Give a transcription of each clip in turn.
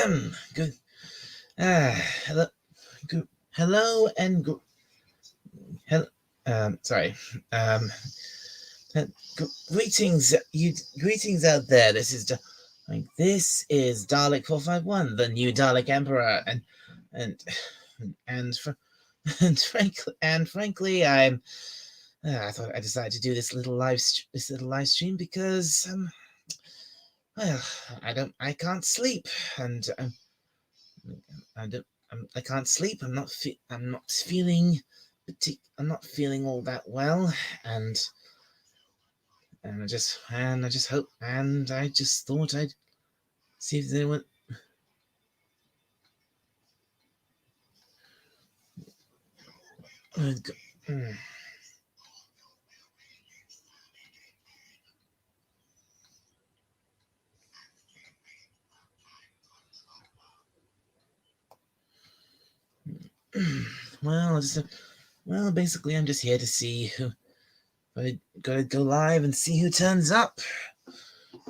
Good. Hello. Good. Hello and hello. Sorry. Um. Greetings, greetings out there. This is Dalek 451, the new Dalek Emperor, and and fr- frankly, I thought I decided to do this little live stream because well, I can't sleep, and I don't I can't sleep. I'm not feeling all that well, and I just hope, and I just thought I'd see if there's anyone. Well, basically, I'm just here to see who. I gotta go live and see who turns up.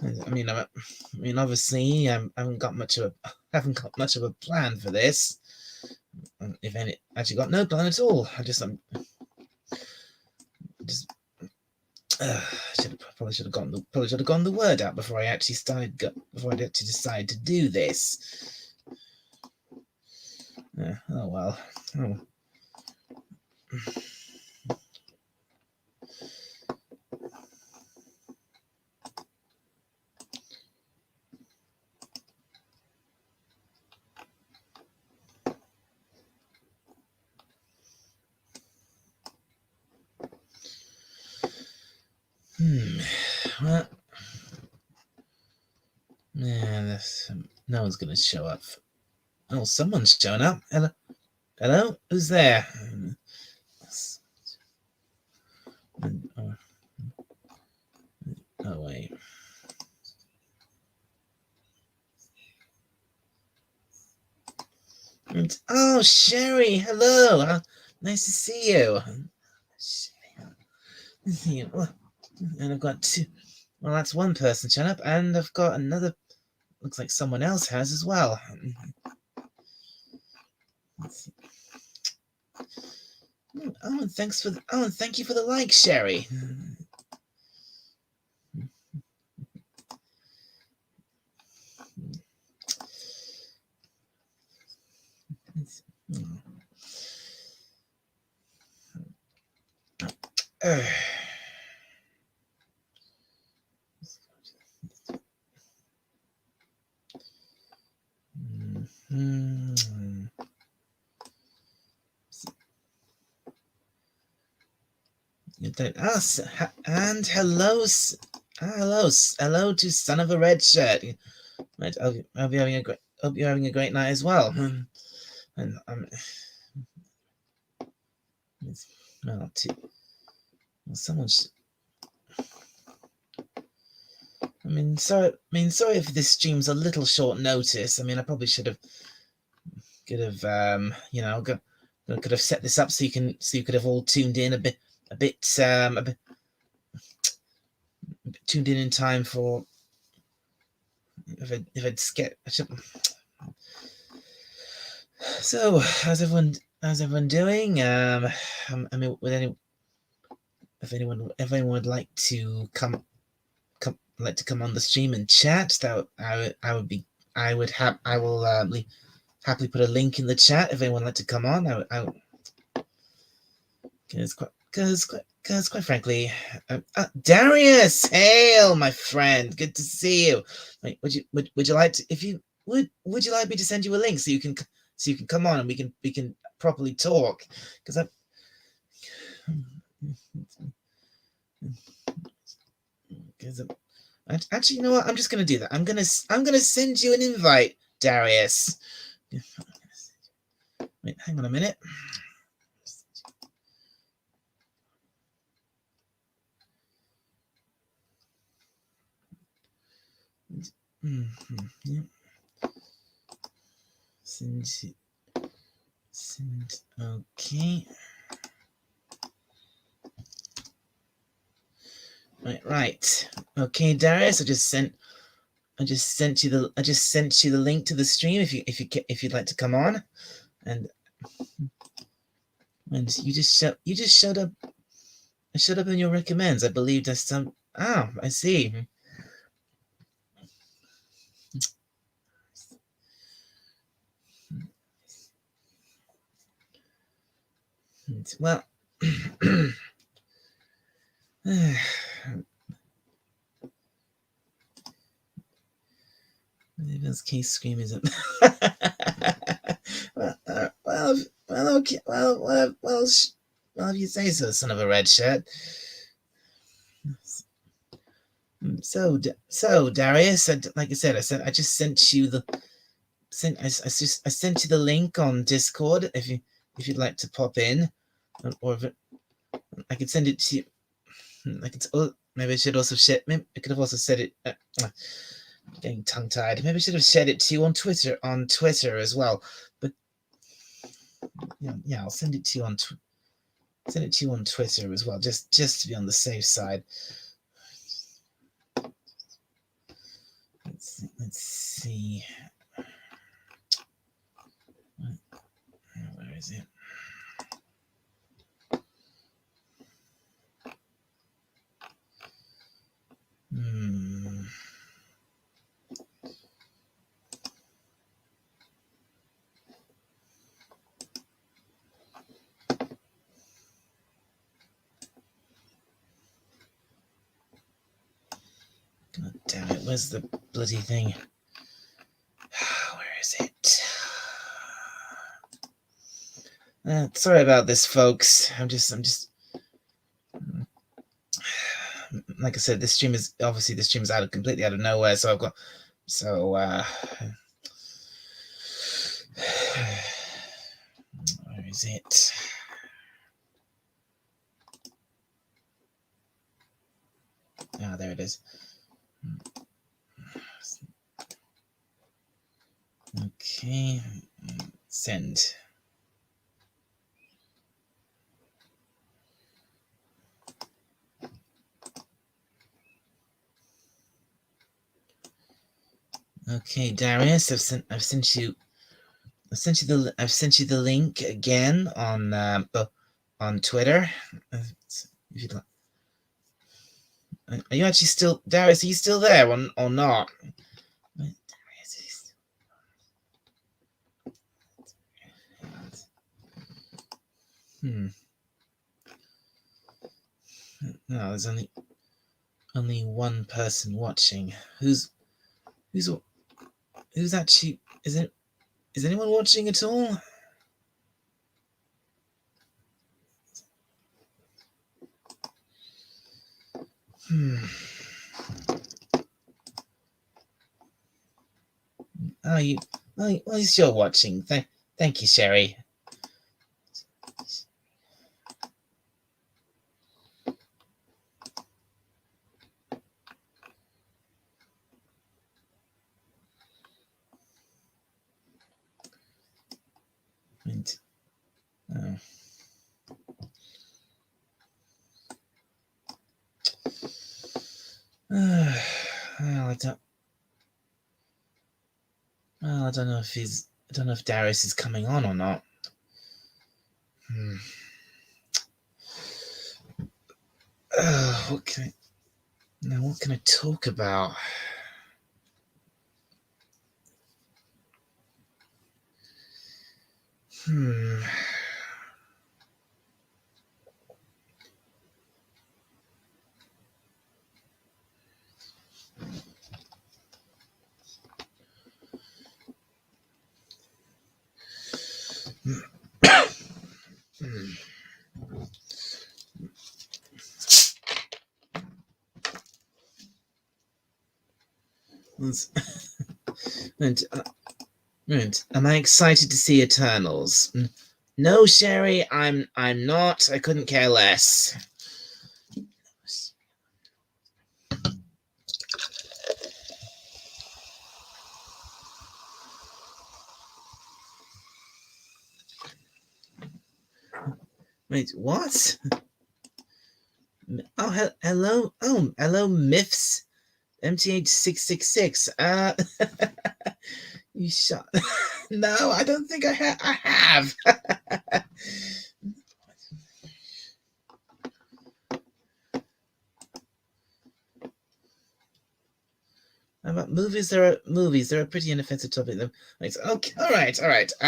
Obviously, I haven't got much of a plan for this. If any, actually got no plan at all. Just probably should have gotten the word out before I actually decided to do this. Oh well. Oh. Well, yeah, no one's gonna show up. Oh, someone's showing up. Hello, who's there? Oh wait. Oh, Sherry, hello. Nice to see you. And I've got two. Well, that's one person showing up, and I've got another. Looks like someone else has as well. Oh, and thank you for the like, Sherry. And hello to Son of a Red Shirt. Right, I'll be having a great. Hope you're having a great night as well. And well, someone's. Sorry if this stream's a little short notice. I probably could have, could have set this up so you could have all tuned in a bit tuned in time for. If I'd skip. So, how's everyone doing? If anyone would like to come on the stream and chat, that I will happily put a link in the chat if anyone would like to come on. Because quite frankly, Darius, hail, my friend, good to see you. Wait, would you like to, if you would you like me to send you a link so you can come on and we can properly talk? Because actually, you know what? I'm just gonna do that. I'm gonna send you an invite, Darius. Wait, hang on a minute. Yeah. Send. Okay. Right. Okay, Darius, I just sent I just sent you the link to the stream if you'd like to come on, and you just showed up. I showed up in your recommends. I believe there's some. Oh, I see. Well, This case scream is it? Okay. Well, if you say so, son of a red shirt. So, Darius, like I said, I just sent you the I sent you the link on Discord if you'd like to pop in, or if I could send it to you. Maybe I should also share. Maybe I could have also said it. Getting tongue tied. Maybe I should have shared it to you on Twitter as well. But yeah, I'll send it to you on Twitter as well, just to be on the safe side. Let's see. Where is it? God damn it, where's the bloody thing? Where is it? Sorry about this, folks. I'm just like I said, this stream is completely out of nowhere, so I've got where is it? Ah, there it is. Okay, send. Okay, Darius, I've sent you the link again on Twitter. If you'd like. Are you actually still, Darius? Are you still there or not? No, there's only one person watching. Who's actually, is anyone watching at all? Oh, at least you're watching. Thank you, Sherry. And, oh. Well, I don't know if Darius is coming on or not. What can I talk about? Am I excited to see Eternals? No, Sherry, I'm not. I couldn't care less. Wait, what? Oh, hello. Oh, hello, Myths. MTH666. You shot. No, I don't think I have. About movies, there are a pretty inoffensive topic. Though. Okay, all right. But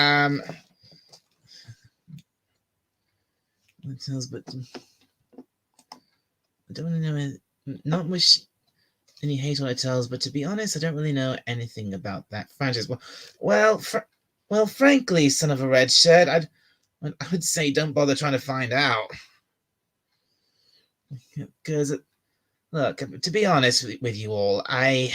I don't really know. Not much any hate on it tells, but to be honest, I don't really know anything about that franchise. Well, frankly, son of a red shirt, I would say don't bother trying to find out. Because, look, to be honest with you all, I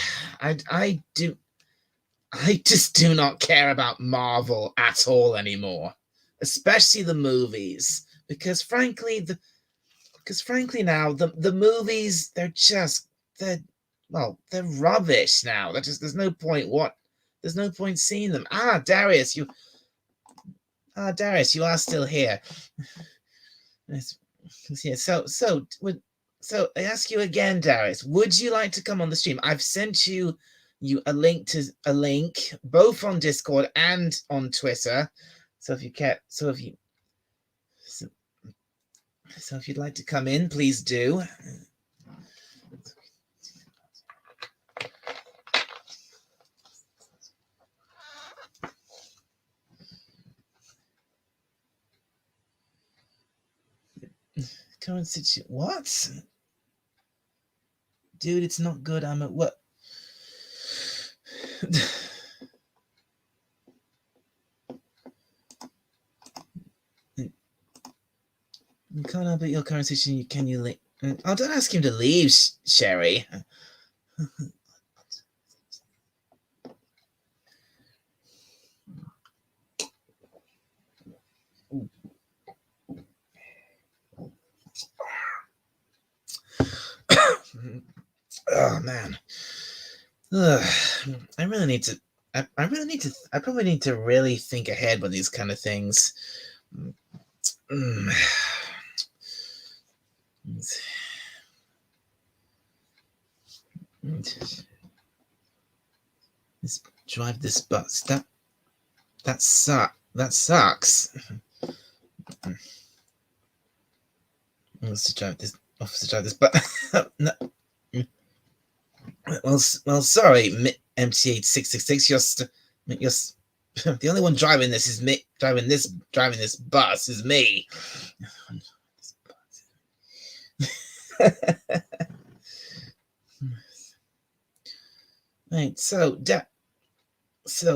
just do not care about Marvel at all anymore, especially the movies. Because frankly now the movies they're rubbish now. There's no point seeing them. Darius, you are still here. Yeah, so I ask you again, Darius, would you like to come on the stream? I've sent you a link both on Discord and on Twitter. So if you'd like to come in, please do. Current situation. What? Dude, it's not good. I'm at what? You can't help it. Your current situation. Can you leave? Oh, don't ask him to leave, Sherry. Oh man. I probably need to really think ahead with these kind of things. Drive this bus. That sucks. Let's drive this. Officer, drive this bus. No. Well, sorry, MTH666. You're the only one driving this is me. Driving this bus is me. Right. So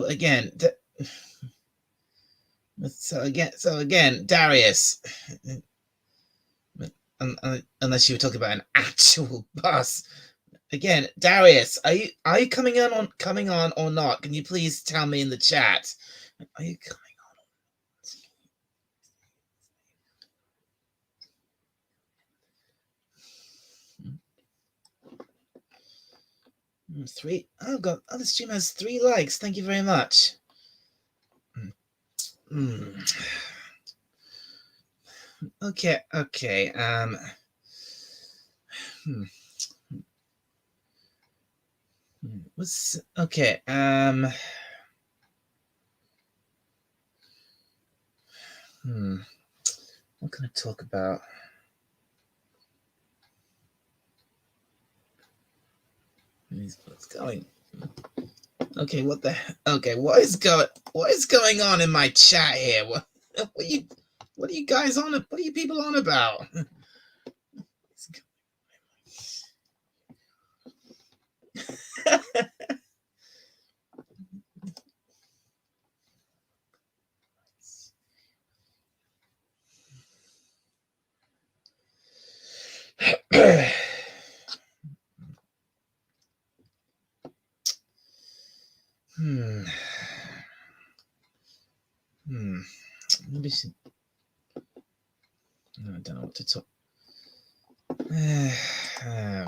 again, Darius. Unless you were talking about an actual bus. Again, Darius, are you coming on or not? Can you please tell me in the chat? Are you coming on? 3. Oh god, the stream has 3 likes. Thank you very much. Okay. What's okay? What can I talk about? What's going? Okay, what is going on in my chat here? What are you guys on? What are you people on about? Maybe I don't know what to talk. I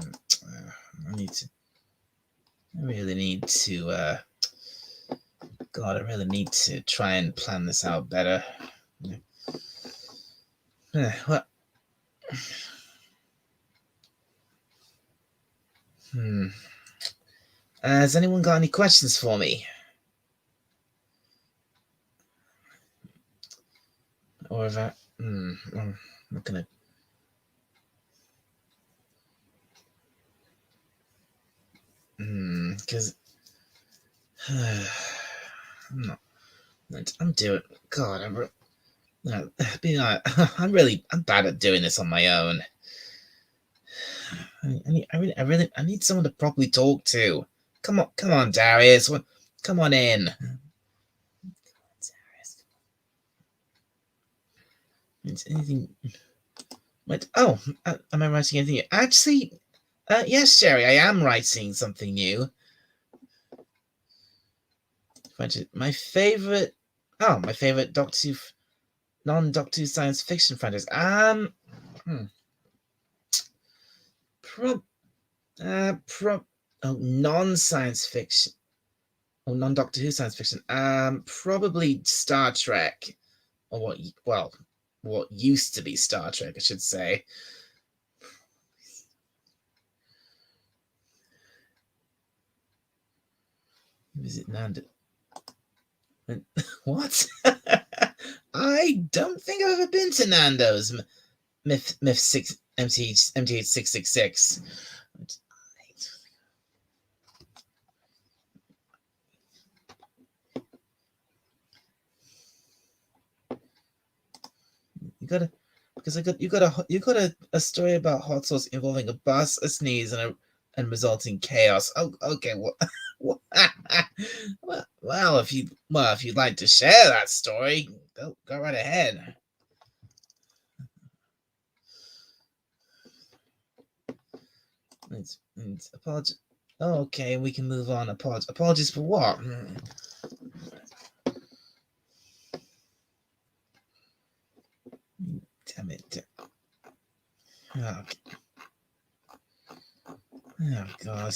really need to. God, I really need to try and plan this out better. What? Has anyone got any questions for me? Or if I'm not gonna. Because I'm not. I'm doing. God, no, being I'm bad at doing this on my own. I need someone to properly talk to. Come on, Darius. Come on in. Darius. Anything? What? Oh, am I writing anything new? Actually, yes, Jerry, I am writing something new. My favorite. Oh, my favorite non-Doctor Who science fiction franchise. Non-science fiction. Oh, non-Doctor Who science fiction. Probably Star Trek, or what used to be Star Trek, I should say. Visit Nando. What? I don't think I've ever been to Nando's. Myth 6 MTH 666. You got a story about hot sauce involving a bus, a sneeze, and resulting chaos. Oh, okay. Well, if you'd like to share that story, go right ahead. Apologies. Oh, okay, we can move on. Apologies for what? Damn it. Oh, God.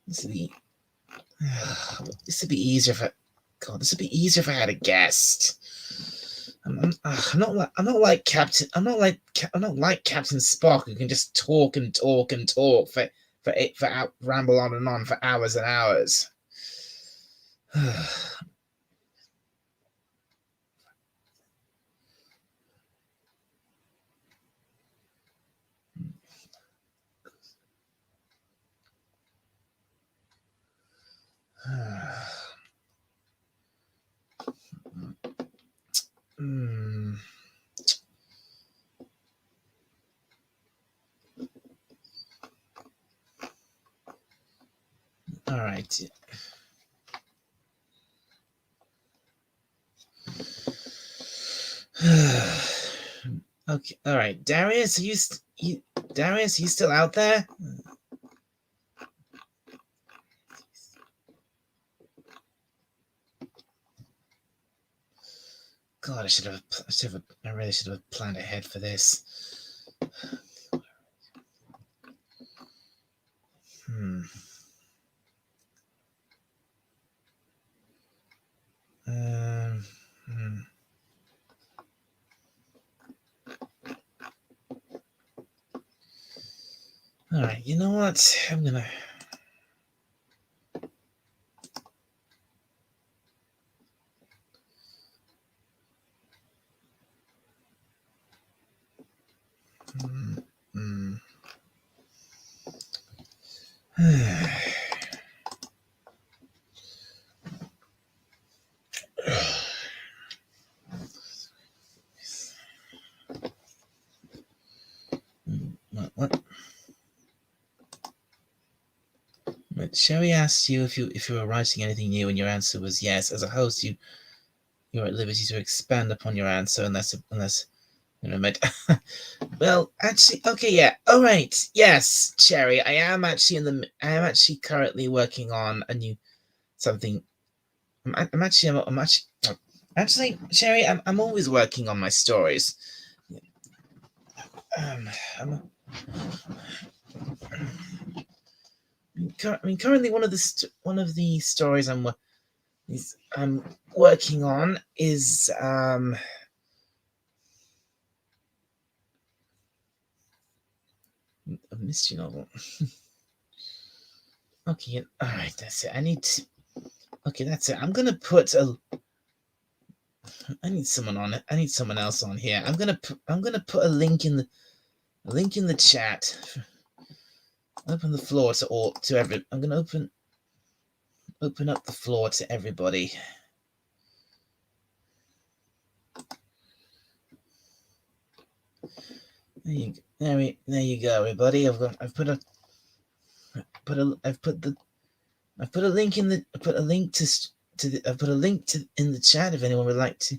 This would be easier if I had a guest. I'm not like Captain Spock, who can just talk and talk and talk ramble on and on for hours and hours. All right. Okay. All right, Darius, Darius, you still out there? God, I really should have planned ahead for this. All right, you know what? I'm gonna. What? Sherry asked you if you were writing anything new, and your answer was yes. As a host, you're at liberty to expand upon your answer, unless you know. Well, actually, okay, yeah, all right, yes, Sherry, I am actually currently working on a new something. Actually, Sherry, I'm always working on my stories. Currently, one of the stories I'm working on is a mystery novel. Okay, all right, that's it. I need to. Okay, that's it. I'm gonna put a. I need someone on it. I need someone else on here. I'm gonna put a link in the chat. Open the floor to every. I'm gonna open up the floor to everybody. There you go, everybody. I've put a link in the in the chat if anyone would like to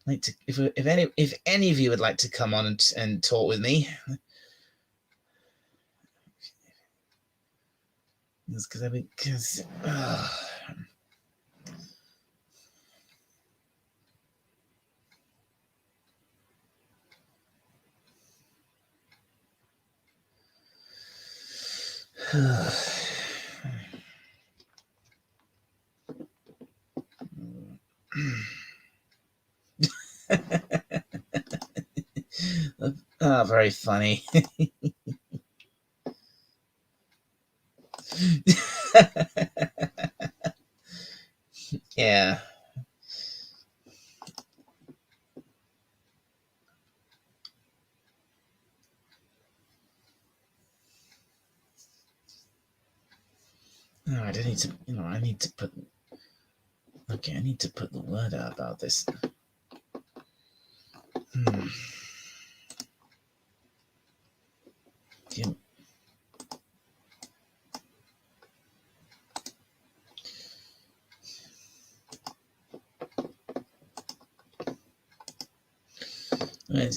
if any of you would like to come on and talk with me. Because very funny. Yeah. All right, I need to put. Okay, I need to put the word out about this.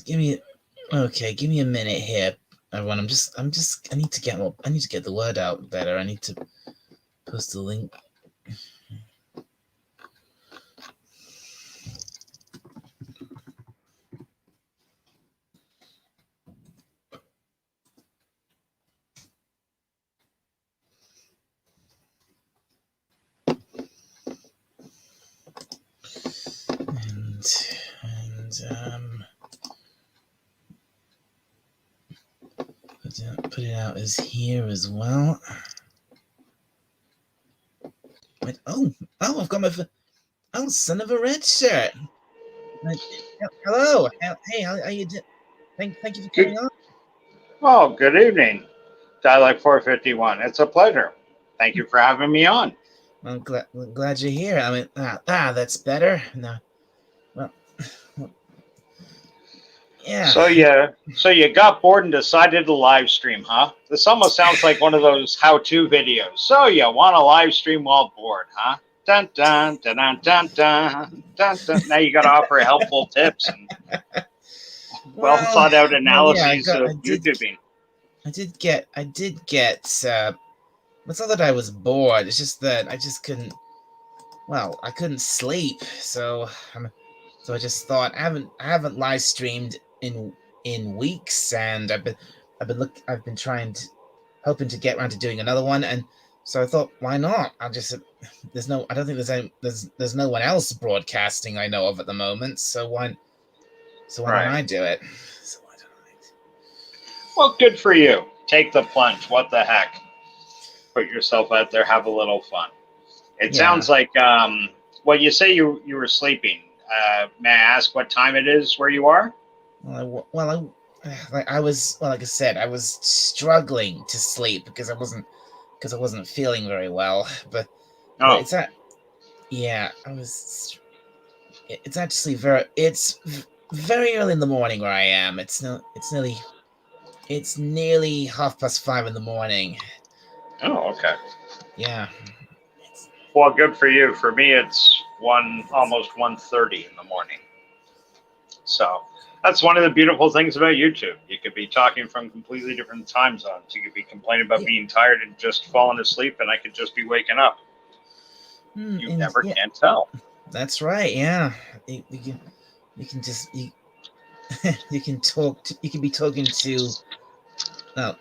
Give me a minute here, everyone. I need to get the word out better. I need to post the link. Put it out as here as well. Wait, I've got my son of a red shirt. Hello, hey, how you doing? Thank you for coming on. Oh, good evening, Dialect 451. It's a pleasure. Thank you for having me on. I'm glad you're here. I mean, that's better. No, well, yeah. So you got bored and decided to live stream, huh? This almost sounds like one of those how-to videos. So you want to live stream while bored, huh? Dun dun dun dun dun dun dun. Dun. Now you got to offer helpful tips and well thought out analyses of YouTubing. I did get. It's not that I was bored. It's just that I just couldn't. Well, I couldn't sleep, so I just thought I haven't live streamed in weeks, and I've been hoping to get around to doing another one, and so I thought, why not? I don't think there's no one else broadcasting I know of at the moment, so why don't I do it? Well, good for you. Take the plunge. What the heck? Put yourself out there. Have a little fun. It sounds like well, you say you were sleeping. May I ask what time it is where you are? Like I said, I was struggling to sleep because I wasn't feeling very well. But it's I was. It's actually very early in the morning where I am. It's nearly 5:30 in the morning. Oh, okay. Yeah. Well, good for you. For me, it's almost 1:30 in the morning. So that's one of the beautiful things about YouTube. You could be talking from completely different time zones. You could be complaining about being tired and just falling asleep, and I could just be waking up. You never can tell. That's right. Yeah, you can just you can talk. You can be talking to.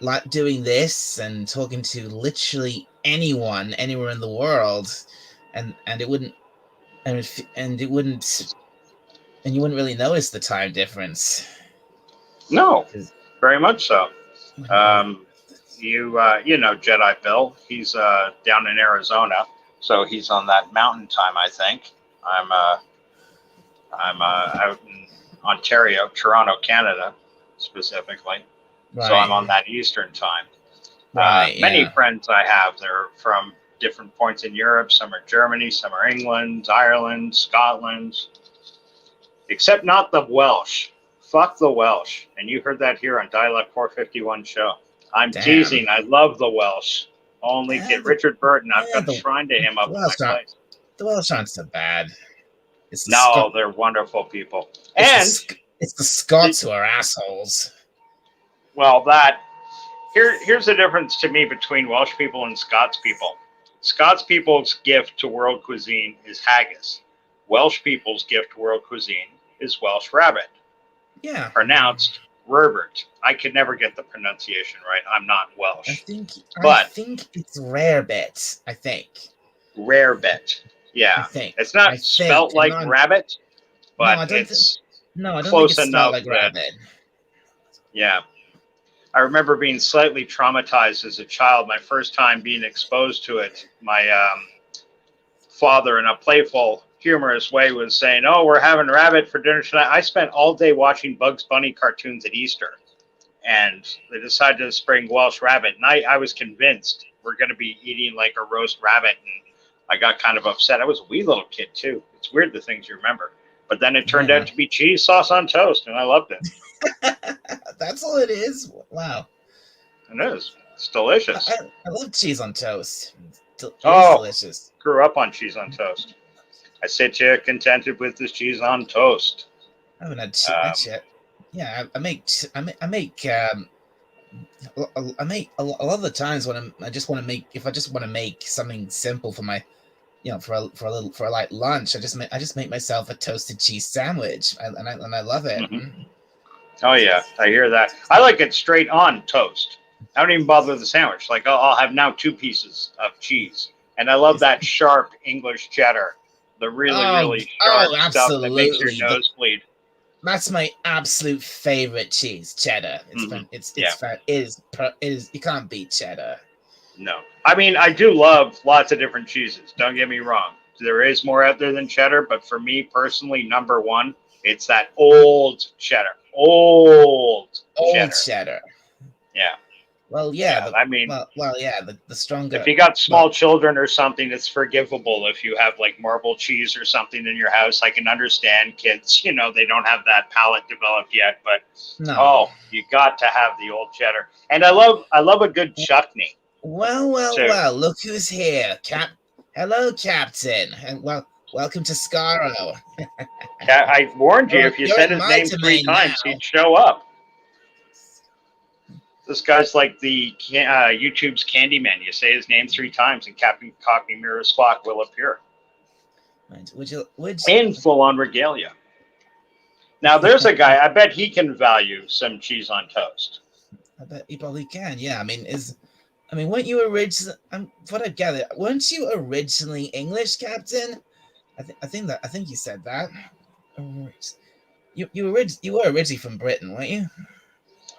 Like doing this and talking to literally anyone anywhere in the world, and you wouldn't really notice the time difference. No, very much so. you know Jedi Bill. He's down in Arizona, so he's on that mountain time, I think. I'm out in Ontario, Toronto, Canada, specifically. So I'm Right. on that Eastern time. Right. Many Yeah. friends I have, they're from different points in Europe. Some are Germany, some are England, Ireland, Scotland, except not the Welsh. Fuck the Welsh. And you heard that here on Dialect 451 show. I'm Damn. teasing. I love the Welsh. Only Eh, get Richard Burton. I've eh, got a shrine to him up the in my Welsh aren't place. the Welsh aren't so bad. It's the No, Scot they're wonderful people. it's the And Sc- it's the the, Scots who are assholes. well, here's the difference to me between Welsh people and Scots people. Scots people's gift to world cuisine is haggis. Welsh people's gift to world cuisine is Welsh rabbit, Yeah. pronounced Herbert. I could never get the pronunciation right. I'm not I Welsh, think I but think it's rarebit. I think. rarebit. I Yeah, think. it's I not think. spelt like rabbit, No, but I don't think. it's No, I don't think close it's spelled enough like that rabbit. yeah. I remember being slightly traumatized as a child. My first time being exposed to it, my father, in a playful, humorous way, was saying, "Oh, we're having rabbit for dinner tonight." I spent all day watching Bugs Bunny cartoons at Easter, and they decided to spring Welsh rabbit, and I was convinced we're going to be eating like a roast rabbit, and I got kind of upset. I was a wee little kid too. It's weird the things you remember, but then it turned Yeah. out to be cheese sauce on toast, and I loved it. That's all it is. Wow. It is. It's delicious. I love cheese on toast. It is Oh, delicious. grew up on cheese on toast. I sit here contented with this cheese on toast. I haven't had Um, yet. Yeah, I make a lot of the times when I just want to make if I just want to make something simple for my for a light lunch, I just make myself a toasted cheese sandwich, and I love it. mhm. Oh yeah, I hear that. I like it straight on toast. I don't even bother with the sandwich. Like I'll have now 2 pieces of cheese, and I love It's, that sharp English cheddar, the really sharp stuff that makes your absolutely. nose bleed. That's my absolute favorite cheese, cheddar. Hmm. It's Yeah, it is you can't beat cheddar. no. I mean, I do love lots of different cheeses. Don't get me wrong. There is more out there than cheddar, but for me personally, number one, it's that old cheddar. Old Old cheddar. cheddar. Yeah. Well, yeah, Yeah, I mean, yeah, the if stronger. you got Well, small children or something, it's forgivable. If you have like marble cheese or something in your house, I can understand kids, they don't have that palate developed yet, but no. oh, you got to have the old cheddar. And I love a good chutney too. Well, look who's here. Hello, Captain. And welcome to Scaro. I warned you, if you You're said in his my name three domain now. times, he'd show up. This guy's like the YouTube's Candyman. You say his name 3 times, and Captain Cockney Mirror's Flock will appear Right. in full-on regalia. Now, there's a guy, I bet he can value some cheese on toast. I bet you probably can. Yeah, weren't you originally? What I gather, weren't you originally English, Captain? I think you said that. You were originally from Britain, weren't you?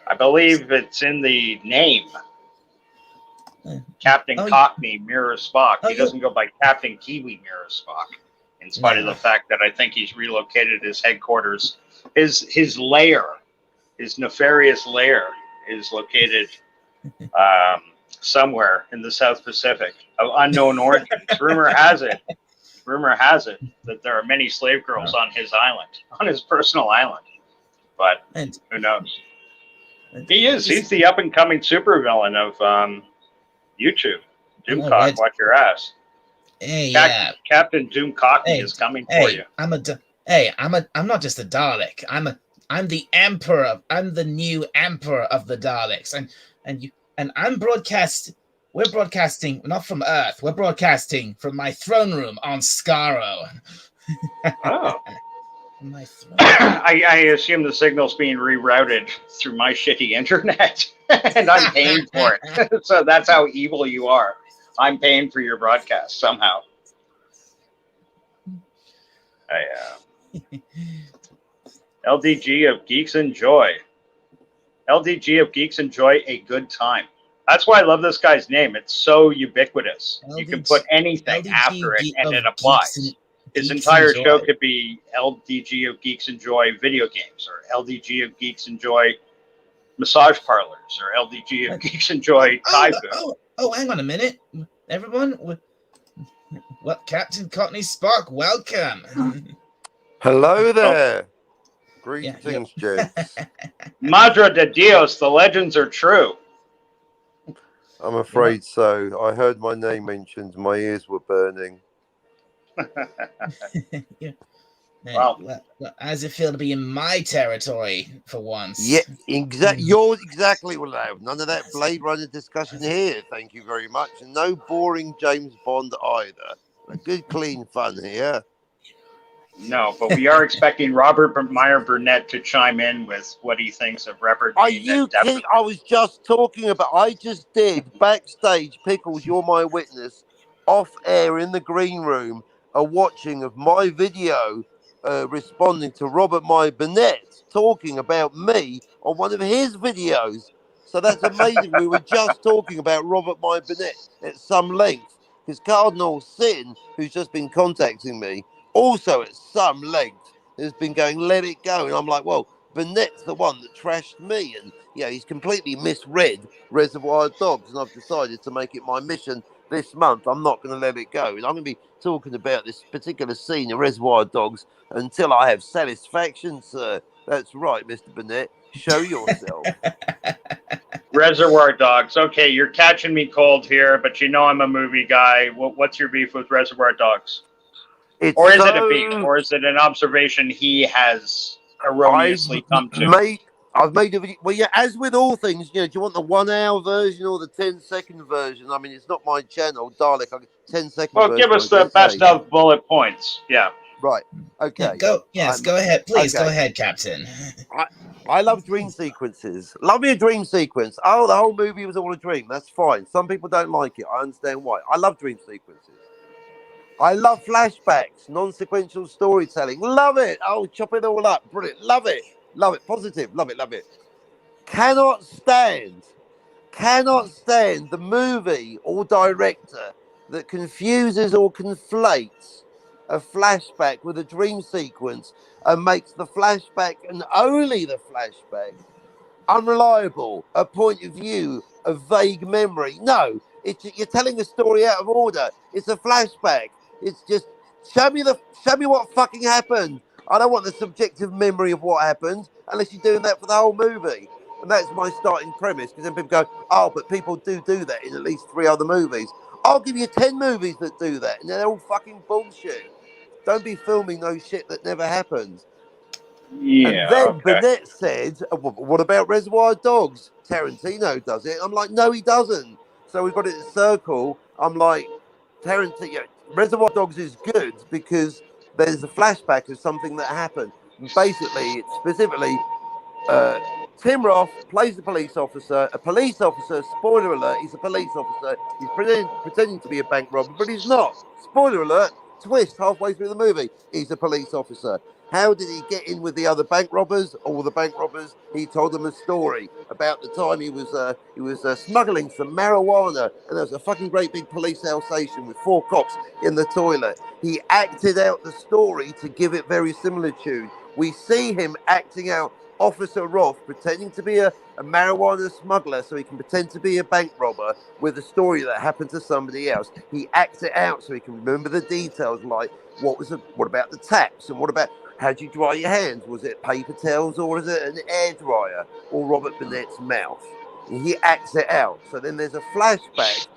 I believe it's in the name, Uh, Captain Oh, Cockney Mirror Spock. oh, He doesn't go by Captain Kiwi Mirror Spock, in spite of no. the fact that I think he's relocated his headquarters. His lair, his nefarious lair, is located somewhere in the South Pacific of unknown origins. Rumor has it that there are many slave girls on his island, on his personal island. But And who knows? He is. He's the up and coming supervillain of YouTube. Doomcock, watch your ass. Hey, yeah. Captain Doom Cockney Hey, is coming for you. I'm not just a Dalek. I'm the emperor. I'm the new emperor of the Daleks. And we're broadcasting not from Earth. We're broadcasting from my throne room on Skaro. Oh. My throne. I assume the signal's being rerouted through my shitty internet, and I'm paying for it. So that's how evil you are. I'm paying for your broadcast somehow. LDG of Geeks Enjoy. LDG of Geeks Enjoy a good time. That's why I love this guy's name. It's so ubiquitous. You can put LDG, anything after it, and it of applies. His Geeks and entire show Joy. could be LDG of Geeks Enjoy Video Games, or LDG of Geeks Enjoy Massage Parlors, or LDG of What? Geeks Enjoy Thai food. Hang on a minute, everyone. Well, Captain Courtney Spock, welcome. Hello Oh, there. Yeah, Greetings, gents. Madre de Dios, the legends are true. I'm afraid so. I heard my name mentioned. My ears were burning. yeah. Well, How does it feel to be in my territory for once? Yeah, yours exactly, Willow. None of that Blade Runner discussion here. Thank you very much. And no boring James Bond either. A good, clean fun here. no, but we are expecting Robert Meyer Burnett to chime in with what he thinks of Repert Are being a you kidding? Deppard. I was just talking about. I just did backstage. Pickles, you're my witness. Off air in the green room, a watching of my video, responding to Robert Meyer Burnett talking about me on one of his videos. So that's amazing. We were just talking about Robert Meyer Burnett at some length because Cardinal Sin, who's just been contacting me, also at some length has been going, let it go. And I'm like, well, Burnett's the one that trashed me, and he's completely misread Reservoir Dogs, and I've decided to make it my mission this month. I'm not going to let it go, and I'm going to be talking about this particular scene in Reservoir Dogs until I have satisfaction, sir. That's right, Mr. Burnett. Show yourself. Reservoir Dogs. Okay, you're catching me cold here, but you know I'm a movie guy. What's your beef with Reservoir Dogs? Or is it a beef? Or is it an observation he has erroneously come to? I've made a video. Well, yeah, as with all things, do you want the 1 hour version or the 10-second version? I mean, it's not my channel, Dalek. 10-second Well, version. give us the best of bullet points. Yeah. Right. Okay. Go ahead. Please okay. go ahead, Captain. I love dream sequences. Love me a dream sequence. Oh, the whole movie was all a dream. That's fine. Some people don't like it. I understand why. I love dream sequences. I love flashbacks, non-sequential storytelling. Love it. Oh, chop it all up. Brilliant. Love it. Love it. Positive. Love it. Love it. Cannot stand the movie or director that confuses or conflates a flashback with a dream sequence and makes the flashback and only the flashback unreliable, a point of view, a vague memory. No, you're telling a story out of order. It's a flashback. It's just show me what fucking happened. I don't want the subjective memory of what happened unless you're doing that for the whole movie. And that's my starting premise, because then people go, oh, but people do that in at least 3 other movies. I'll give you 10 movies that do that, and they're all fucking bullshit. Don't be filming those shit that never happened. And Yeah, then okay. Burnett said, what about Reservoir Dogs? Tarantino does it. I'm like, no, he doesn't. So we've got it in a circle. I'm like, Tarantino, Reservoir Dogs is good because there's a flashback of something that happened. And basically, it's specifically Tim Roth plays a police officer. A police officer, spoiler alert, he's a police officer. He's pretending to be a bank robber, but he's not. Spoiler alert, twist halfway through the movie. He's a police officer. How did he get in with the other bank robbers? All the bank robbers. He told them a story about the time he was smuggling some marijuana, and there was a fucking great big police Alsatian with 4 cops in the toilet. He acted out the story to give it verisimilitude. We see him acting out Officer Roth pretending to be a marijuana smuggler so he can pretend to be a bank robber with a story that happened to somebody else. He acts it out so he can remember the details, like what about the taps, and what about how do you dry your hands? Was it paper towels, or was it an air dryer, or Robert Burnett's mouth? And he acts it out. So then there's a flashback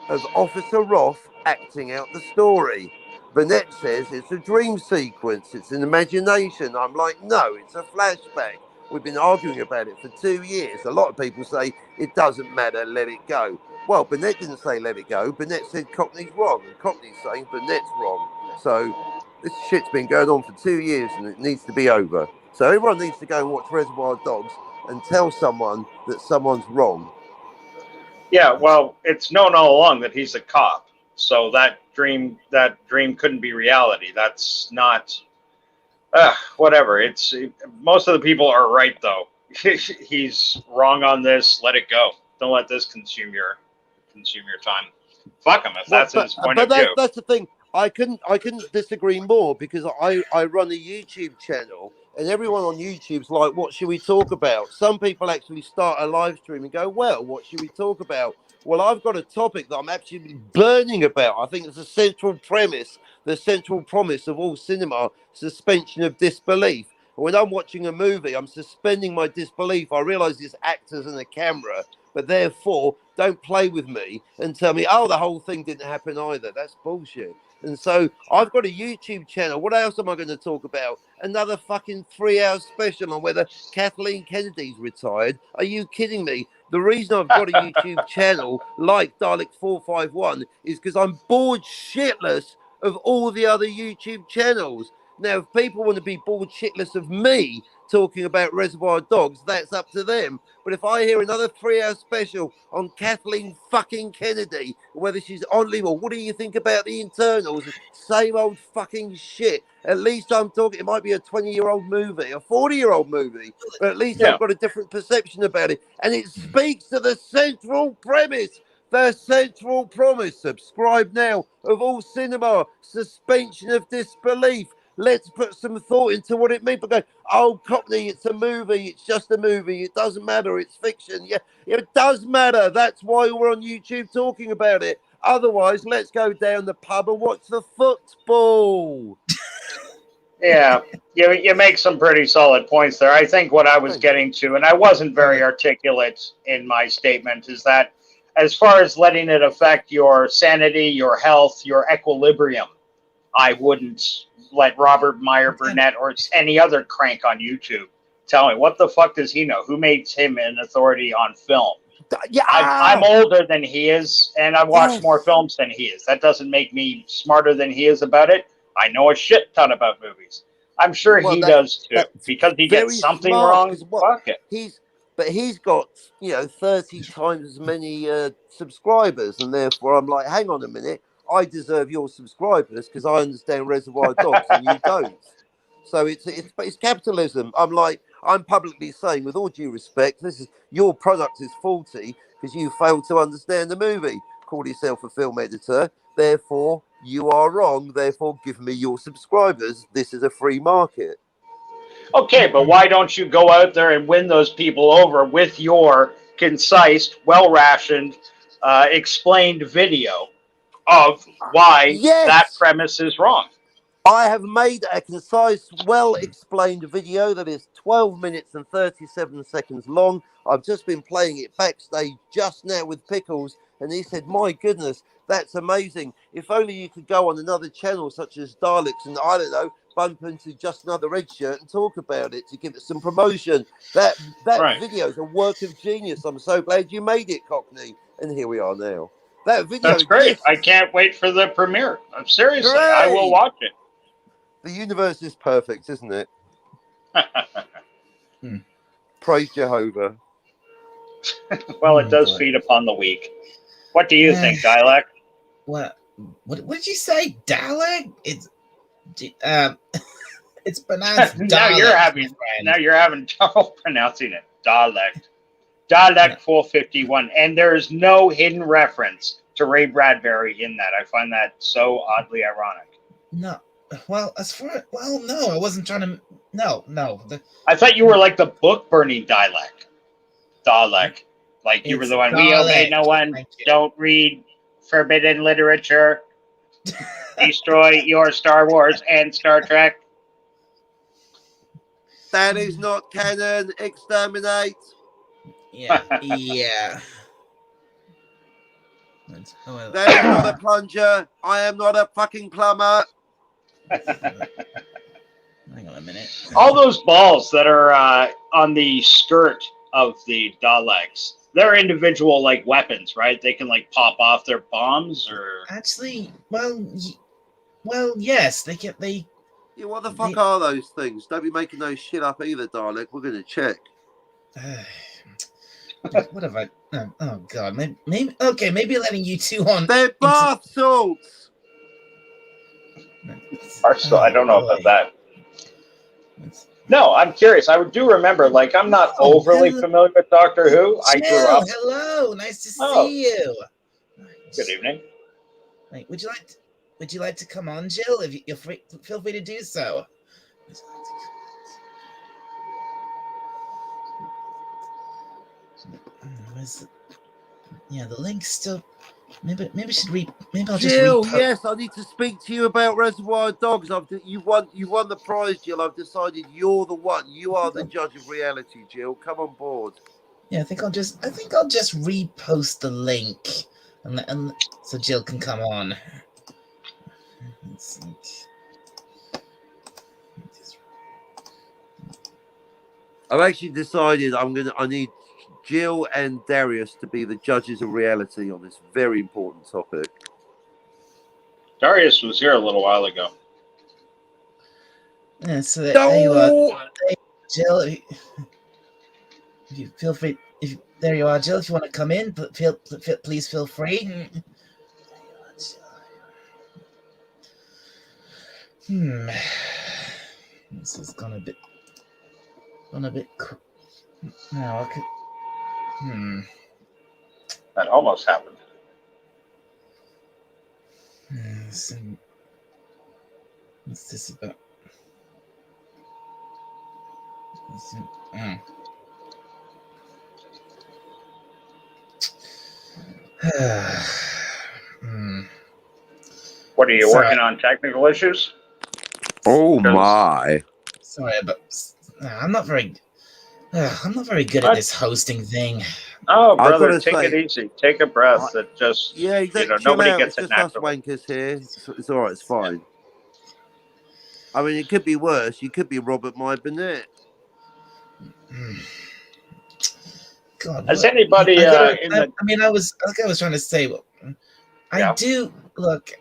of Officer Roth acting out the story. Burnett says it's a dream sequence, it's an imagination. I'm like, no, it's a flashback. We've been arguing about it for 2 years. A lot of people say it doesn't matter, let it go. Well, Burnett didn't say let it go. Burnett said Cockney's wrong, and Cockney's saying Burnett's wrong. So this shit's been going on for 2 years and it needs to be over. So everyone needs to go and watch Reservoir Dogs and tell someone that someone's wrong. Yeah, well, it's known all along that he's a cop. So that dream couldn't be reality. That's not whatever. It's most of the people are right though. He's wrong on this. Let it go. Don't let this consume your time. Fuck him if that's his point of view. That's the thing. I couldn't disagree more because I run a YouTube channel and everyone on YouTube's like, what should we talk about? Some people actually start a live stream and go, well, what should we talk about? Well, I've got a topic that I'm absolutely burning about. I think it's the central premise, the central promise of all cinema, suspension of disbelief. When I'm watching a movie, I'm suspending my disbelief. I realize it's actors and a camera, but therefore don't play with me and tell me, oh, the whole thing didn't happen either. That's bullshit. And so I've got a YouTube channel. What else am I going to talk about? Another fucking 3-hour special on whether Kathleen Kennedy's retired. Are you kidding me? The reason I've got a YouTube channel like Dalek 451 is because I'm bored shitless of all the other YouTube channels. Now, if people want to be bored shitless of me talking about Reservoir Dogs, that's up to them. But if I hear another 3-hour special on Kathleen fucking Kennedy, whether she's on leave or what do you think about the internals, same old fucking shit. At least I'm talking, it might be a 20-year-old movie, a 40-year-old movie, but at least I've got a different perception about it. And it speaks to the central premise. The central promise, subscribe now, of all cinema, suspension of disbelief. Let's put some thought into what it means. But go, oh, Cockney, it's a movie. It's just a movie. It doesn't matter. It's fiction. Yeah, it does matter. That's why we're on YouTube talking about it. Otherwise, let's go down the pub and watch the football. Yeah, you make some pretty solid points there. I think what I was getting to, and I wasn't very articulate in my statement, is that as far as letting it affect your sanity, your health, your equilibrium, I wouldn't let Robert Meyer Burnett or any other crank on YouTube tell me, what the fuck does he know? Who makes him an authority on film? Yeah, I'm older than he is, and I've watched more films than he is. That doesn't make me smarter than he is about it. I know a shit ton about movies. I'm sure he does too, because he gets something wrong. Fuck it. He's got 30 times as many subscribers, and therefore I'm like, hang on a minute, I deserve your subscribers because I understand Reservoir Dogs and you don't. So it's capitalism. I'm publicly saying, with all due respect, your product is faulty because you failed to understand the movie. Call yourself a film editor, therefore you are wrong. Therefore, give me your subscribers. This is a free market. Okay, but why don't you go out there and win those people over with your concise, well-rationed, explained video of why that premise is wrong? I have made a concise, well-explained video that is 12 minutes and 37 seconds long. I've just been playing it backstage just now with Pickles, and he said, my goodness, that's amazing. If only you could go on another channel such as Daleks and, I don't know, bump into Just Another Red Shirt and talk about it to give it some promotion. That video is a work of genius. I'm so glad you made it, Cockney. And here we are now. That video That's great. exists. I can't wait for the premiere. Seriously, Great. I will watch it. The universe is perfect, isn't it? Praise Jehovah. Well, it does feed upon the weak. What do you think, Dalek? What did you say, Dalek? It's pronounced Dalek. Now you're having trouble pronouncing it. Dalek 451, and there is no hidden reference to Ray Bradbury in that. I find that so oddly ironic. No. Well, no, I wasn't trying to. No. I thought you were like the book burning Dalek. Like you were the one. We obey no one. Don't read forbidden literature. Destroy your Star Wars and Star Trek. That is not canon. Exterminate. Yeah. That is not a plunger. I am not a fucking plumber. Hang on a minute. All those balls that are on the skirt of the Daleks, they're individual like weapons, right? They can like pop off their bombs, or actually, well, yes, they get they. Yeah, what the fuck are those things? Don't be making those shit up either, Dalek. We're gonna check. What have I? Oh god, maybe letting you two on. They're bath salts. I don't know about that. No, I'm curious. I do remember, like, I'm not Oh, overly familiar with Doctor Who. I grew Jill, up. hello, nice to Oh, see you. good evening. Wait, would you like to come on, Jill? If you're free, feel free to do so. Yeah, the link's still. Maybe I should Maybe I'll just Jill, repost. yes, I need to speak to you about Reservoir Dogs. You won the prize, Jill. I've decided you're the one. You are the judge of reality, Jill. Come on board. Yeah, I think I'll just repost the link, and so Jill can come on. Let's see. I've actually decided I need Jill and Darius to be the judges of reality on this very important topic. Darius was here a little while ago. Yeah, so there you are, Jill. If you feel free, there you are, Jill. If you want to come in, please feel free. This has gone a bit. No, I could. That almost happened. What's this about? What are you working on? Technical issues? Oh my! Sorry, but I'm not very good at this hosting thing. Oh, brother, take it easy. Take a breath. It just nobody gets it naturally. It's just us wankers here. It's all right. It's fine. I mean, it could be worse. You could be Robert My Burnett. God, has anybody I was trying to say, I do look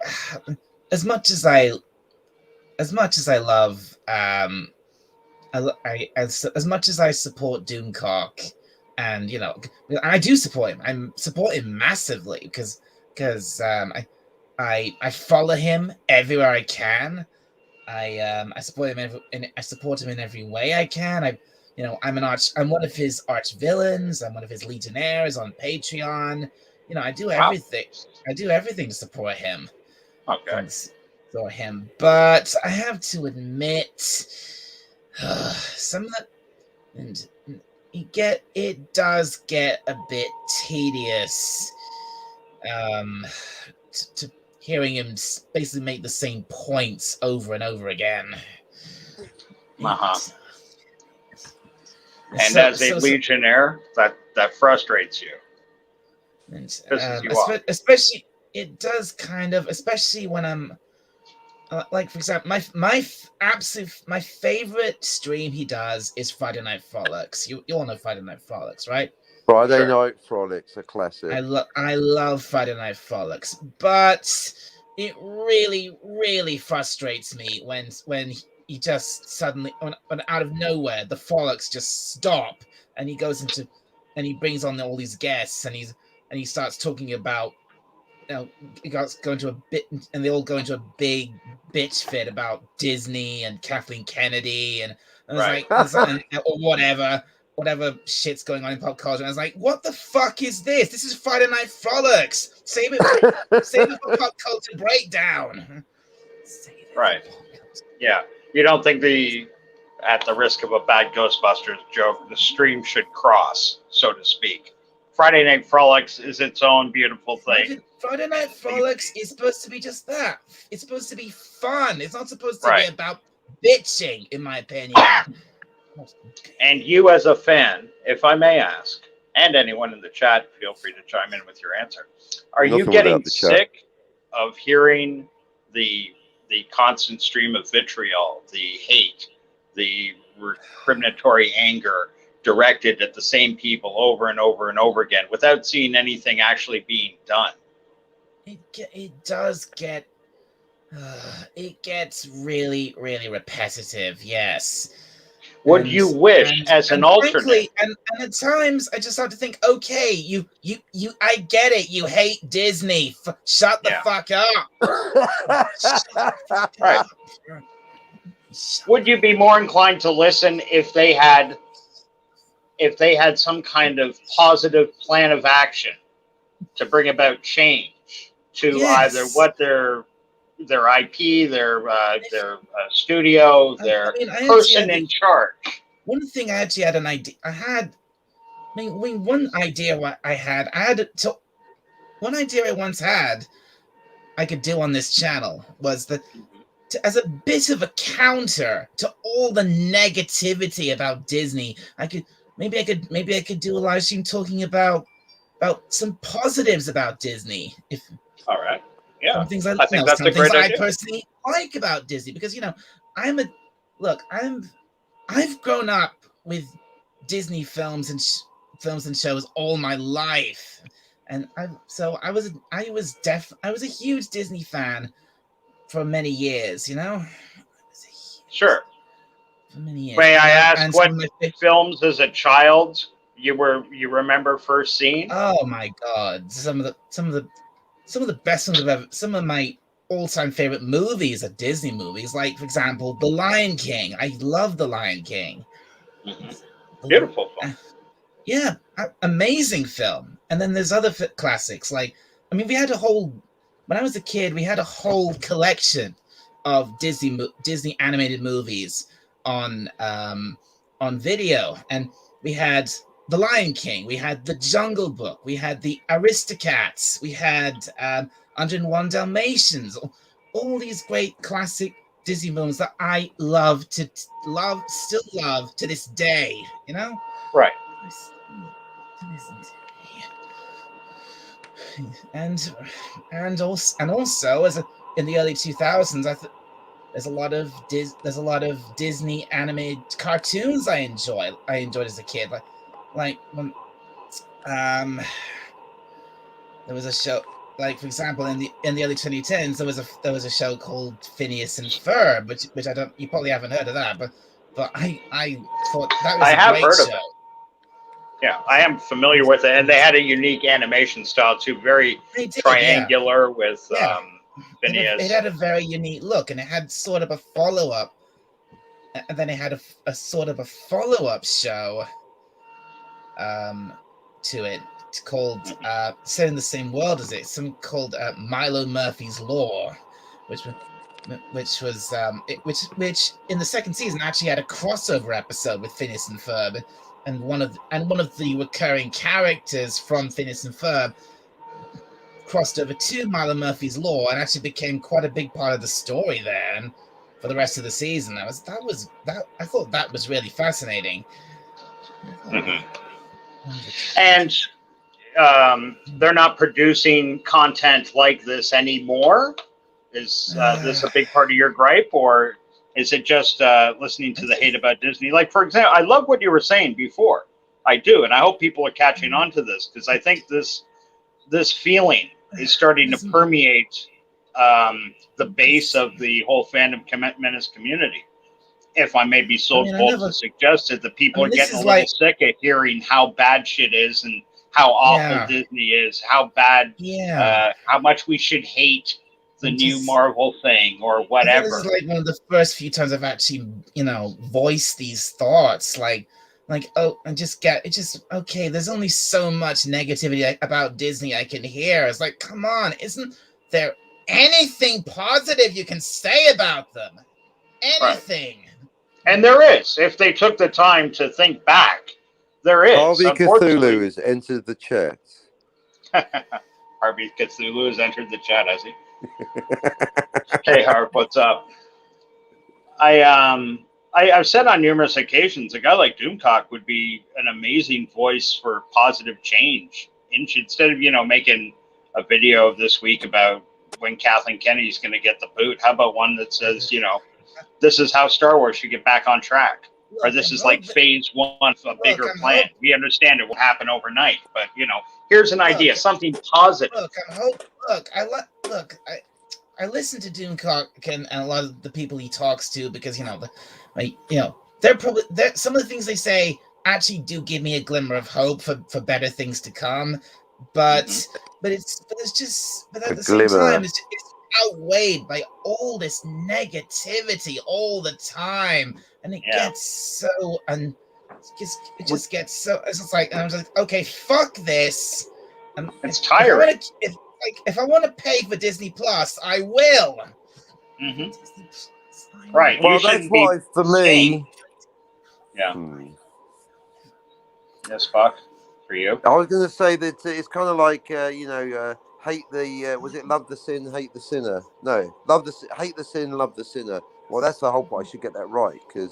as much as I love as much as I support Doomcock, and I do support him. I support him massively because I follow him everywhere I can. I support him in every way I can. I'm one of his arch villains. I'm one of his legionnaires on Patreon. I do everything. I do everything to support him. Okay. For him, but I have to admit, some of that, and it does get a bit tedious. To hearing him basically make the same points over and over again. And as a legionnaire, that frustrates you. Especially, it does kind of, especially when I'm like, for example, my favorite stream he does is Friday Night Frolics. You all know Friday Night Frolics, right? Friday Night Frolics, a classic. I love Friday Night Frolics, but it really, really frustrates me when he just suddenly, when out of nowhere, the Frolics just stop, and he goes into, and he brings on all these guests, and he starts talking about, he go into a bit, and they all go into a big bitch fit about Disney and Kathleen Kennedy, and I was like, or whatever shit's going on in pop culture. And I was like, what the fuck is this? This is Friday Night Frolics. Save it for pop culture breakdown. Right. Yeah. You don't think at the risk of a bad Ghostbusters joke, the stream should cross, so to speak. Friday Night Frolics is its own beautiful thing. Friday Night Frolics is supposed to be just that. It's supposed to be fun. It's not supposed to be about bitching, in my opinion. And you as a fan, if I may ask, and anyone in the chat, feel free to chime in with your answer. Are you getting sick of hearing the constant stream of vitriol, the hate, the recriminatory anger directed at the same people over and over and over again without seeing anything actually being done? It does get, it gets really, really repetitive, yes. Would you wish, as an alternate? Frankly, and at times, I just have to think, okay, you, I get it. You hate Disney. Shut the fuck up. Right. Would you be more inclined to listen if they had some kind of positive plan of action to bring about change to either Yes. what their IP, their studio, I their mean, I actually person had in charge? one thing. I actually had an idea. One idea what I had to one idea I once had I could do on this channel was that as a bit of a counter to all the negativity about Disney, maybe I could do a live stream talking about some positives about Disney. If All right. Yeah, some things I I think that's a great I idea. personally like about Disney, because I'm a look, I've grown up with Disney films and shows all my life, and I was a huge Disney fan for many years. Sure. For many years, May I and ask some what of my films as a child you remember first seeing? oh my god, some of the best ones I've ever. Some of my all-time favorite movies are Disney movies, like for example, The Lion King. I love The Lion King. Beautiful film. Yeah, amazing film. And then there's other classics. Like, I mean, when I was a kid, we had a whole collection of Disney animated movies on video, and we had The Lion King, we had The Jungle Book, we had The Aristocats, we had 101 Dalmatians, all these great classic Disney movies that I still love to this day. Right. And also in the early 2000s, there's a lot of Disney animated cartoons I enjoyed as a kid, like when there was a show, like for example in the early 2010s there was a show called Phineas and Ferb, which you probably haven't heard of that, but I thought that was I a have great heard show. of it. Yeah, I am familiar with it, and they had a unique animation style too, very triangular with Phineas. It had a very unique look, and it had sort of a follow-up, and then it had a sort of a follow-up show to it called set in the same world as it, some called Milo Murphy's Law, which was which in the second season actually had a crossover episode with Phineas and Ferb, and one of the recurring characters from Phineas and Ferb crossed over to Milo Murphy's Law and actually became quite a big part of the story there, and for the rest of the season. I thought that was really fascinating. And they're not producing content like this anymore. Is this a big part of your gripe, or is it just listening to the hate about Disney? Like, for example, I love what you were saying before. I do, and I hope people are catching on to this, because I think this feeling is starting to permeate the base of the whole fandom menace community. If I may be so bold to suggest it, that people are getting a little sick of hearing how bad shit is and how awful Disney is, how bad, how much we should hate the new Marvel thing or whatever. This is like one of the first few times I've actually, voiced these thoughts. Okay, there's only so much negativity about Disney I can hear. It's like, come on, isn't there anything positive you can say about them? Anything. Right. And there is. If they took the time to think back, there is. Harvey Cthulhu has entered the chat. Harvey Cthulhu has entered the chat, has he? Hey, Harv, what's up? I've said on numerous occasions, a guy like Doomcock would be an amazing voice for positive change. Instead of, making a video this week about when Kathleen Kennedy's going to get the boot, how about one that says, this is how Star Wars should get back on track? Or this is like phase one of a bigger plan. We understand it will happen overnight, but, here's an idea, something positive. I listen to Doomcock and a lot of the people he talks to, because they're probably some of the things they say actually do give me a glimmer of hope for better things to come. But at the same time, outweighed by all this negativity all the time, and it gets so it just gets so. It's just like, and I'm just like, okay, fuck this. It's tiring. If I want to pay for Disney Plus, I will. Mm-hmm. Disney Plus, Right. Well, You that's shouldn't be why for me. Yeah. Yes, fuck. For you. I was going to say that it's kind of like hate the was it love the sin, hate the sinner? No, hate the sin, love the sinner. Well, that's the whole point. I should get that right because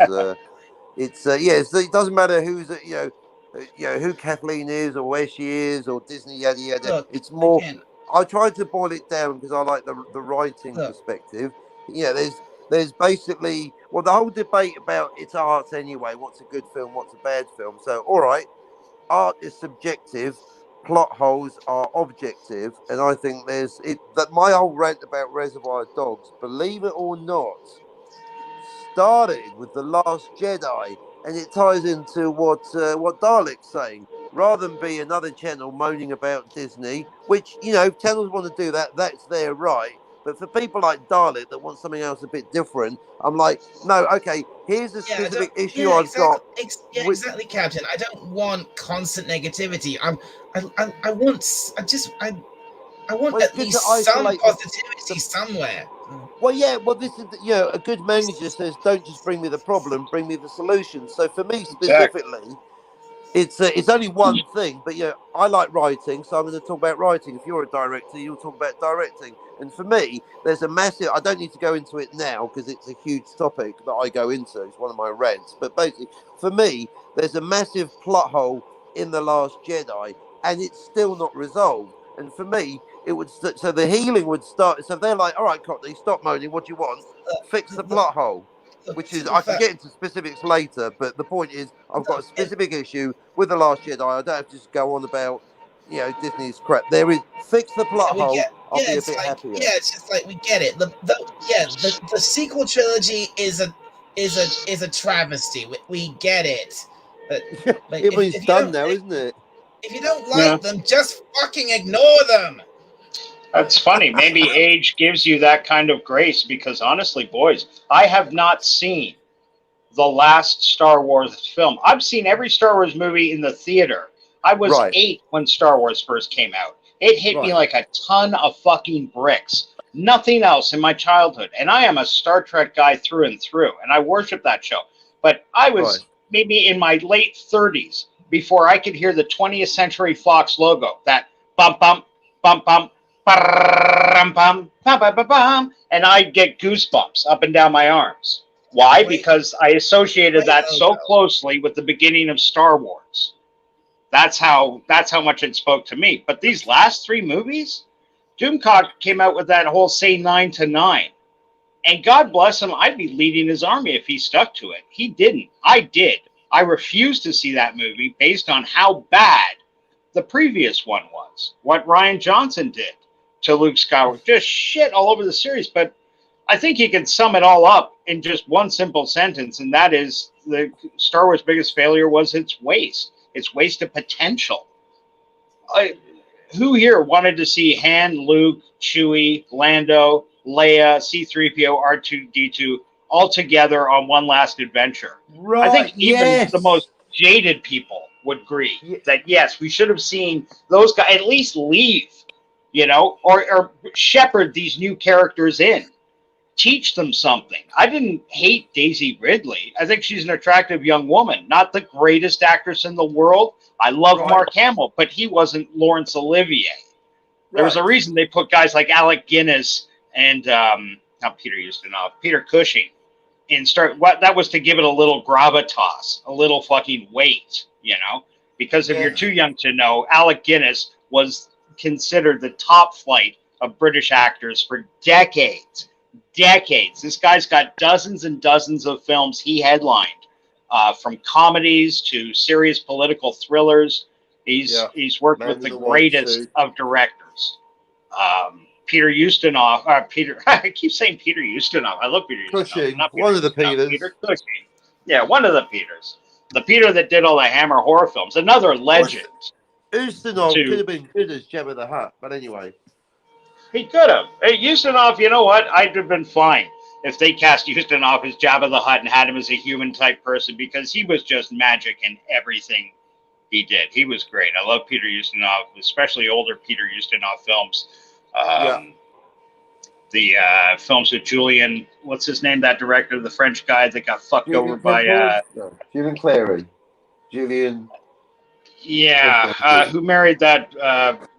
it doesn't matter who's who Kathleen is or where she is or Disney yada yada. Look, it's more. Again, I tried to boil it down because I like the writing perspective. Yeah, there's basically the whole debate about its art anyway. What's a good film? What's a bad film? So all right. Art is subjective, plot holes are objective, and I think that my whole rant about Reservoir Dogs, believe it or not, started with The Last Jedi, and it ties into what Dalek's saying. Rather than be another channel moaning about Disney, which channels want to do that, that's their right. But for people like Dalek that want something else a bit different, I'm like, no, okay, here's a specific issue I've got. Exactly, Captain. I don't want constant negativity. I want at least some positivity somewhere. Well, yeah. Well, this is a good manager says, "Don't just bring me the problem, bring me the solution." So for me specifically, it's only one thing, but I like writing, so I'm going to talk about writing. If you're a director, you'll talk about directing. And for me, there's a massive. I don't need to go into it now because it's a huge topic that I go into. It's one of my rants. But basically, for me, there's a massive plot hole in The Last Jedi, and it's still not resolved. And for me, it would so the healing would start. So they're like, "All right, Courtney, stop moaning. What do you want? Fix the plot hole." Which is, I can get into specifics later, but the point is, I've got a specific issue with The Last Jedi. I don't have to just go on about, Disney's crap. There is, fix the plot hole. I'll be a bit happier. Yeah, it's just like we get it. The sequel trilogy is a travesty. We get it. But it's done now, isn't it? If you don't like them, just fucking ignore them. That's funny. Maybe age gives you that kind of grace because honestly, boys, I have not seen the last Star Wars film. I've seen every Star Wars movie in the theater. I was 8 when Star Wars first came out. It hit me like a ton of fucking bricks. Nothing else in my childhood. And I am a Star Trek guy through and through, and I worship that show. But I was maybe in my late 30s before I could hear the 20th Century Fox logo, that bump, bump, bump, bump, and I'd get goosebumps up and down my arms. Why? Because I associated that so closely with the beginning of Star Wars. That's how much it spoke to me. But these last 3 movies, Doomcock came out with that whole say 9 to 9. And God bless him, I'd be leading his army if he stuck to it. He didn't. I did. I refused to see that movie based on how bad the previous one was. What Rian Johnson did to Luke Skywalker. Just shit all over the series. But I think you can sum it all up in just one simple sentence, and that is the Star Wars' biggest failure was its waste. Its wasted potential. Who here wanted to see Han, Luke, Chewie, Lando, Leia, C-3PO, R2-D2 all together on one last adventure? Right. I think even the most jaded people would agree that yes, we should have seen those guys at least leave, or shepherd these new characters in. Teach them something. I didn't hate Daisy Ridley. I think she's an attractive young woman. Not the greatest actress in the world. I love Mark Hamill, but he wasn't Laurence Olivier. There was a reason they put guys like Alec Guinness and not Peter Ustinov, Peter Cushing in that was to give it a little gravitas, a little fucking weight, Because if you're too young to know, Alec Guinness was considered the top flight of British actors for decades. This guy's got dozens and dozens of films he headlined, from comedies to serious political thrillers. He's worked with the greatest of directors. Peter Ustinov, I keep saying Peter Ustinov. I love Peter Cushing, Ustinov. One of the Peters. Peter Cushing. Yeah, one of the Peters. The Peter that did all the Hammer horror films. Another legend. Ustinov could have been good as Jabba the Hutt, but anyway. He could have. Hey, Ustinov, you know what? I'd have been fine if they cast Ustinov as Jabba the Hutt and had him as a human type person, because he was just magic in everything he did. He was great. I love Peter Ustinov, especially older Peter Ustinov films. The films with Julian, what's his name? That director, the French guy that got fucked Julian over by. Julian Clary. Julian. Who married that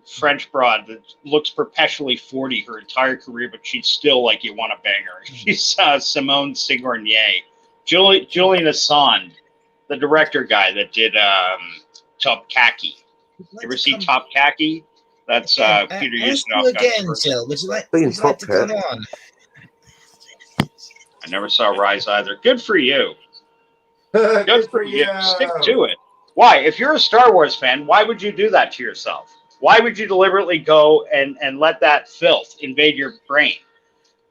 French broad that looks perpetually 40 her entire career, but she's still like you want to bang her. She's Simone Signornier. Julian Assand, the director guy that did Top Khaki. You ever see Top Khaki? That's Peter Ustinov. Again, Jill, would you like to come on? I never saw Rise either. Good for you. Good for you. Stick to it. Why? If you're a Star Wars fan, why would you do that to yourself? Why would you deliberately go and let that filth invade your brain?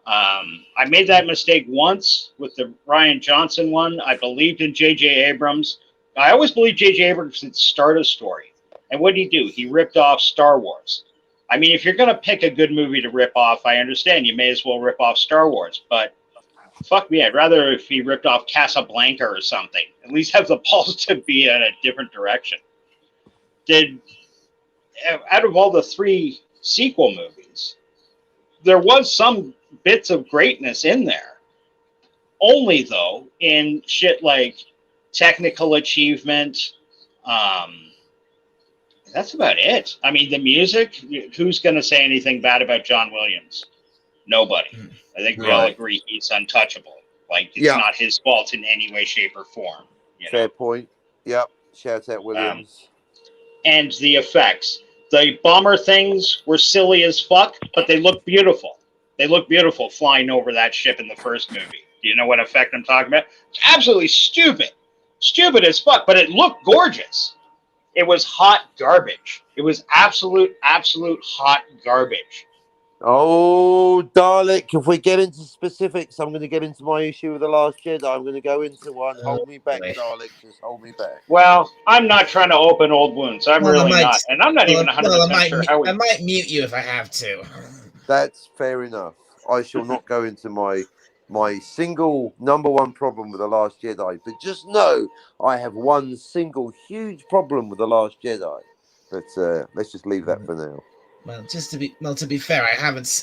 I made that mistake once with the Rian Johnson one. I believed in J.J. Abrams. I always believed J.J. Abrams would start a story. And what did he do? He ripped off Star Wars. I mean, if you're going to pick a good movie to rip off, I understand. You may as well rip off Star Wars. But fuck me, I'd rather if he ripped off Casablanca or something. At least have the balls to be in a different direction. Out of all the 3 sequel movies, there was some bits of greatness in there. Only, though, in shit like technical achievement. That's about it. I mean, the music, who's going to say anything bad about John Williams? Nobody. I think we all agree he's untouchable. Like, it's not his fault in any way, shape, or form. Fair point. Yep. Shout out Williams. And the effects. The bomber things were silly as fuck, but they look beautiful. They look beautiful flying over that ship in the first movie. Do you know what effect I'm talking about? It's absolutely stupid. Stupid as fuck, but it looked gorgeous. It was hot garbage. It was absolute hot garbage. Oh, Dalek, if we get into specifics, I'm going to get into my issue with The Last Jedi. I'm going to go into one. Hold me back, Dalek. Just hold me back. Well, I'm not trying to open old wounds. I'm really not. And I'm not even 100% sure how we... I might mute you if I have to. That's fair enough. I shall not go into my single number one problem with The Last Jedi. But just know I have one single huge problem with The Last Jedi. But let's just leave that for now. Well, to be fair,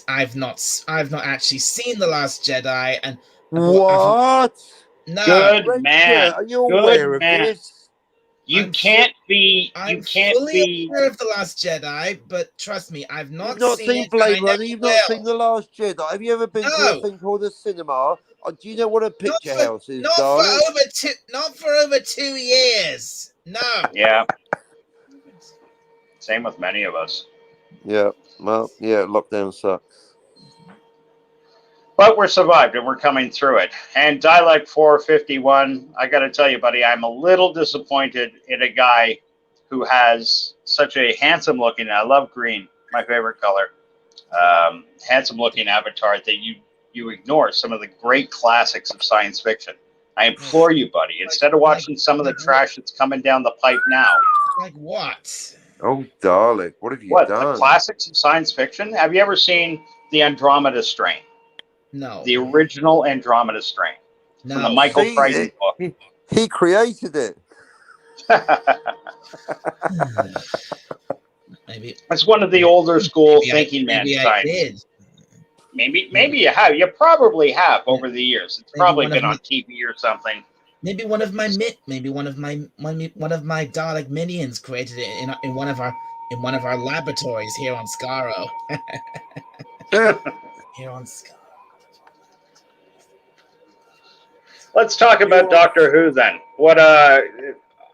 I've not actually seen The Last Jedi, and what? No, good man. Are you aware of this? I'm fully aware of The Last Jedi, but trust me, I've not seen Blade Runner. You've not seen The Last Jedi. Have you ever been to a thing called a cinema? Do you know what a picture house is? Not for over 2 years. No. Yeah. Same with many of us. Yeah, well, yeah, lockdown sucks. But we're survived and we're coming through it. And Dialect 451, I got to tell you, buddy, I'm a little disappointed in a guy who has such a handsome looking, I love green, my favorite color, handsome looking avatar that you ignore some of the great classics of science fiction. I implore you, buddy, instead of watching some of the trash that's coming down the pipe now. Like what? Oh, Dalek, what have you done? The classics of science fiction? Have you ever seen the Andromeda Strain? No. The original Andromeda Strain. No. From the Michael Crichton book. He created it. Maybe. It's one of the older school thinking man science. Maybe you have. You probably have over the years. It's probably been on TV or something. Maybe one of my Dalek minions created it in one of our laboratories here on Skaro. Here on Skaro. Let's talk about Doctor Who then.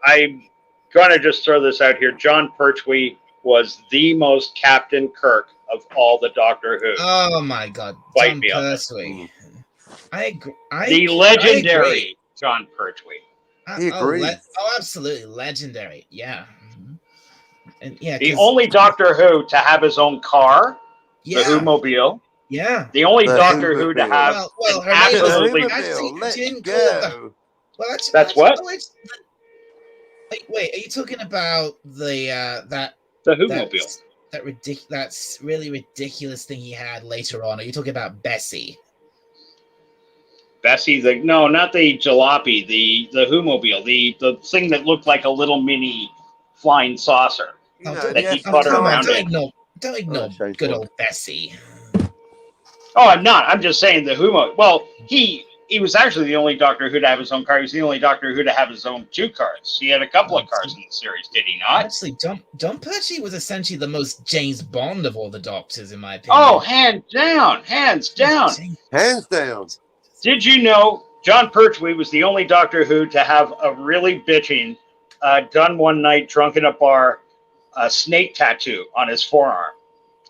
I'm gonna just throw this out here. John Pertwee was the most Captain Kirk of all the Doctor Who. Oh my God, John Pertwee. I agree. The legendary John Pertwee. He agrees. Absolutely legendary. Yeah. And yeah. The only Doctor Who to have his own car, the Who-mobile. Yeah. The only Doctor Who to have absolutely. That's what? Wait, are you talking about the Who-mobile? that's really ridiculous thing he had later on? Are you talking about Bessie? Bessie, no, not the jalopy, the Who-mobile, the thing that looked like a little mini flying saucer You Oh, know, that the he Aston put come on! around Martin. it. Don't Oh, ignore shame good for old Bessie. Oh, I'm not. I'm just saying the Who. Well, he was actually the only Doctor Who to have his own car. He was the only Doctor Who to have his own 2 cars. He had a couple of cars in the series, did he not? Actually, John Pertwee was essentially the most James Bond of all the Doctors, in my opinion. Oh, hands down, hands down. Hands down. Did you know John Pertwee was the only Doctor Who to have a really bitching, done one night drunk in a bar, snake tattoo on his forearm?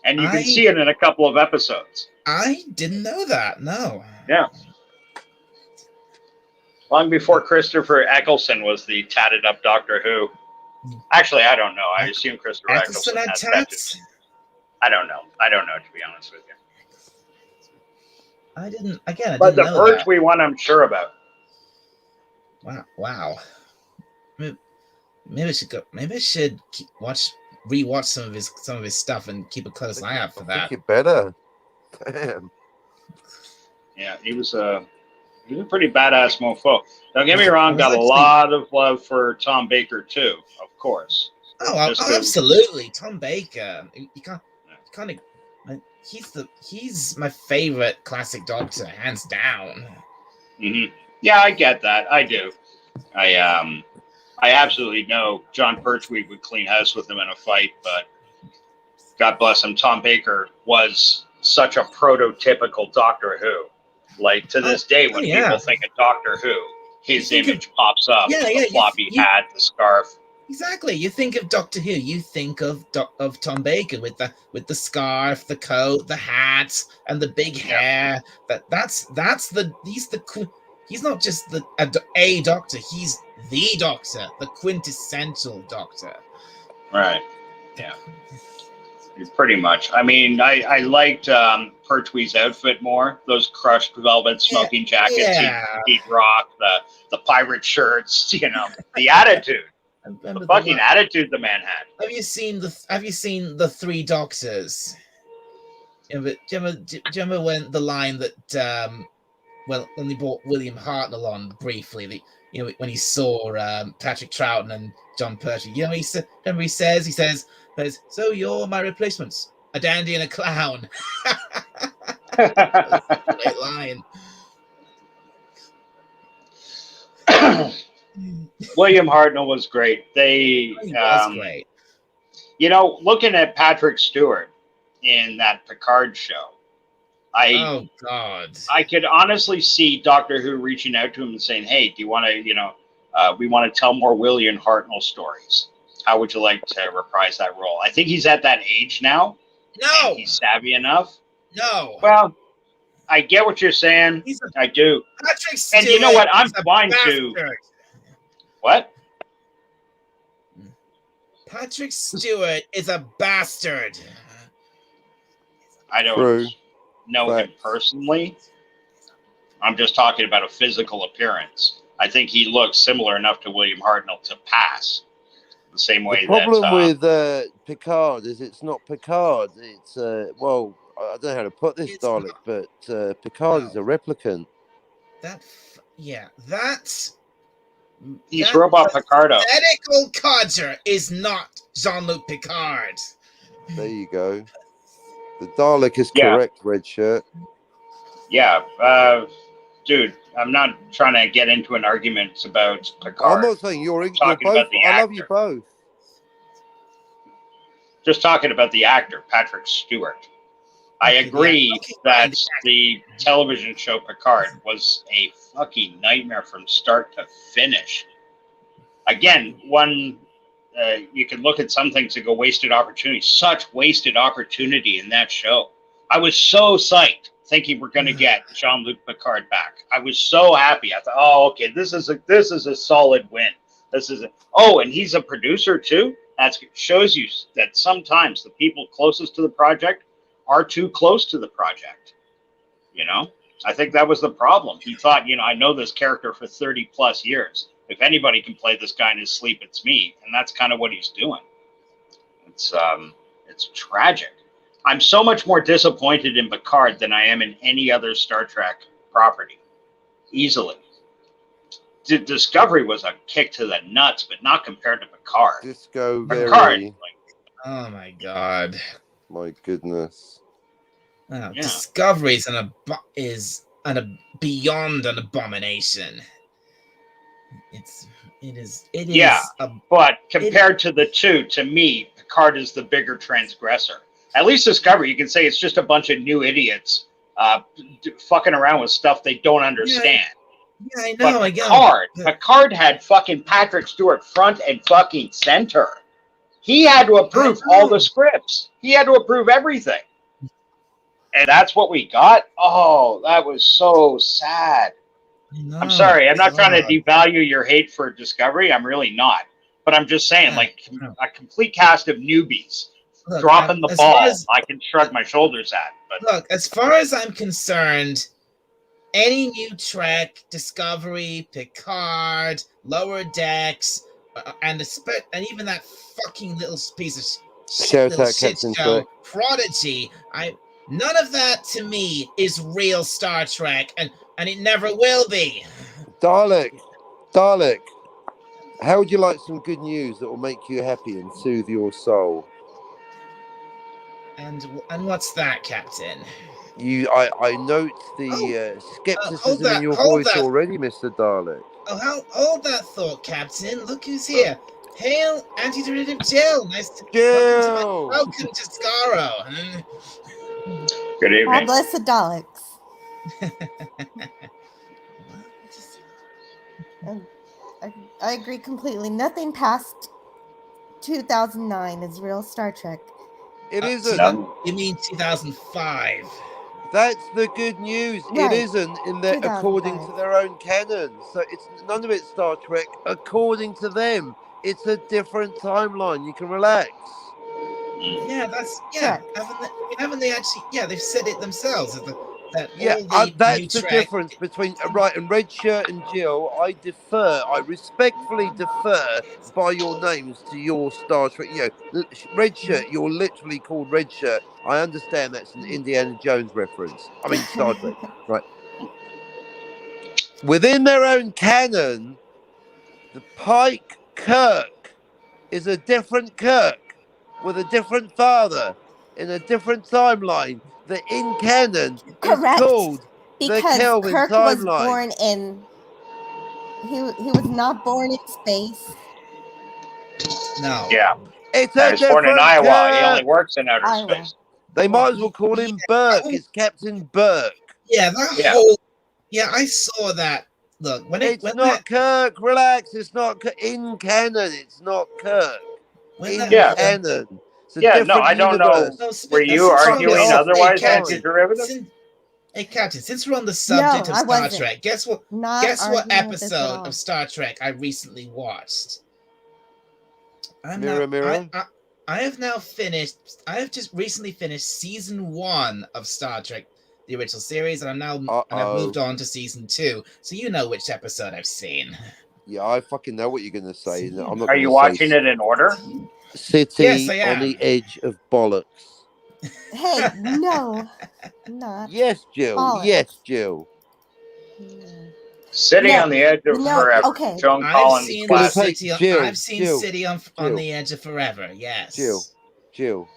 And you can see it in a couple of episodes. I didn't know that. No. Yeah. Long before Christopher Eccleston was the tatted up Doctor Who. Actually, I don't know. I assume Christopher Eccleston had has tats? tattoos. I don't know. To be honest with you. I didn't. Again, I But didn't the know that. Pertwee one, I'm sure about. Wow. Maybe I should go. Maybe I should rewatch some of his stuff and keep a close eye out for I that. think it better. Damn. Yeah, he was a pretty badass mofo. Don't get me wrong, was got a actually- lot of love for Tom Baker too, of course. Oh, Just 'cause- absolutely, Tom Baker. You can't. He's my favorite classic Doctor, hands down. Mhm. Yeah, I get that. I do. I absolutely know John Pertwee would clean house with him in a fight, but God bless him, Tom Baker was such a prototypical Doctor Who. Like to this day, when people think of Doctor Who, his image pops up. The floppy hat, the scarf. Exactly. You think of Doctor Who, you think of Tom Baker with the scarf, the coat, the hat, and the big hair. He's not just a Doctor. He's the Doctor, the quintessential Doctor. Right. Yeah. Pretty much. I mean, I liked Pertwee's outfit more. Those crushed velvet smoking jackets he'd rock, the pirate shirts. You know, the attitude. The fucking attitude the man had. Have you seen the Three Doctors? Do you remember when the line that when they brought William Hartnell on briefly, when he saw Patrick Troughton and John Pertwee, he says, "So you're my replacements, a dandy and a clown." Great line. William Hartnell was great. He was great. Looking at Patrick Stewart in that Picard show, oh God, I could honestly see Doctor Who reaching out to him and saying, "Hey, do you want to, we want to tell more William Hartnell stories. How would you like to reprise that role?" I think he's at that age now. No, he's savvy enough. No. Well, I get what you're saying. I do. Patrick Stewart, and you know what? I'm fine to. What? Patrick Stewart is a bastard. I don't know him personally. I'm just talking about a physical appearance. I think he looks similar enough to William Hartnell to pass. The same way. The problem with Picard is it's not Picard. It's I don't know how to put this, Dalek, but Picard is a replicant. He's Robot Picardo. Medical codger is not Jean-Luc Picard. There you go. The Dalek is correct, red shirt. Yeah, dude, I'm not trying to get into an argument about Picard. I'm not saying you're talking both. about the actor. I love you both. Just talking about the actor, Patrick Stewart. I agree that the television show Picard was a fucking nightmare from start to finish. Again, you can look at some things and go wasted opportunity. Such wasted opportunity in that show. I was so psyched thinking we're going to get Jean-Luc Picard back. I was so happy. I thought, oh, okay, this is a solid win. And he's a producer too. That shows you that sometimes the people closest to the project are too close to the project. I think that was the problem. He thought, I know this character for 30 plus years. If anybody can play this guy in his sleep, it's me. And that's kind of what he's doing. It's tragic. I'm so much more disappointed in Picard than I am in any other Star Trek property. Easily. Discovery was a kick to the nuts, but not compared to Picard. Disco Picard, very. Oh my god. My goodness. Oh, Yeah. Discovery is beyond an abomination. It is. Yeah, but compared to the two, to me, Picard is the bigger transgressor. At least Discovery, you can say it's just a bunch of new idiots fucking around with stuff they don't understand. Yeah, I know. But Picard had fucking Patrick Stewart front and fucking center. He had to approve all the scripts. He had to approve everything. And that's what we got? Oh, that was so sad. I'm sorry. I'm not trying to devalue your hate for Discovery. I'm really not. But I'm just saying, like, a complete cast of newbies dropping the ball, I can shrug my shoulders at. But look, as far as I'm concerned, any new Trek, Discovery, Picard, Lower Decks, and even that fucking little piece of shit show, Prodigy, none of that to me is real Star Trek, and it never will be. Dalek, how would you like some good news that will make you happy and soothe your soul? And what's that, Captain? I note the skepticism in your voice already, Mr. Dalek. Oh, hold that thought, Captain. Look who's here. Hail, anti-derivative Jill. Nice to welcome to Skaro. Good evening. God bless the Daleks. I agree completely. Nothing past 2009 is real Star Trek. It isn't. You mean 2005? That's the good news. Right. It isn't in their according to their own canon. So it's none of it's Star Trek according to them. It's a different timeline. You can relax. Yeah, haven't they actually? Yeah, they've said it themselves. That's the difference between and Red Shirt and Jill. I respectfully defer by your names to your Star Trek. You know, Red Shirt. You're literally called Red Shirt. I understand that's an Indiana Jones reference. I mean Star Trek, right? Within their own canon, the Pike Kirk is a different Kirk with a different father in a different timeline. The in canon is called the Kelvin Kirk timeline. Was born in. He was not born in space. No. Yeah. It's he was born in Iowa. Kirk. He only works in outer space. They might as well call him Burke. It's Captain Burke. Yeah, whole. Yeah, I saw that. Look, it's not Kirk. Relax. It's not in canon. It's not Kirk. Canon. No, I don't know. Were you arguing otherwise, anti-derivative? Hey, Captain, since we're on the subject of Star Trek, guess what episode of Star Trek I recently watched? Mirror. I have just recently finished season 1 of Star Trek, the original series, and I've moved on to season 2. So you know which episode I've seen. Yeah, I fucking know what you're going to say. I'm not Are you watching it in order? City on the edge of bollocks. Hey, no, not. Yes, Jill. Bollocks. Yes, Jill. City on the edge of forever. Okay. Joan Collins. I've seen City on the edge of forever. Yes. Jill.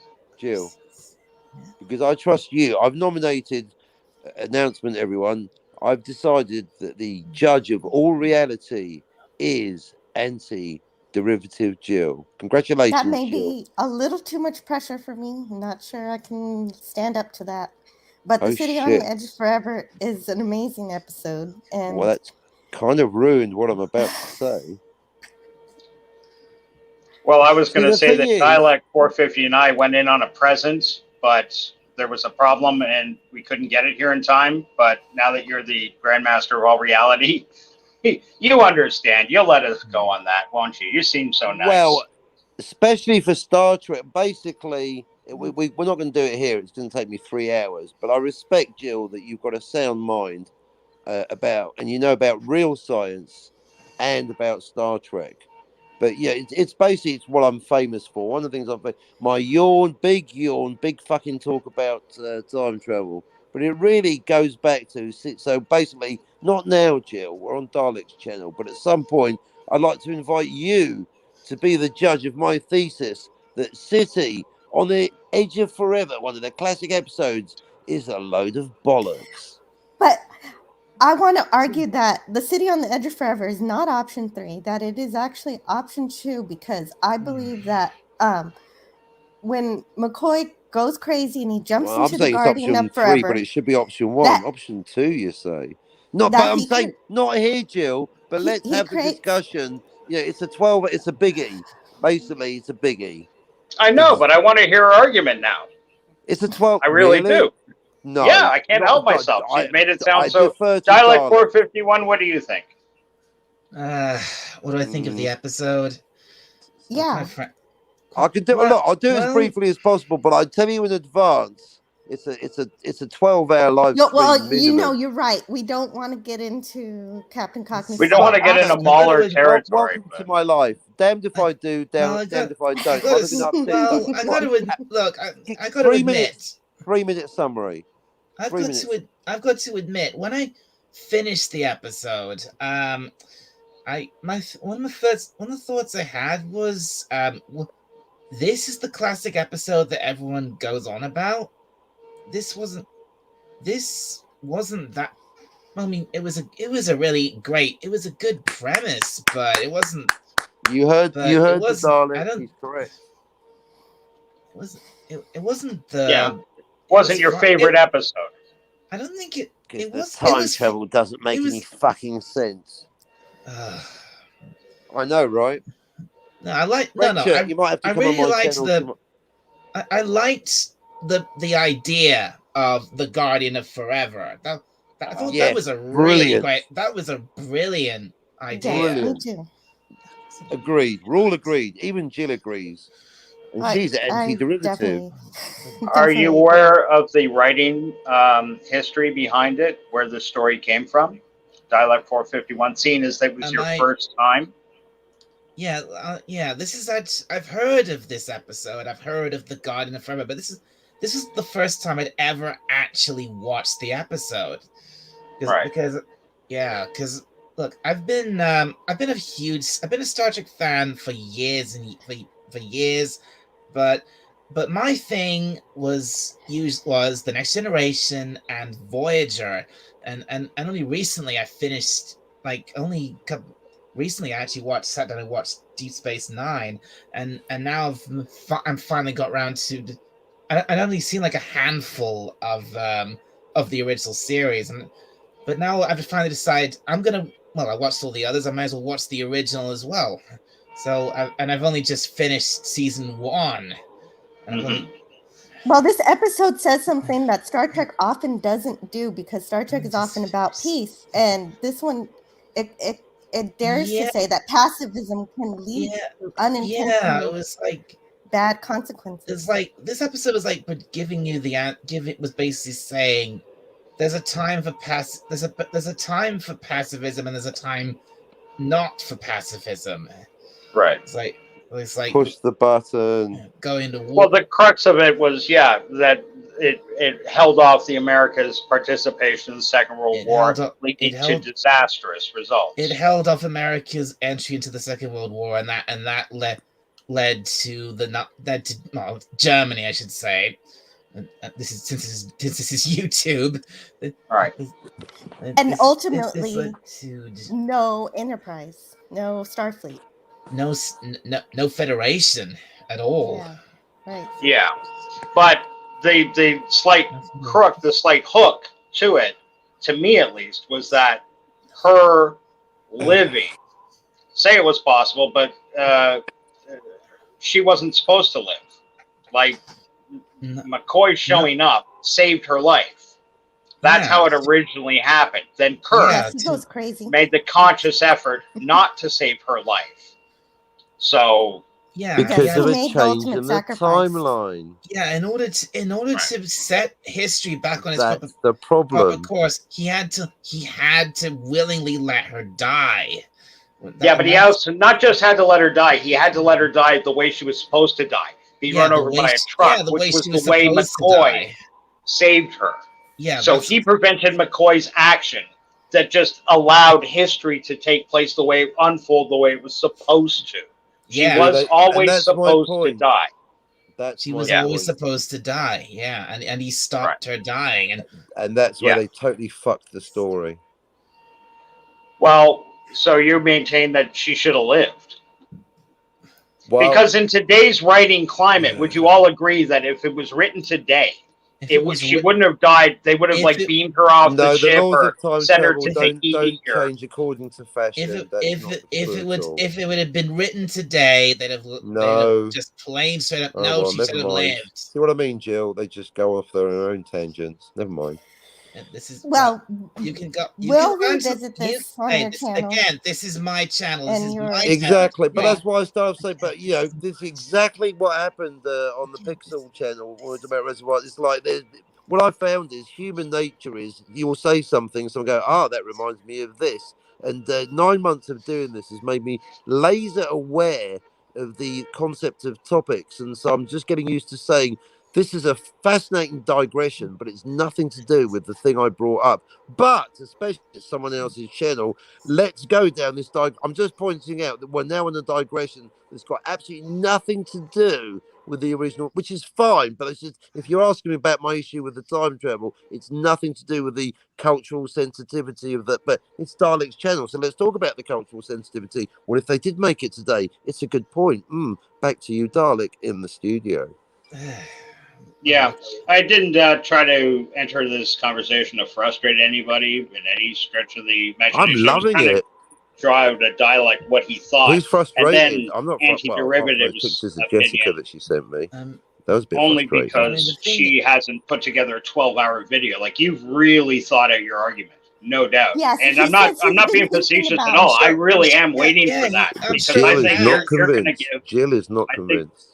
Because I trust you. I've nominated. Announcement, everyone. I've decided that the judge of all reality is anti-derivative Jill. Congratulations, That may Jill. be a little too much pressure for me. I'm not sure I can stand up to that. But The City on the Edge of Forever is an amazing episode. And well, that's kind of ruined what I'm about to say. Well, I was going to say that Dialect 450 and I went in on a present, but there was a problem and we couldn't get it here in time. But now that you're the Grandmaster of all reality, you understand. You'll let us go on that, won't you? You seem so nice. Well, especially for Star Trek, basically, we're not going to do it here. It's going to take me 3 hours. But I respect, Jill, that you've got a sound mind about, and you know about real science and about Star Trek. But yeah, it's basically it's what I'm famous for. One of the things my big fucking talk about time travel. But it really goes back to so basically not now, Jill. We're on Dalek's channel, but at some point I'd like to invite you to be the judge of my thesis that City on the Edge of Forever, one of the classic episodes, is a load of bollocks. But I want to argue that The City on the Edge of Forever is not option 3, that it is actually option 2, because I believe that when McCoy goes crazy and he jumps Well, I'm into the saying it's Guardian option of 3, but Forever, it should be option 1. that Option 2, you say? Not, but that I'm he saying can not here, Jill. But let's he have the creates. discussion. Yeah, it's a 12. It's a biggie. Basically, it's a biggie. I know, but I want to hear her argument now. It's a 12. I really Really? do. No. Yeah, I can't help not- myself. She's made it I sound so. defer to Dialect Dalek. 451. What do you think? What do I think of the episode? Yeah. I can do Well- look. I'll do it as briefly as possible, but I tell you in advance. It's a 12-hour live stream. Well, you know, minimum. you're right. We don't want to get into Captain Cockney's. We don't want to get into Mauler territory. Welcome to my life. Damned if I do, damned if I don't. I got to admit. 3-minute summary. I've got to admit, when I finished the episode, one of the thoughts I had was, this is the classic episode that everyone goes on about. This wasn't that. I mean, it was a really great. It was a good premise, but it wasn't. You heard the Dalek. He's correct. It wasn't the. Yeah. Wasn't your favorite episode? I don't think it. It was time travel doesn't make any fucking sense. I know, right? No, I like you might have to come on my channel. I liked the idea of the Guardian of Forever. I thought that was a really great. That was a brilliant idea. Me too. Agreed. We're all agreed. Even Jill agrees. And she's anti-derivative. Are you aware of the writing history behind it, where the story came from? Dialect 451, seeing as that was your first time? Yeah. This is I've heard of this episode. I've heard of the Guardian of Forever, but this is the first time I'd ever actually watched the episode. Right. Because look, I've been a Star Trek fan for years and for years, but my thing was the Next Generation and Voyager, and only recently I finished recently I actually sat down and watched Deep Space Nine, and now I'm finally got around to. I'd only seen like a handful of the original series, but now I've finally decided I watched all the others. I might as well watch the original as well. So I've only just finished season 1. Well, this episode says something that Star Trek often doesn't do, because Star Trek is often about peace, and this one it dares to say that pacifism can lead to unintentional it was like bad consequences. It's like this episode was like giving you it was basically saying there's a time for there's a time for pacifism and there's a time not for pacifism. Right. It's like push the button. Going to war. Well, the crux of it was that it held off the America's participation in the Second World War, leading to disastrous results. It held off America's entry into the Second World War, and that led to Germany, I should say. Since this is YouTube, right? And ultimately, no Enterprise, no Starfleet, no Federation at all. Yeah, right. Yeah, but the slight crook, the slight hook to it, to me at least, was that her living. Say it was possible, but she wasn't supposed to live. Like McCoy showing up saved her life. That's how it originally happened. Then Kirk goes crazy. made the conscious effort not to save her life. So because of a change in the timeline. Yeah, in order to set history back on its the problem. Of course, he had to willingly let her die. Yeah, but he also not just had to let her die. He had to let her die the way she was supposed to die. Be run over by a truck, the which way was she the was way supposed to McCoy die. saved her. Yeah, So he prevented McCoy's action that just allowed history to take place the way it unfold the way it was supposed to. She Yeah. was and always that's my supposed to point. die. That's she my was Yeah. always point. supposed to die. Yeah, and he stopped her dying. And that's where Yeah. they totally fucked the story. Well, so you maintain that she should have lived. Well, Because in today's writing climate, would you all agree that if it was written today, she wouldn't have died? They would have beamed her off the no, the ship laws or of time sent her travel to don't Tahiti or change according to fashion. That's not true at all. If it would have been written today, they'd have just plain straight up. Oh, No, well, she never should have mind. lived. See what I mean, Jill? They just go off their own tangents. Never mind. And this is you can go. We'll revisit this on your channel. Again, this is my channel. And This is my exactly, channel. but that's why I started saying. But you know, this is exactly what happened on the Pixel channel. When it's about Reservoir. It's like what I found is human nature is you will say something, someone go, that reminds me of this. And 9 months of doing this has made me laser aware of the concept of topics, and so I'm just getting used to saying this is a fascinating digression, but it's nothing to do with the thing I brought up. But especially at someone else's channel, let's go down this I'm just pointing out that we're now in a digression that's got absolutely nothing to do with the original, which is fine. But it's just, if you're asking me about my issue with the time travel, it's nothing to do with the cultural sensitivity of that. But it's Dalek's channel, so let's talk about the cultural sensitivity. What if they did make it today? It's a good point. Back to you, Dalek, in the studio. Yeah, I didn't try to enter this conversation to frustrate anybody in any stretch of the imagination. I'm loving it. Drive a dialect what he thought. Who's frustrated? And then I'm not. anti-derivatives Pictures of opinion, Jessica that she sent me. That was a bit only frustrating. because she hasn't put together a 12-hour video. Like, you've really thought out your argument, no doubt. Yes, and I'm not being facetious at all. I really am waiting for that because I think you're going to give. Jill is not convinced.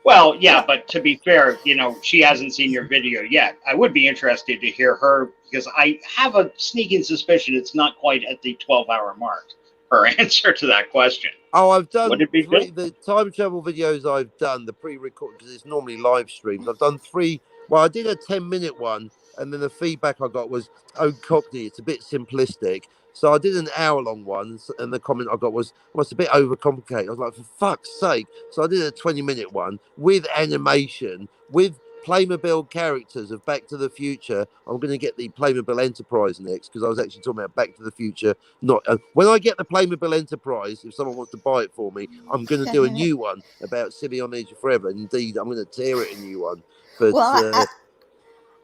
Well, yeah, but to be fair, she hasn't seen your video yet. I would be interested to hear her because I have a sneaking suspicion it's not quite at the 12-hour mark. Her answer to that question. Oh, I've done Would it be the time travel videos I've done, the pre-record, because it's normally live streams. I've done 3. Well, I did a 10-minute one, and then the feedback I got was, "Oh, Cockney, it's a bit simplistic." So I did an hour-long one, and the comment I got was, "Well, it's a bit overcomplicated." I was like, "For fuck's sake!" So I did a 20-minute one with animation, with Playmobil characters of Back to the Future. I'm going to get the Playmobil Enterprise next because I was actually talking about Back to the Future. Not when I get the Playmobil Enterprise, if someone wants to buy it for me, I'm going to do a new one about City on the Edge of Forever. Indeed, I'm going to tear it a new one. But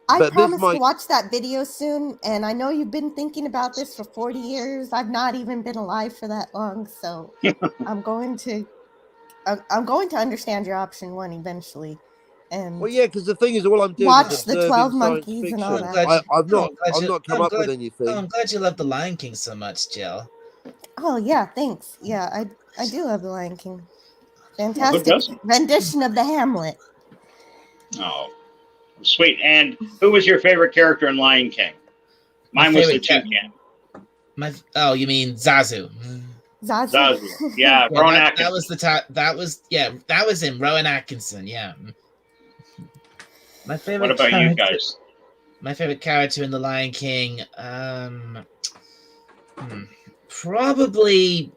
I promise to watch that video soon, and I know you've been thinking about this for 40 years. I've not even been alive for that long, so I'm going to understand your option 1 eventually. And well, yeah, because the thing is, all I'm doing watch is the 12 monkeys and all that. I've not come up with anything. I'm glad you love The Lion King so much, Jill. Oh yeah, thanks. Yeah, I do love The Lion King. Fantastic rendition of the Hamlet. Oh, sweet. And who was your favorite character in Lion King? Mine was the toucan. You mean Zazu? Zazu. Yeah, Rowan Atkinson. That was him, Rowan Atkinson. Yeah. My favorite. What about you guys? My favorite character in The Lion King, probably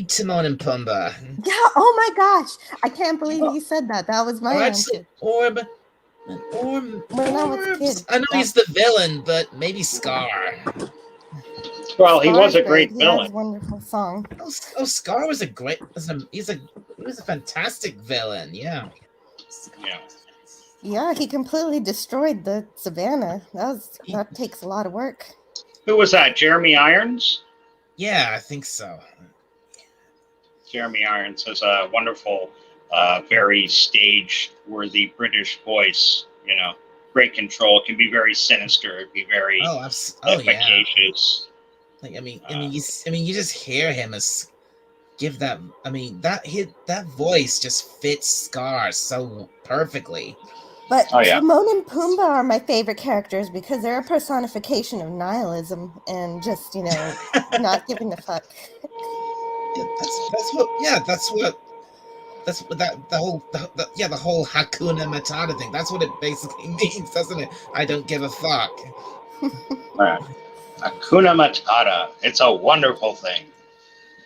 Timon and Pumbaa. Yeah. Oh my gosh, I can't believe you said that. That was my answer. Orb. When I was a kid. I know he's the villain, but maybe Scar. Well, he was a great villain. He has a wonderful song. Oh, Scar was a great. He was a fantastic villain. Yeah. Yeah. Yeah, he completely destroyed the savannah. That takes a lot of work. Who was that? Jeremy Irons? Yeah, I think so. Jeremy Irons has a wonderful, very stage-worthy British voice. Great control. Can be very sinister. Be very efficacious. Yeah. You just hear him give that. That voice just fits Scar so perfectly. But Oh, yeah. Timon and Pumbaa are my favorite characters because they're a personification of nihilism and just, not giving a fuck. Yeah, that's what the whole Hakuna Matata thing. That's what it basically means, doesn't it? I don't give a fuck. Right. Hakuna Matata. It's a wonderful thing.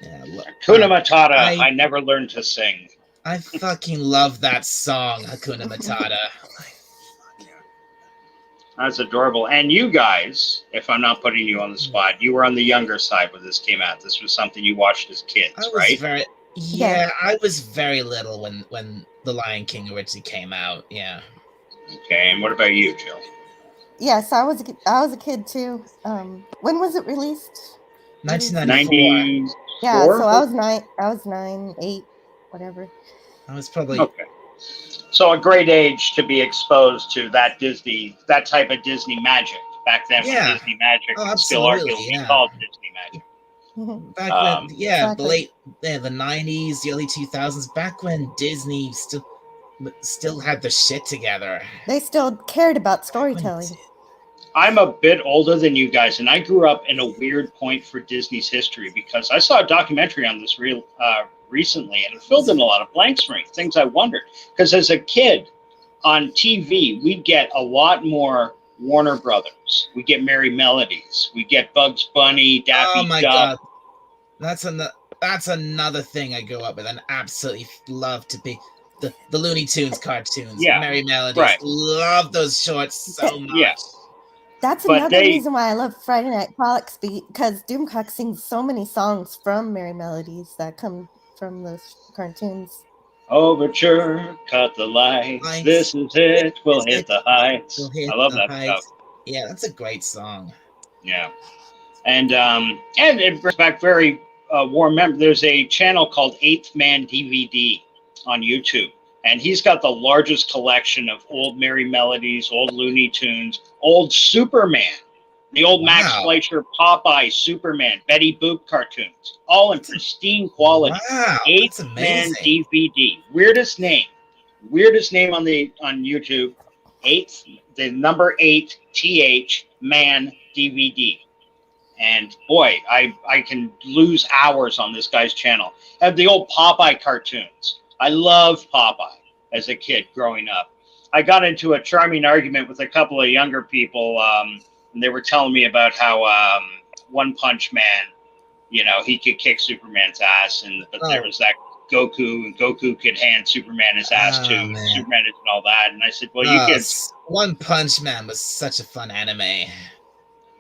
Yeah, Hakuna Matata. I never learned to sing. I fucking love that song, Hakuna Matata. That's adorable. And you guys, if I'm not putting you on the spot, you were on the younger side when this came out. This was something you watched as kids, right? I was very little when The Lion King originally came out. Yeah. Okay, and what about you, Jill? Yes, I was a kid too. When was it released? 1994. Yeah, so I was 9, 8, whatever. I was probably okay. So a great age to be exposed to that type of Disney magic. Back then, when Disney magic was still arguably called Disney magic. Back when, exactly. the 90s, the early 2000s, back when Disney still had the shit together. They still cared about storytelling. I'm a bit older than you guys, and I grew up in a weird point for Disney's history because I saw a documentary on this recently, and it filled in a lot of blanks for me, things I wondered. Because as a kid on TV, we'd get a lot more Warner Brothers. We get Merry Melodies. We get Bugs Bunny, Daffy Duck. Oh my God. That's another thing I grew up with and absolutely love to be. The Looney Tunes cartoons, Merry Melodies. Right. Love those shorts so much. Yeah. That's another reason why I love Friday Night Frolics, because Doomcock sings so many songs from Merry Melodies that come from those cartoons. Overture, cut the lights. This is it. We'll hit the heights. I love that stuff. Yeah, that's a great song. Yeah, and it brings back very warm memories. There's a channel called Eighth Man DVD on YouTube. And he's got the largest collection of old Merry Melodies, old Looney Tunes, old Superman, the old Max Fleischer Popeye Superman, Betty Boop cartoons, all in pristine quality. Wow, Eighth Man DVD. Weirdest name on YouTube. The number 8 TH Man DVD. And boy, I can lose hours on this guy's channel. And the old Popeye cartoons. I loved Popeye as a kid growing up. I got into a charming argument with a couple of younger people, and they were telling me about how One Punch Man, he could kick Superman's ass, but there was that Goku, and Goku could hand Superman his ass too. Superman and all that. And I said, well, you kids. One Punch Man was such a fun anime.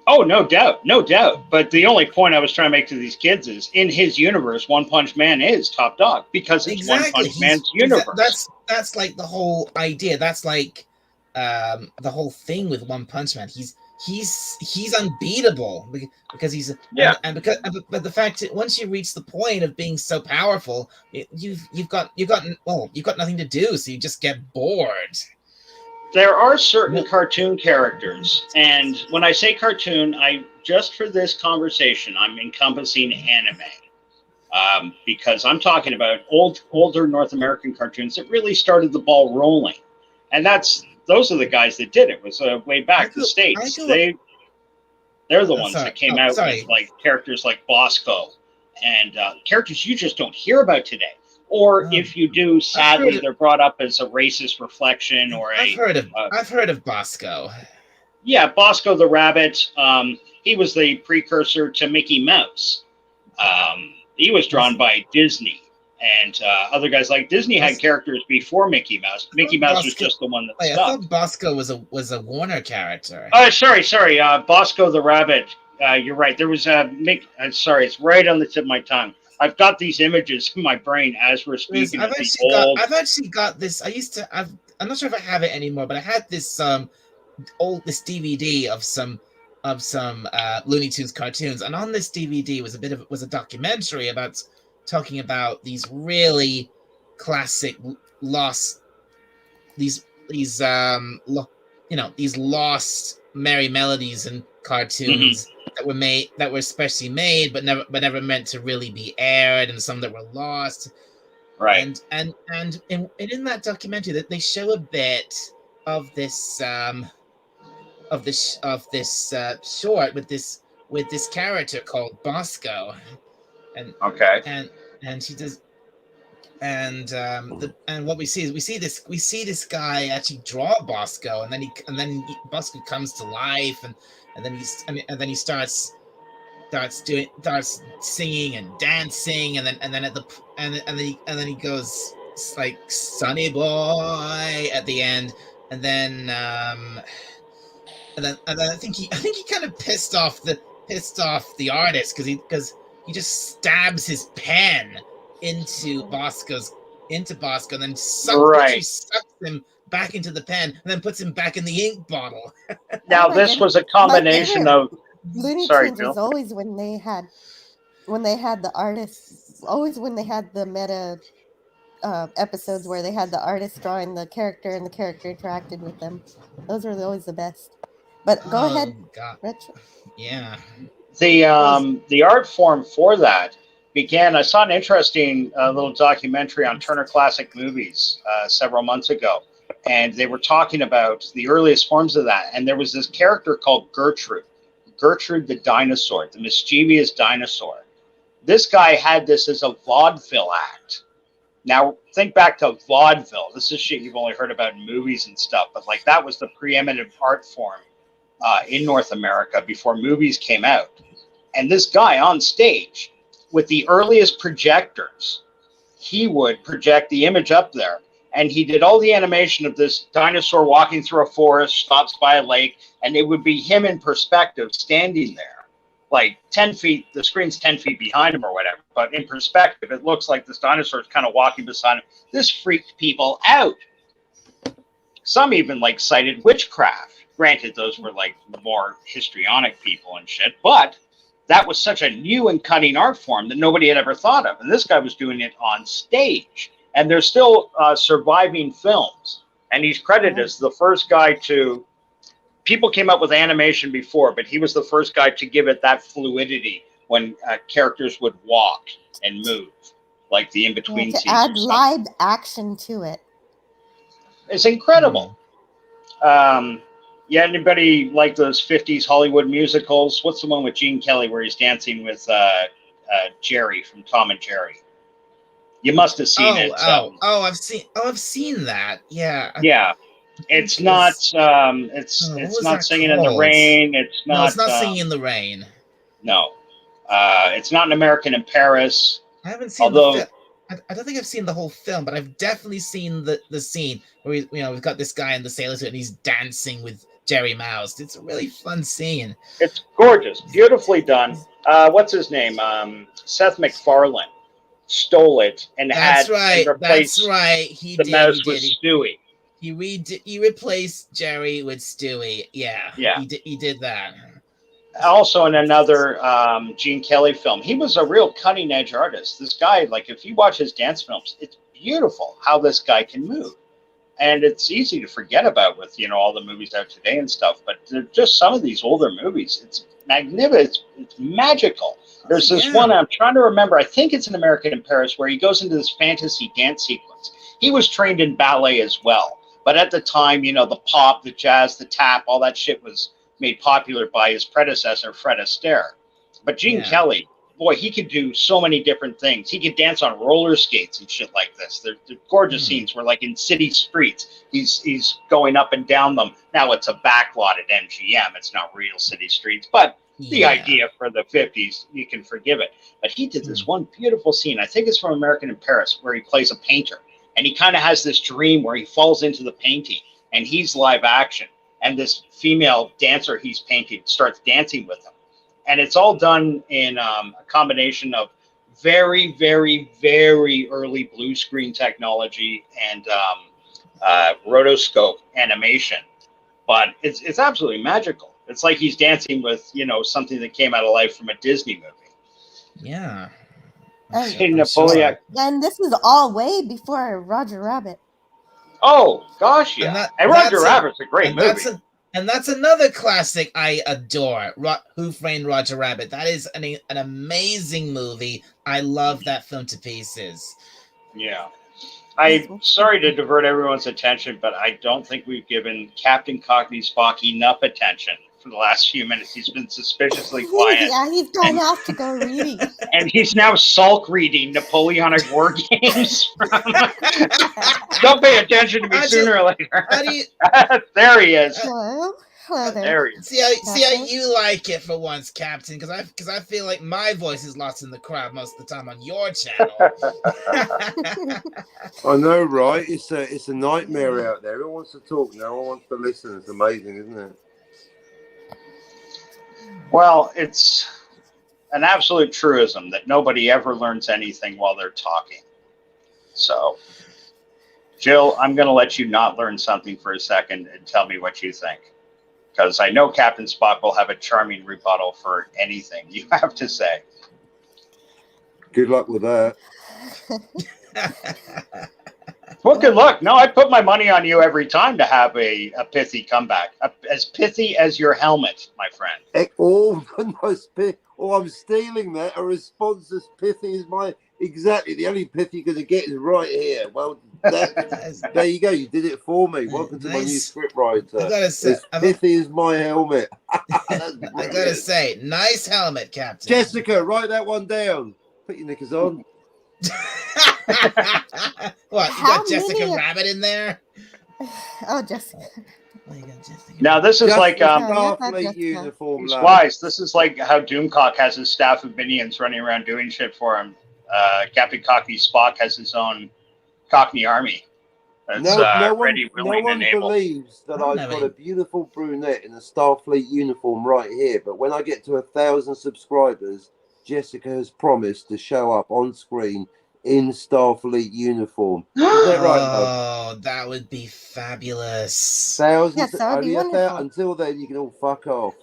Oh, no doubt. But the only point I was trying to make to these kids is, in his universe, One Punch Man is top dog because it's One Punch Man's universe. That's like the whole idea. That's like the whole thing with One Punch Man. He's unbeatable because he's but the fact that once you reach the point of being so powerful, you've got nothing to do, so you just get bored. There are certain cartoon characters, and when I say cartoon, just for this conversation, I'm encompassing anime, because I'm talking about older North American cartoons that really started the ball rolling, and those are the guys that did it. It was way back in the States. They're the ones that came out with like characters like Bosco and characters you just don't hear about today. Or if you do, sadly, they're brought up as a racist reflection or I've heard of Bosco. Yeah, Bosco the Rabbit. He was the precursor to Mickey Mouse. He was drawn by Disney. And other guys like Disney had characters before Mickey Mouse. Mickey Mouse was just the one that stuck. I thought Bosco was a Warner character. Sorry. Bosco the Rabbit. You're right. There was sorry, it's right on the tip of my tongue. I've got these images in my brain as we're speaking. I've actually got this. I'm not sure if I have it anymore, but I had this this DVD of some Looney Tunes cartoons, and on this DVD was a documentary talking about these really classic lost Merry Melodies and cartoons. Mm-hmm. that were especially made but never meant to really be aired, and some that were lost. Right. And in that documentary that they show a bit of this short with this character called Bosco, and Okay. and she does. And what we see is we see this guy actually draw Bosco, and then Bosco comes to life, and then he starts singing and dancing, and then at the and then he goes, it's like Sonny Boy at the end, and then I think he kind of pissed off the artist, because he just stabs his pen into Bosco, and then literally Right. sucks him back into the pen, and then puts him back in the ink bottle. Now, my this goodness. was a My combination favorite of. Looney Sorry, Tunes Jill. was always when they had the artists, always when they had the meta episodes where they had the artist drawing the character and the character interacted with them. Those were always the best. But go ahead, Oh God, Rich. yeah. The art form for that began. I saw an interesting little documentary on Turner Classic Movies several months ago, and they were talking about the earliest forms of that. And there was this character called Gertrude the dinosaur, the mischievous dinosaur. This guy had this as a vaudeville act. Now think back to vaudeville. This is shit you've only heard about in movies and stuff, but like that was the preeminent art form in North America before movies came out. And this guy on stage with the earliest projectors, he would project the image up there. And he did all the animation of this dinosaur walking through a forest, stops by a lake, and it would be him in perspective standing there. Like 10 feet, the screen's 10 feet behind him or whatever. But in perspective, it looks like this dinosaur is kind of walking beside him. This freaked people out. Some even like cited witchcraft. Granted, those were like more histrionic people and shit, but that was such a new and cutting art form that nobody had ever thought of. And this guy was doing it on stage. And there's still surviving films. And he's credited as the first guy to. People came up with animation before, but he was the first guy to give it that fluidity when characters would walk and move, like the in-between scenes. To add live action to it. It's incredible. Yeah, anybody like those 50s Hollywood musicals? What's the one with Gene Kelly where he's dancing with Jerry from Tom and Jerry? You must have seen it. I've seen that. Yeah. Yeah. It's not it's not Singing in the Rain. It's not. No, it's not Singing in the Rain. No. It's not An American in Paris. I haven't seen I don't think I've seen the whole film, but I've definitely seen the scene where we've got this guy in the sailor suit and he's dancing with Jerry Mouse. It's a really fun scene. It's gorgeous, beautifully done. What's his name? Seth MacFarlane stole it and replaced the mouse with Stewie. He replaced Jerry with Stewie. Yeah. He did that. Also in another Gene Kelly film. He was a real cutting edge artist. This guy, like if you watch his dance films, it's beautiful how this guy can move. And it's easy to forget about with, all the movies out today and stuff, but they're just some of these older movies. It's magnificent. It's magical. There's this one, I'm trying to remember, I think it's An American in Paris, where he goes into this fantasy dance sequence. He was trained in ballet as well. But at the time, the pop, the jazz, the tap, all that shit was made popular by his predecessor, Fred Astaire. But Gene Kelly, boy, he could do so many different things. He could dance on roller skates and shit like this. They're gorgeous scenes where, like in city streets, he's going up and down them. Now it's a backlot at MGM. It's not real city streets, but the idea for the 50s, you can forgive it. But he did this one beautiful scene. I think it's from American in Paris, where he plays a painter. And he kind of has this dream where he falls into the painting, and he's live action. And this female dancer he's painting starts dancing with him. And it's all done in a combination of very, very, very early blue screen technology and rotoscope animation. But it's absolutely magical. It's like he's dancing with, something that came out of life from a Disney movie. Yeah. Napoleon. And this was all way before Roger Rabbit. Oh, gosh, yeah. And Roger Rabbit's a great movie. And that's another classic I adore, Who Framed Roger Rabbit. That is an amazing movie. I love that film to pieces. Yeah. I'm sorry to divert everyone's attention, but I don't think we've given Captain Cockney Spock enough attention for the last few minutes. He's been suspiciously quiet. Yeah, he's gone off to go reading. And he's now sulk reading Napoleonic War Games. Don't pay attention to me sooner or later. How do you There he is. Hello, hello there. There he is. see how you like it for once, Captain? Because I feel like my voice is lost in the crowd most of the time on your channel. I know, right? It's a nightmare out there. Everyone wants to talk, no one wants to listen. It's amazing, isn't it? Well, it's an absolute truism that nobody ever learns anything while they're talking. So, Jill, I'm going to let you not learn something for a second and tell me what you think. Because I know Captain Spock will have a charming rebuttal for anything you have to say. Good luck with that. Well, good luck. No, I put my money on you every time to have a pithy comeback. As pithy as your helmet, my friend. Oh, nice pith. Oh, I'm stealing that. A response as pithy as my... Exactly. The only pithy you're going to get is right here. Well, there you go. You did it for me. Welcome to my new script writer. I gotta say, as pithy as my helmet. I gotta say, nice helmet, Captain. Jessica, write that one down. Put your knickers on. What, you got Jessica Rabbit in there? Oh, Jessica. Oh, you got Jessica. Now, this is like Starfleet uniform. He's wise. This is like how Doomcock has his staff of minions running around doing shit for him. Captain Cockney Spock has his own Cockney army. That's no one, ready, willing, and able. Believes that I've got a beautiful brunette in a Starfleet uniform right here. But when I get to 1,000 subscribers, Jessica has promised to show up on screen in Starfleet uniform. Is that right, Oh, that would be fabulous. Thousands. Yes, that would be wonderful. Until then, you can all fuck off.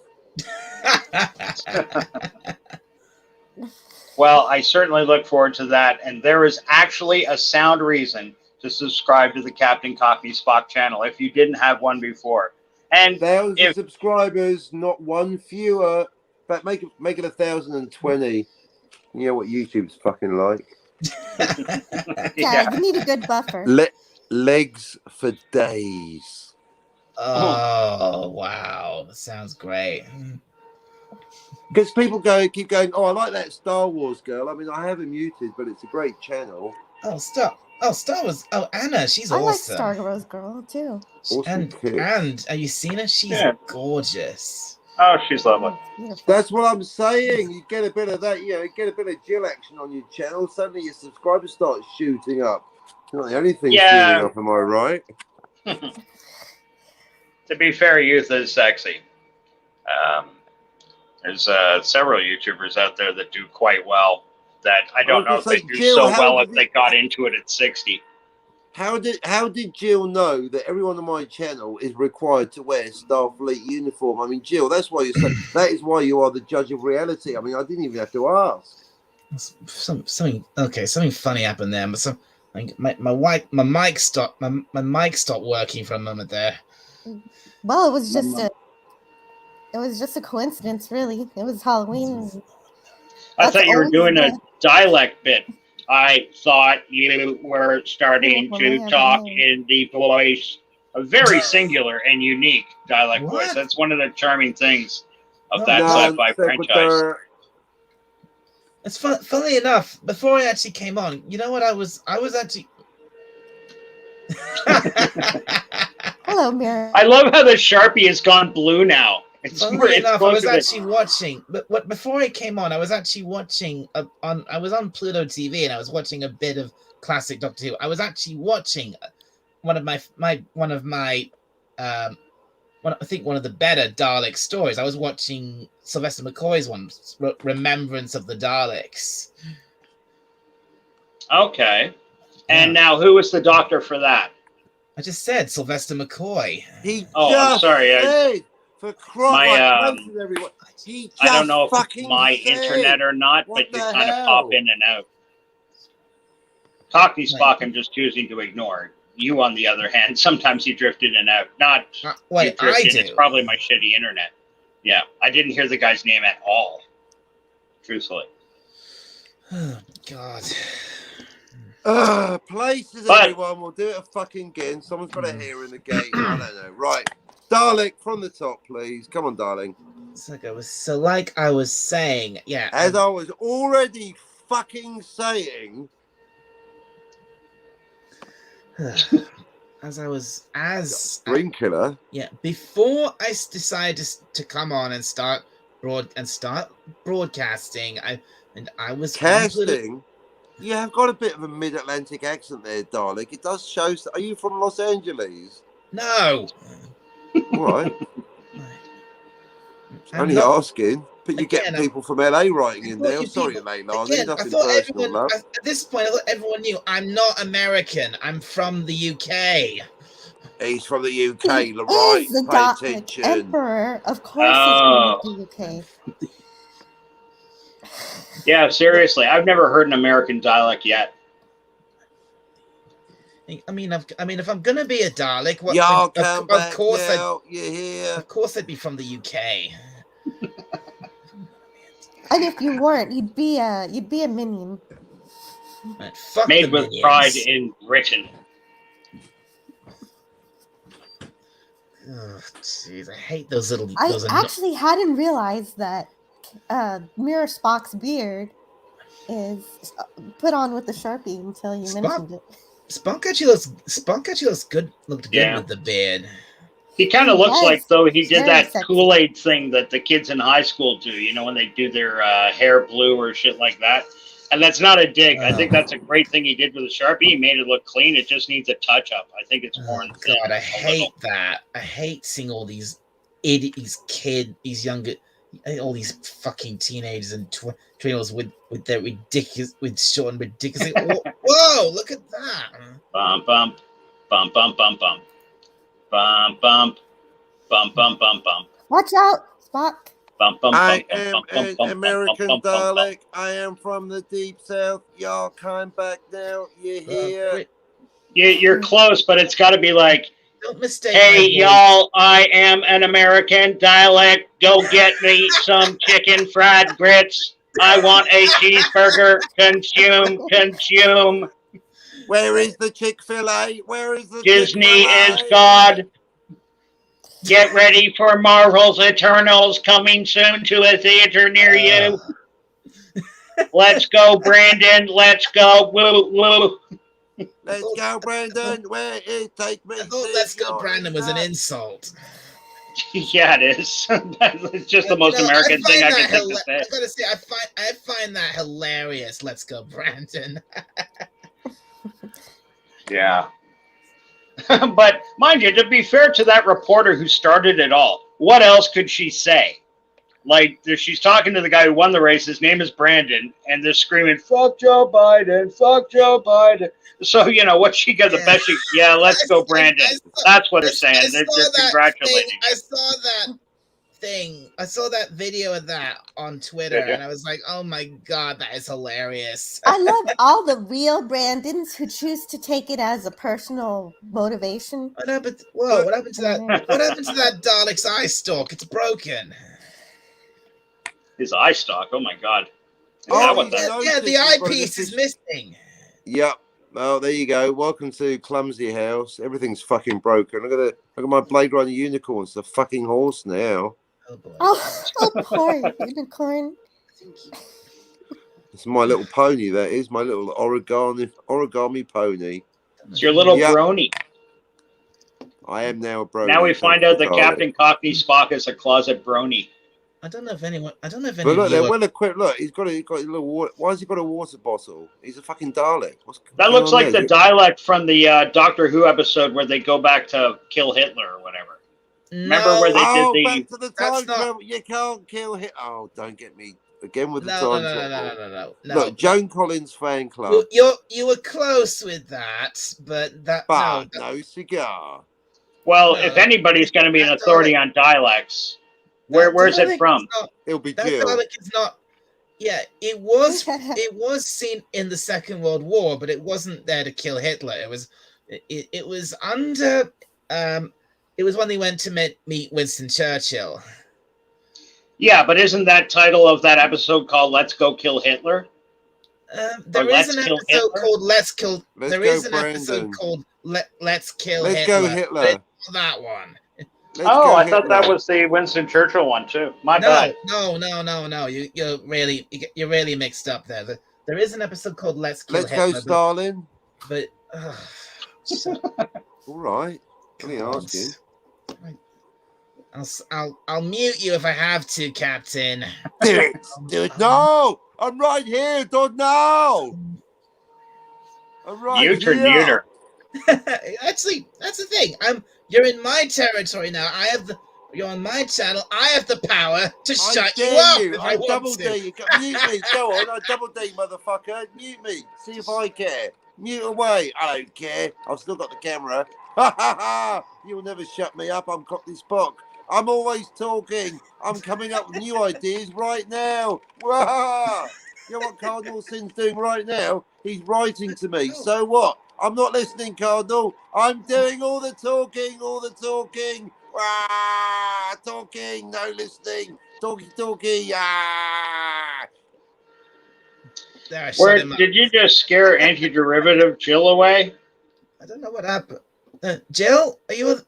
Well, I certainly look forward to that. And there is actually a sound reason to subscribe to the Captain Cockney Spock channel if you didn't have one before. And 1,000 subscribers, not one fewer. But make it 1,020. You know what YouTube's fucking like. Yeah, you need a good buffer. Legs for days. Oh, wow. That sounds great. Because people keep going, oh, I like that Star Wars girl. I mean, I have her muted, but it's a great channel. Oh, Star Wars. Oh, Anna, she's awesome. I like Star Wars girl, too. Awesome and have you seen her? She's gorgeous. Oh, she's lovely. That's what I'm saying. You get a bit of that, get a bit of Jill action on your channel. Suddenly your subscribers start shooting up. It's not the only thing shooting up, am I right? To be fair, youth is sexy. There's several YouTubers out there that do quite well that I don't know if they do so well if they got into it at 60. How did Jill know that everyone on my channel is required to wear Starfleet uniform? I mean, Jill, that is why you are the judge of reality. I mean, I didn't even have to ask. Something funny happened there, but my mic stopped working for a moment there. Well, it was just a coincidence, really. It was Halloween. I thought you were doing a dialect bit. I thought you were starting to talk in the voice, a very singular and unique dialect voice. That's one of the charming things of that sci-fi franchise. It's funny enough, before I actually came on, you know what I was actually... Hello, Mirror. I love how the Sharpie has gone blue now. Funnily enough, I was actually watching. But before I came on, I was actually watching I was on Pluto TV and I was watching a bit of classic Doctor Who. I was actually watching one of the better Dalek stories. I was watching Sylvester McCoy's one, Remembrance of the Daleks. Okay, and now who was the Doctor for that? I just said Sylvester McCoy. I'm sorry. For crying out loud, I don't know if it's my internet or not, but you kind of pop in and out. Cockney Spock, I'm just choosing to ignore. You, on the other hand, sometimes you drift in and out. It's probably my shitty internet. Yeah, I didn't hear the guy's name at all. Truthfully. Oh, God. Places, But- everyone. We'll do it fucking again. Someone's got a hair in the gate. I don't know. Right. Dalek, from the top, please. Come on, darling. So like I was saying, yeah. As I was already fucking saying. Screen killer. Yeah, before I decided to come on and start broadcasting, I was Casting. You have got a bit of a mid-Atlantic accent there, Dalek. It does show. Are you from Los Angeles? No. All right. I'm Only not- asking. But you Again, get people from LA writing in there. Sorry, people- Leilani. Again, I Nothing thought personal, everyone love. at this point, I thought everyone knew I'm not American. I'm from the UK. He's from the UK, He right? is the Pay Dalek attention. Emperor. Of course, Oh. he's from the UK. Yeah, seriously, I've never heard an American dialect yet. I mean, if I'm gonna be a Dalek, Y'all come of back course, now. You hear? of course, I'd be from the UK. And if you weren't, you'd be a minion. Right, fuck Made the with minions. pride in Britain. Oh, jeez, I hate those little. I those actually hadn't realized that Mirror Spock's beard is put on with the Sharpie until you mentioned it. Spunk actually looks good. Looked good Yeah. with the beard. He kind of He looks does. like though he did Very that sexy. Kool-Aid thing that the kids in high school do, you know, when they do their hair blue or shit like that. And that's not a dig. I think that's a great thing he did with the Sharpie. He made it look clean. It just needs a touch up. I think it's worn thin. God, I a hate little. that. I hate seeing all these all these fucking teenagers and tweeners with their ridiculous, with short and ridiculous. Whoa! Look at that. Bump, bump, bump, bump, bump, bump, bump, bump, bump, bump, bump, bump. Watch out, Spock. Bump, bump, I bump, am bump, an bump, bump, American bump, bump, bump, Dalek. I am from the deep south. Y'all come back now. You hear? You're close, but it's got to be like, Don't mistake. hey, my voice. y'all, I am an American dialect. Go get me some chicken fried grits. I want a cheeseburger. Consume, consume. Where is the Chick-fil-A? Where is the Disney Chick-fil-A? is God. Get ready for Marvel's Eternals coming soon to a theater near you. Let's go, Brandon. Let's go. Woo, woo. Let's go, Brandon. Where is take me? I thought to "Let's go, your Brandon" was an side? insult. Yeah, it is. It's just the most You know, American thing I can find think that to say. I gotta say, I find that hilarious. Let's go, Brandon. Yeah. But mind you, to be fair to that reporter who started it all, what else could she say? Like, she's talking to the guy who won the race. His name is Brandon, and they're screaming, "Fuck Joe Biden! Fuck Joe Biden!" So, you know, what she got the best? Yeah, let's go, Brandon. That's what they're saying. They're congratulating. I saw that thing. I saw that video of that on Twitter, Did you? and I was like, "Oh my god, that is hilarious!" I love all the real Brandons who choose to take it as a personal motivation. What happened? Whoa! What happened to that? What happened to that Dalek's eye stalk? It's broken. His eye stalk. Oh my god. Oh, What the- Yeah, the eyepiece is missing. Yep. Well, there you go. Welcome to Clumsy House. Everything's fucking broken. Look at my Blade Runner unicorn. It's a fucking horse now. Oh boy. Oh, poor unicorn. It's my little pony. That is my little origami pony. It's your little Yeah. brony. I am now a bro. Now we find out that Captain Cockney Spock is a closet brony. I don't know if any But of look, you they're are- well equipped. Look, he's got a little water. Why has he got a water bottle? He's a fucking Dalek. What's That going looks on like there? the dialect from the Doctor Who episode where they go back to kill Hitler or whatever. Remember where they Oh, did the- back to the That's time not- travel. You can't kill him. Oh, don't get me again with the No, time no, travel. no. Look, Joan Collins fan club. You were close with that, but But no cigar. Well, No, if anybody's going to be an that authority Dalek- on dialects, where's it from? It'll be That Jill. Dalek is not. Yeah, it was seen in the Second World War, but it wasn't there to kill Hitler. It was under. It was when they went to meet Winston Churchill. Yeah, but isn't that title of that episode called "Let's Go Kill Hitler"? There is an Kill episode Hitler? called Let's Kill. Let's There go, is an episode Brandon. called Let's Kill Let's Hitler. go, Hitler. But it's not that one. Let's Oh, go, I thought that Hitler. was the Winston Churchill one too. My No, bad. no. You're really mixed up there. There is an episode called Let's Kill Let's go, Hitler. Stalin. But All right. What are you asking? I'll mute you if I have to, Captain. Do it. Do it. No, I'm right here. Don't know. I'm right Mute or here. neuter? Actually, that's the thing. You're in my territory now. You're on my channel. I have the power to shut you up if I I want double to. dare you. Mute me. Go on. I double dare you, motherfucker. Mute me. See if I care. Mute away. I don't care. I've still got the camera. Ha ha ha. You'll never shut me up. I'm Cockney Spock. I'm always talking. I'm coming up with new ideas right now. Wah! You know what Cardinal Sin's doing right now? He's writing to me. So what? I'm not listening, Cardinal. I'm doing all the talking. Ah, talking, no listening. Talking. Ah. There, I shut Where him up. did you just scare antiderivative Jill away? I don't know what happened. Jill,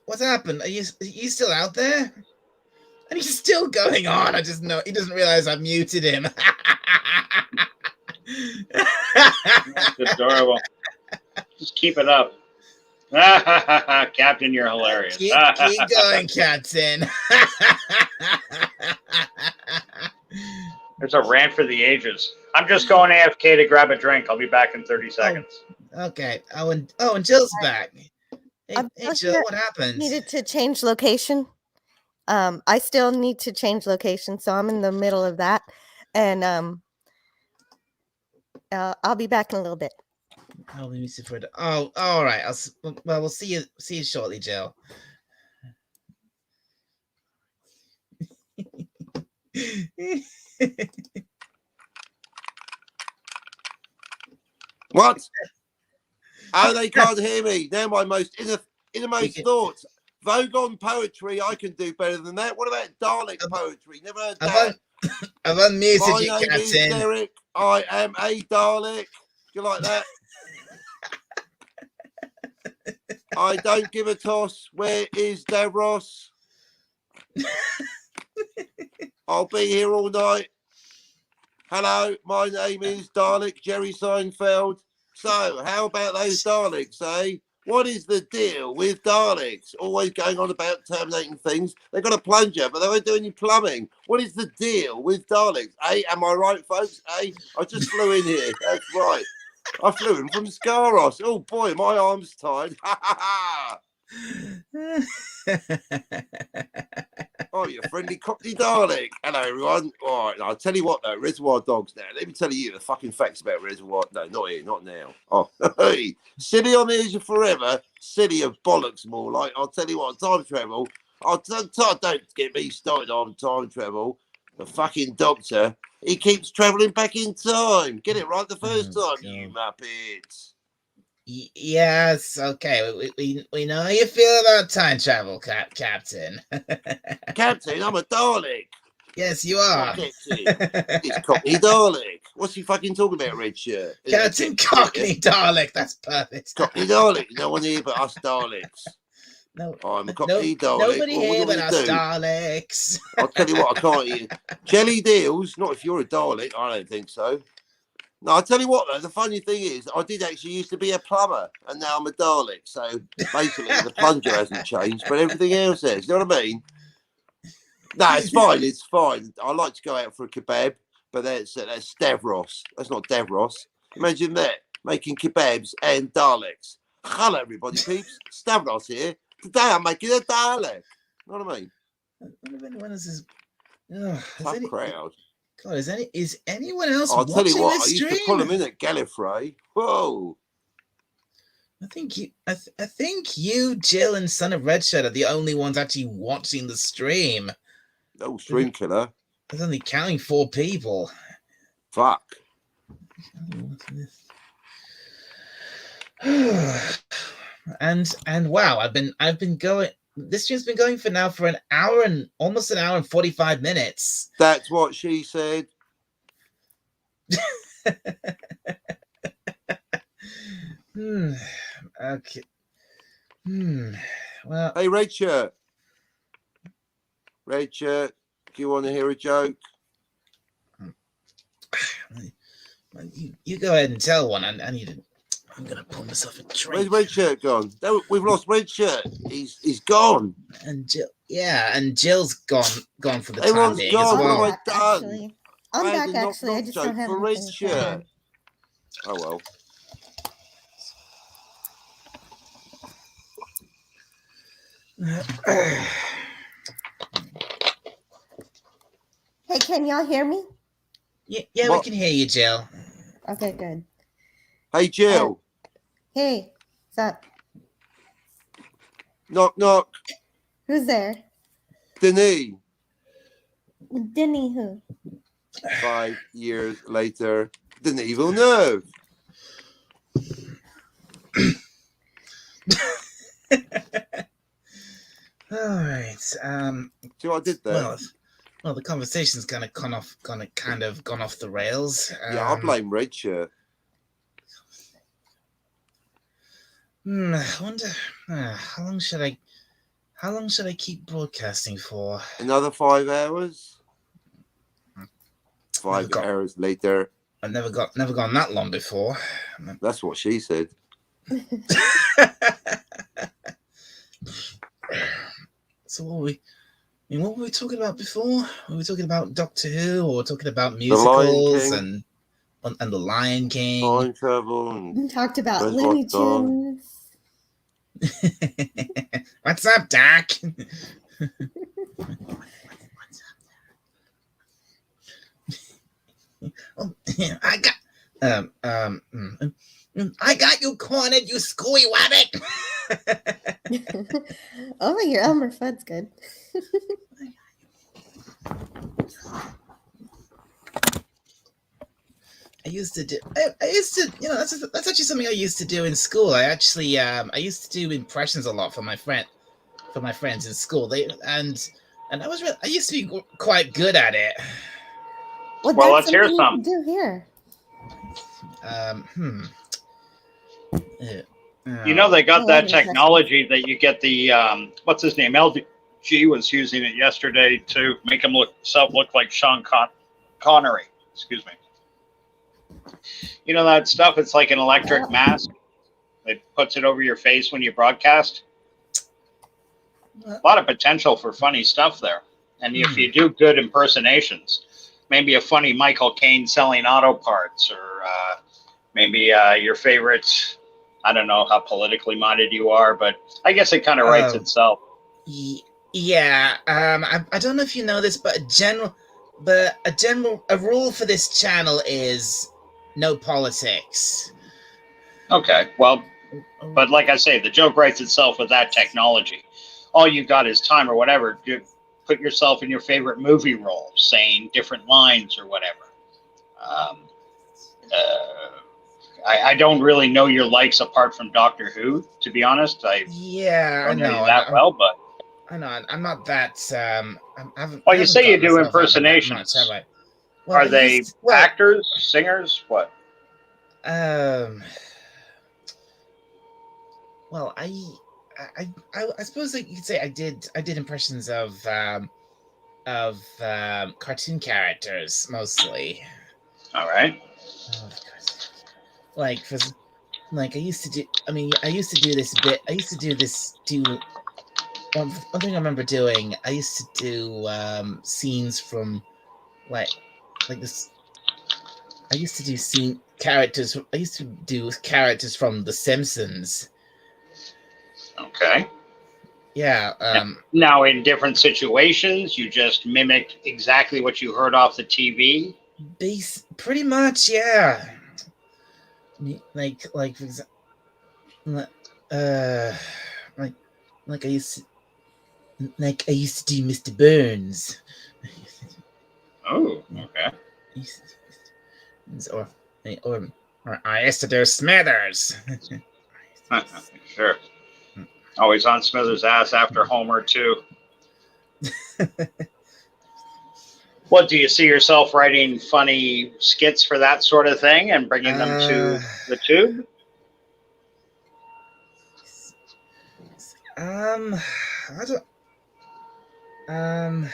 what's happened? Are you still out there? And he's still going on. I just know he doesn't realize I muted him. That's adorable. Just keep it up. Captain, you're hilarious. keep going, Captain. It's a rant for the ages. I'm just going AFK to grab a drink. I'll be back in 30 seconds. Okay. And Jill's back. Hey, Jill, what happened? Needed to change location. I still need to change location, so I'm in the middle of that, and I'll be back in a little bit. Oh, let me see for it. Oh, all right. We'll see you shortly, Jill. What? Oh, they can't hear me. They're my most innermost thoughts. Vogon poetry, I can do better than that. What about Dalek poetry? Never heard that. I've unmuted My you, name is Captain. Derek. I am a Dalek. Do you like that? I don't give a toss. Where is Davros? I'll be here all night. Hello, my name is Dalek Jerry Seinfeld. So, how about those Daleks, eh? What is the deal with Daleks? Always going on about terminating things. They've got a plunger, but they won't do any plumbing. What is the deal with Daleks? Eh? Am I right, folks? Eh? I just flew in here. That's right. I flew in from Scaros. Oh boy, my arm's tied. Ha ha ha. Oh, you friendly Cockney Dalek. Hello, everyone. All right, I'll tell you what, though. Reservoir Dogs now. Let me tell you the fucking facts about Reservoir. No, not here, not now. Oh, hey. Silly on Ears Forever. Silly of bollocks, more like. I'll tell you what, time travel. Don't get me started on time travel. The fucking doctor, he keeps travelling back in time. Get it right the first time, you muppets. Yes, okay. We know how you feel about time travel, Captain. Captain, I'm a Dalek. Yes, you are. It's Cockney Dalek. What's he fucking talking about, red shirt? Captain Cockney Dalek. That's perfect. Cockney Dalek. No one here but us Daleks. No, I'm a Cockney Dalek. Nobody here but us Daleks. I'll tell you what, I can't hear. Jelly deals. Not if you're a Dalek. I don't think so. No, I'll tell you what, though, the funny thing is, I did actually used to be a plumber, and now I'm a Dalek. So basically, the plunger hasn't changed, but everything else has. You know what I mean? No, it's fine. It's fine. I like to go out for a kebab, but that's Stavros. That's not Davros. Imagine that, making kebabs and Daleks. Hello, everybody, peeps. Stavros here. Today I'm making a Dalek. You know what I mean? I wonder if anyone else is... Tough crowd. God, is anyone else I'll tell you watching what, this I used stream? to pull them in at Gallifrey. Whoa. I think you, Jill, and Son of Redshirt are the only ones actually watching the stream. No stream killer. There's only counting 4 people. Fuck. and wow, I've been going. This stream's been going for almost an hour and 45 minutes. That's what she said. Hmm. Okay. Hmm. Well, Hey, Red Shirt. Red Shirt, do you want to hear a joke? you go ahead and tell one. I need to. I'm gonna pour myself a Where's drink. Red Shirt gone? No, we've lost Red Shirt. He's gone. And Jill, yeah, and Jill's gone for the time Everyone's being as gone. What well. have I done? Actually. I I'm had back, a knock actually. I knock just joke don't have for Red anything Shirt. planned. Oh well. Hey, can y'all hear me? Yeah, we What? can hear you, Jill. Okay, good. Hey, Jill. Hey, what's up? Knock knock. Who's there? Denis. Denny who? 5 years later, Denis Villeneuve. All right. See what I did there? Well, the conversation's kind of gone off the rails. Yeah, I blame Red Shirt. I wonder how long should I keep broadcasting for? Another 5 hours. 5 got- hours later. I've never gone that long before. That's what she said. So what were we talking about before? Were we talking about Doctor Who, or talking about musicals and The Lion King? Time travel. And We talked about Where's Looney what's on? Tunes. What's up, Doc? Oh, I got you cornered, you screwy wabbit. Oh, your Elmer Fudd's good. I used to, that's actually something I used to do in school. I used to do impressions a lot for my friends in school. I used to be quite good at it. Well, Well, that's let's hear something some. you can do here. You know, they got Oh, that that makes technology that you get the what's his name? LG was using it yesterday to make himself look like Sean Connery. Excuse me. You know that stuff? It's like an electric mask. It puts it over your face when you broadcast. A lot of potential for funny stuff there. And if you do good impersonations, maybe a funny Michael Caine selling auto parts, or maybe your favorites. I don't know how politically minded you are, but I guess it kind of writes itself. Yeah. I don't know if you know this, but a rule for this channel is no politics. Okay, well, but like I say, the joke writes itself with that technology. All you got is time or whatever. You put yourself in your favorite movie role, saying different lines or whatever. I don't really know your likes apart from Doctor Who, to be honest. I know you that well, but I know I'm not that. Well, you say you do impersonations. Much, have I? Well, are they actors, singers, what? Well, I suppose that you could say I did impressions of cartoon characters mostly. All right. Like I used to do. I mean, I used to do this bit. I used to do this. One thing I remember doing. I used to do scenes from like this. I used to do characters. I used to do characters from The Simpsons. Okay. Yeah. Now, in different situations, you just mimic exactly what you heard off the TV. Pretty much, yeah. Like for example, like I used to do Mr. Burns. Oh, okay. Or I used to do Smithers. Sure. Always on Smithers' ass after Homer too. What do you see yourself writing funny skits for that sort of thing and bringing them to the tube? I don't. I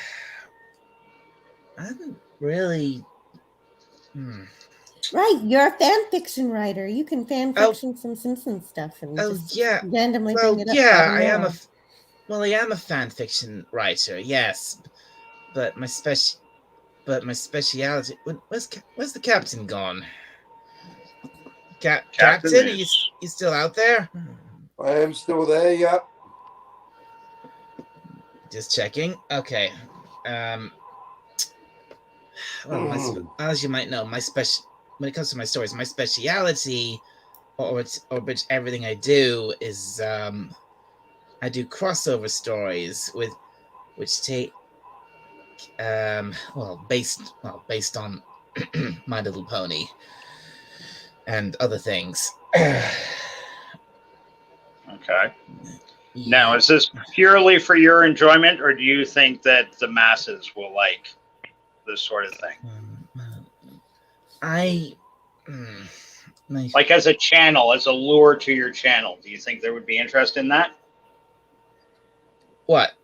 haven't really. Right, you're a fan fiction writer. You can fan fiction some Simpsons stuff and just randomly bring it up. Yeah, I am a fan fiction writer. Yes, but my speciality. Where's the captain gone? Captain, are you still out there? I am still there. Yeah. Just checking. Okay. Well, as you might know, when it comes to my stories, my speciality, or which everything I do is I do crossover stories which take based on My Little Pony and other things. Okay. Now, is this purely for your enjoyment, or do you think that the masses will like this sort of thing? Like as a channel, as a lure to your channel, do you think there would be interest in that? What?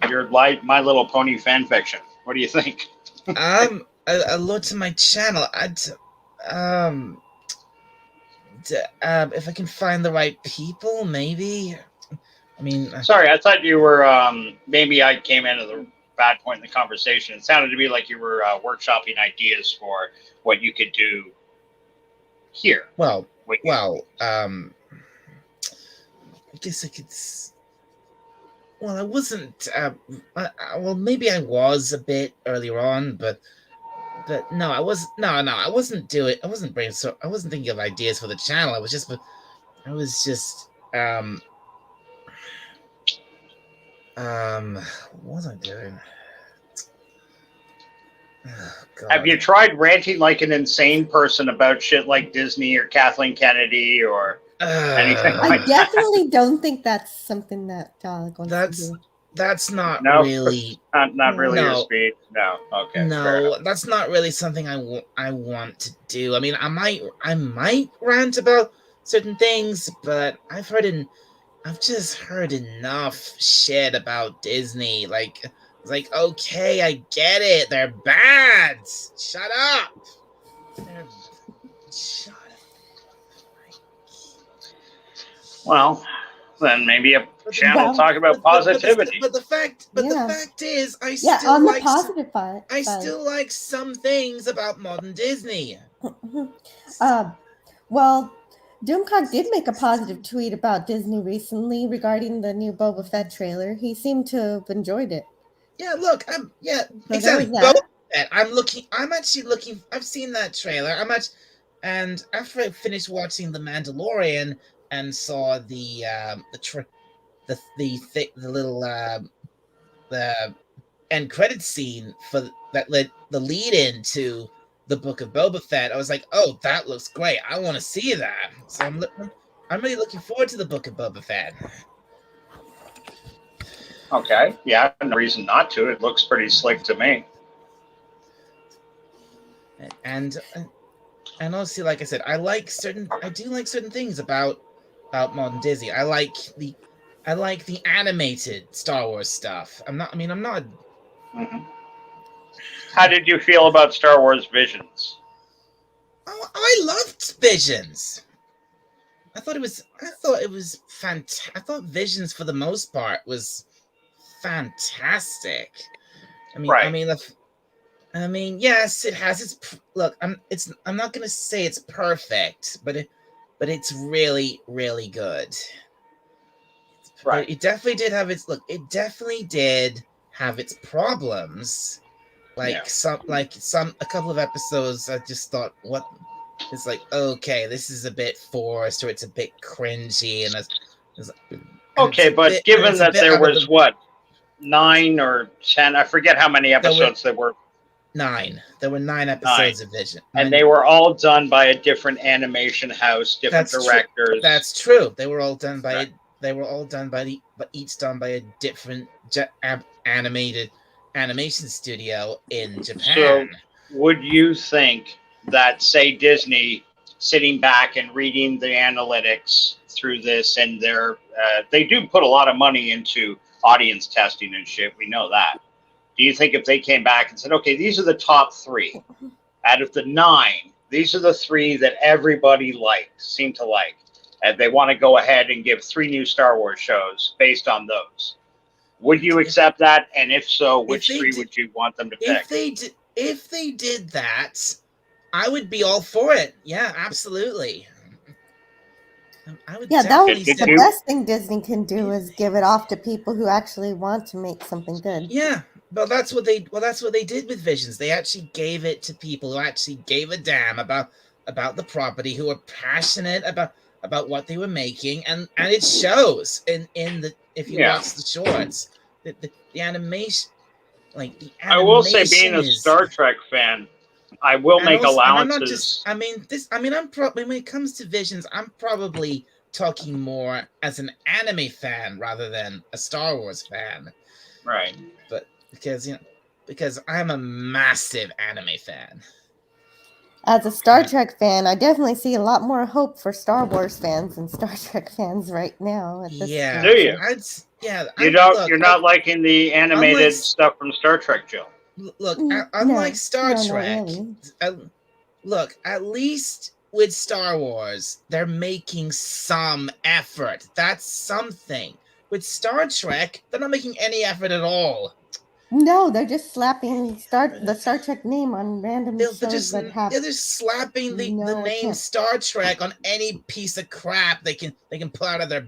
Your My Little Pony fan fiction. What do you think? A lure to my channel. If I can find the right people, maybe. I mean, sorry, I thought you were. Maybe I came in at the bad point in the conversation. It sounded to me like you were workshopping ideas for what you could do here. Well, I guess I could. Well, I wasn't. Well, maybe I was a bit earlier on, but no, I was no, I wasn't doing. I wasn't brainstorming. I wasn't thinking of ideas for the channel. I was just. What was I doing? Oh, have you tried ranting like an insane person about shit like Disney or Kathleen Kennedy or anything like that? I definitely don't think that's something that Dalek wants to do. That's not really not really your speed. No, okay. No, that's not really something I want to do. I mean, I might rant about certain things, but I've just heard enough shit about Disney. Like, okay, I get it. They're bad. Shut up. Shut up. Well, then maybe a channel talk about positivity. But the fact is, I still like some things about modern Disney. Well, Doomcock did make a positive tweet about Disney recently regarding the new Boba Fett trailer. He seemed to have enjoyed it. Yeah, look, exactly. Boba Fett. I'm actually looking. I've seen that trailer. And after I finished watching The Mandalorian and saw the little the end credit scene for that led the lead into the Book of Boba Fett, I was like, oh, that looks great. I want to see that. So I'm really looking forward to the Book of Boba Fett. Okay, yeah, no reason not to. It looks pretty slick to me. And honestly, like I said, I do like certain things about modern Disney. I like the animated Star Wars stuff. I'm not. Mm-hmm. How did you feel about Star Wars Visions? Oh, I loved Visions. I thought it was fantastic. I thought Visions, for the most part, was fantastic. I mean, yes, it has its look. I'm not gonna say it's perfect, but it's really, really good. Right. It definitely did have its look. It definitely did have its problems. A couple of episodes, I just thought, what? It's like, okay, this is a bit forced, or it's a bit cringy, and okay, but given that there was 9 or 10, I forget how many episodes there were. 9. There were 9 episodes of Vision, and they were all done by a different animation house, different directors. That's true. They were all done by each done by a different animation studio in So, Japan. would you think that, say, Disney sitting back and reading the analytics through this, and they do put a lot of money into audience testing and shit. We know that. Do you think if they came back and said, okay, these are the top 3 out of the 9, these are the 3 that everybody seem to like, and they want to go ahead and give 3 new Star Wars shows based on those? Would you accept that? And if so, which 3 would you want them to pick? If they did that, I would be all for it. Yeah, absolutely. I would that would definitely the best thing Disney can do is give it off to people who actually want to make something good. Yeah, but that's what they did with Visions. They actually gave it to people who actually gave a damn about the property, who were passionate about what they were making, and it shows in the, if you watch the shorts, the animation, like the animation. I will say, being a Star Trek fan, I will make allowances. I'm probably, when it comes to Visions, I'm probably talking more as an anime fan rather than a Star Wars fan. Right. But because I'm a massive anime fan. As a Star Trek fan, I definitely see a lot more hope for Star Wars fans than Star Trek fans right now. At this Yeah. Do you? You're not liking the animated stuff from Star Trek, Jill. Look, unlike Star Trek, really. Look, at least with Star Wars, they're making some effort. That's something. With Star Trek, they're not making any effort at all. No, they're just slapping the Star Trek name on random shows that have. They're just slapping the name Star Trek on any piece of crap they can pull out of their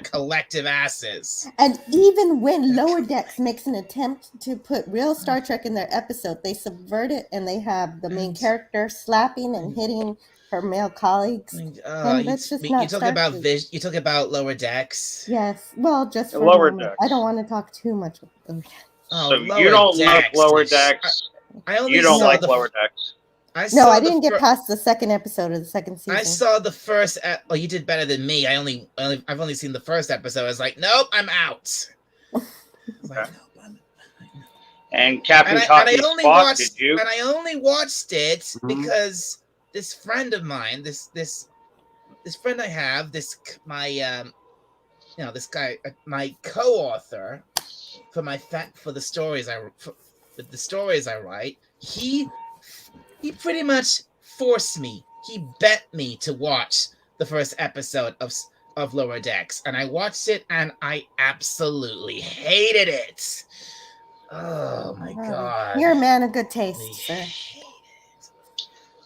collective asses. And even when Lower Decks makes an attempt to put real Star Trek in their episode, they subvert it and they have the main character slapping and hitting her male colleagues. And that's just not you talk about Lower Decks? Yes. Well, just for Lower Decks. I don't want to talk too much about Lower Decks. So you don't like Lower Decks. You don't like Lower Decks. I didn't get past the second episode of the second season. I saw the first. You did better than me. I've only seen the first episode. I was like, nope, I'm out. And Captain Coffee's Spock, did you? And I only watched it because this friend of mine, this friend I have, this guy, my co-author. For the stories I write, he pretty much forced me. He bet me to watch the first episode of Lower Decks, and I watched it, and I absolutely hated it. Oh my god! You're a man of good taste, sir.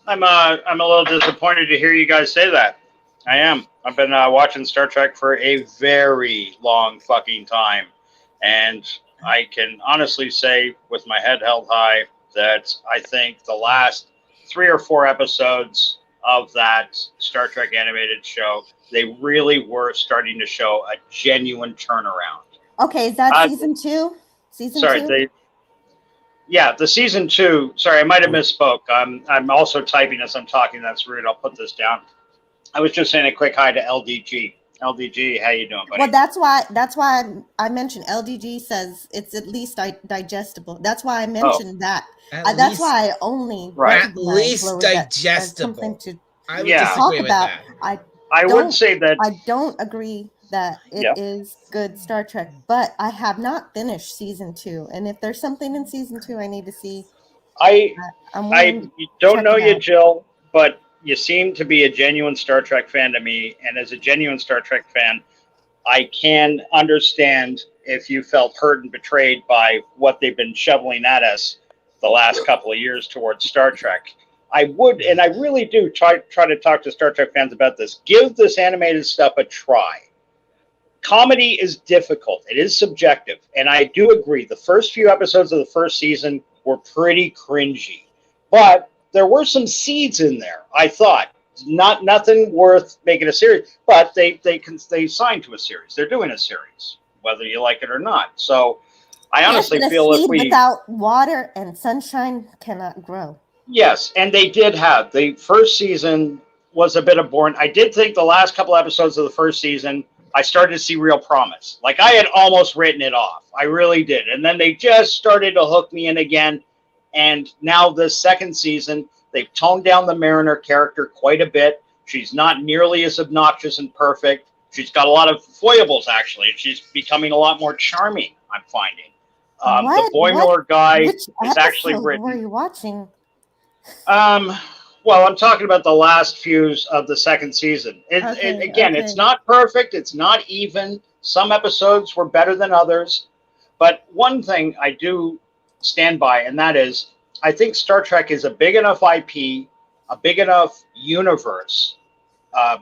I'm a little disappointed to hear you guys say that. I am. I've been watching Star Trek for a very long fucking time. And I can honestly say, with my head held high, that I think the last 3 or 4 episodes of that Star Trek animated show, they really were starting to show a genuine turnaround. Okay, is that season 2? The season 2. Sorry, I might have misspoke. I'm also typing as I'm talking. That's rude. I'll put this down. I was just saying a quick hi to LDG. LDG, how you doing, buddy? Well, that's why I mentioned LDG says it's at least digestible. That's why I mentioned that. That's why I only at least digestible. Something to I would disagree with that. I would say that I don't agree that it is good Star Trek, but I have not finished season 2, and if there's something in season 2 I need to see, I don't know you, Jill, but you seem to be a genuine Star Trek fan to me, and as a genuine Star Trek fan, I can understand if you felt hurt and betrayed by what they've been shoveling at us the last couple of years towards Star Trek. I would, and I really do try to talk to Star Trek fans about this. Give this animated stuff a try. Comedy is difficult. It is subjective, and I do agree. The first few episodes of the first season were pretty cringy, but there were some seeds in there. I thought nothing worth making a series, but they signed to a series. They're doing a series, whether you like it or not. So I honestly feel if without water and sunshine cannot grow. Yes, and they did have the first season was a bit of boring. I did think the last couple episodes of the first season I started to see real promise. Like I had almost written it off. I really did. And then they just started to hook me in again. And now the second season, they've toned down the Mariner character quite a bit. She's not nearly as obnoxious and perfect. She's got a lot of foibles, actually. She's becoming a lot more charming, I'm finding. The Boimler guy Which is actually episode written. were you watching? Well, I'm talking about the last few of the second season. It's not perfect. It's not even. Some episodes were better than others. But one thing I do stand by, and that is, I think Star Trek is a big enough IP, a big enough universe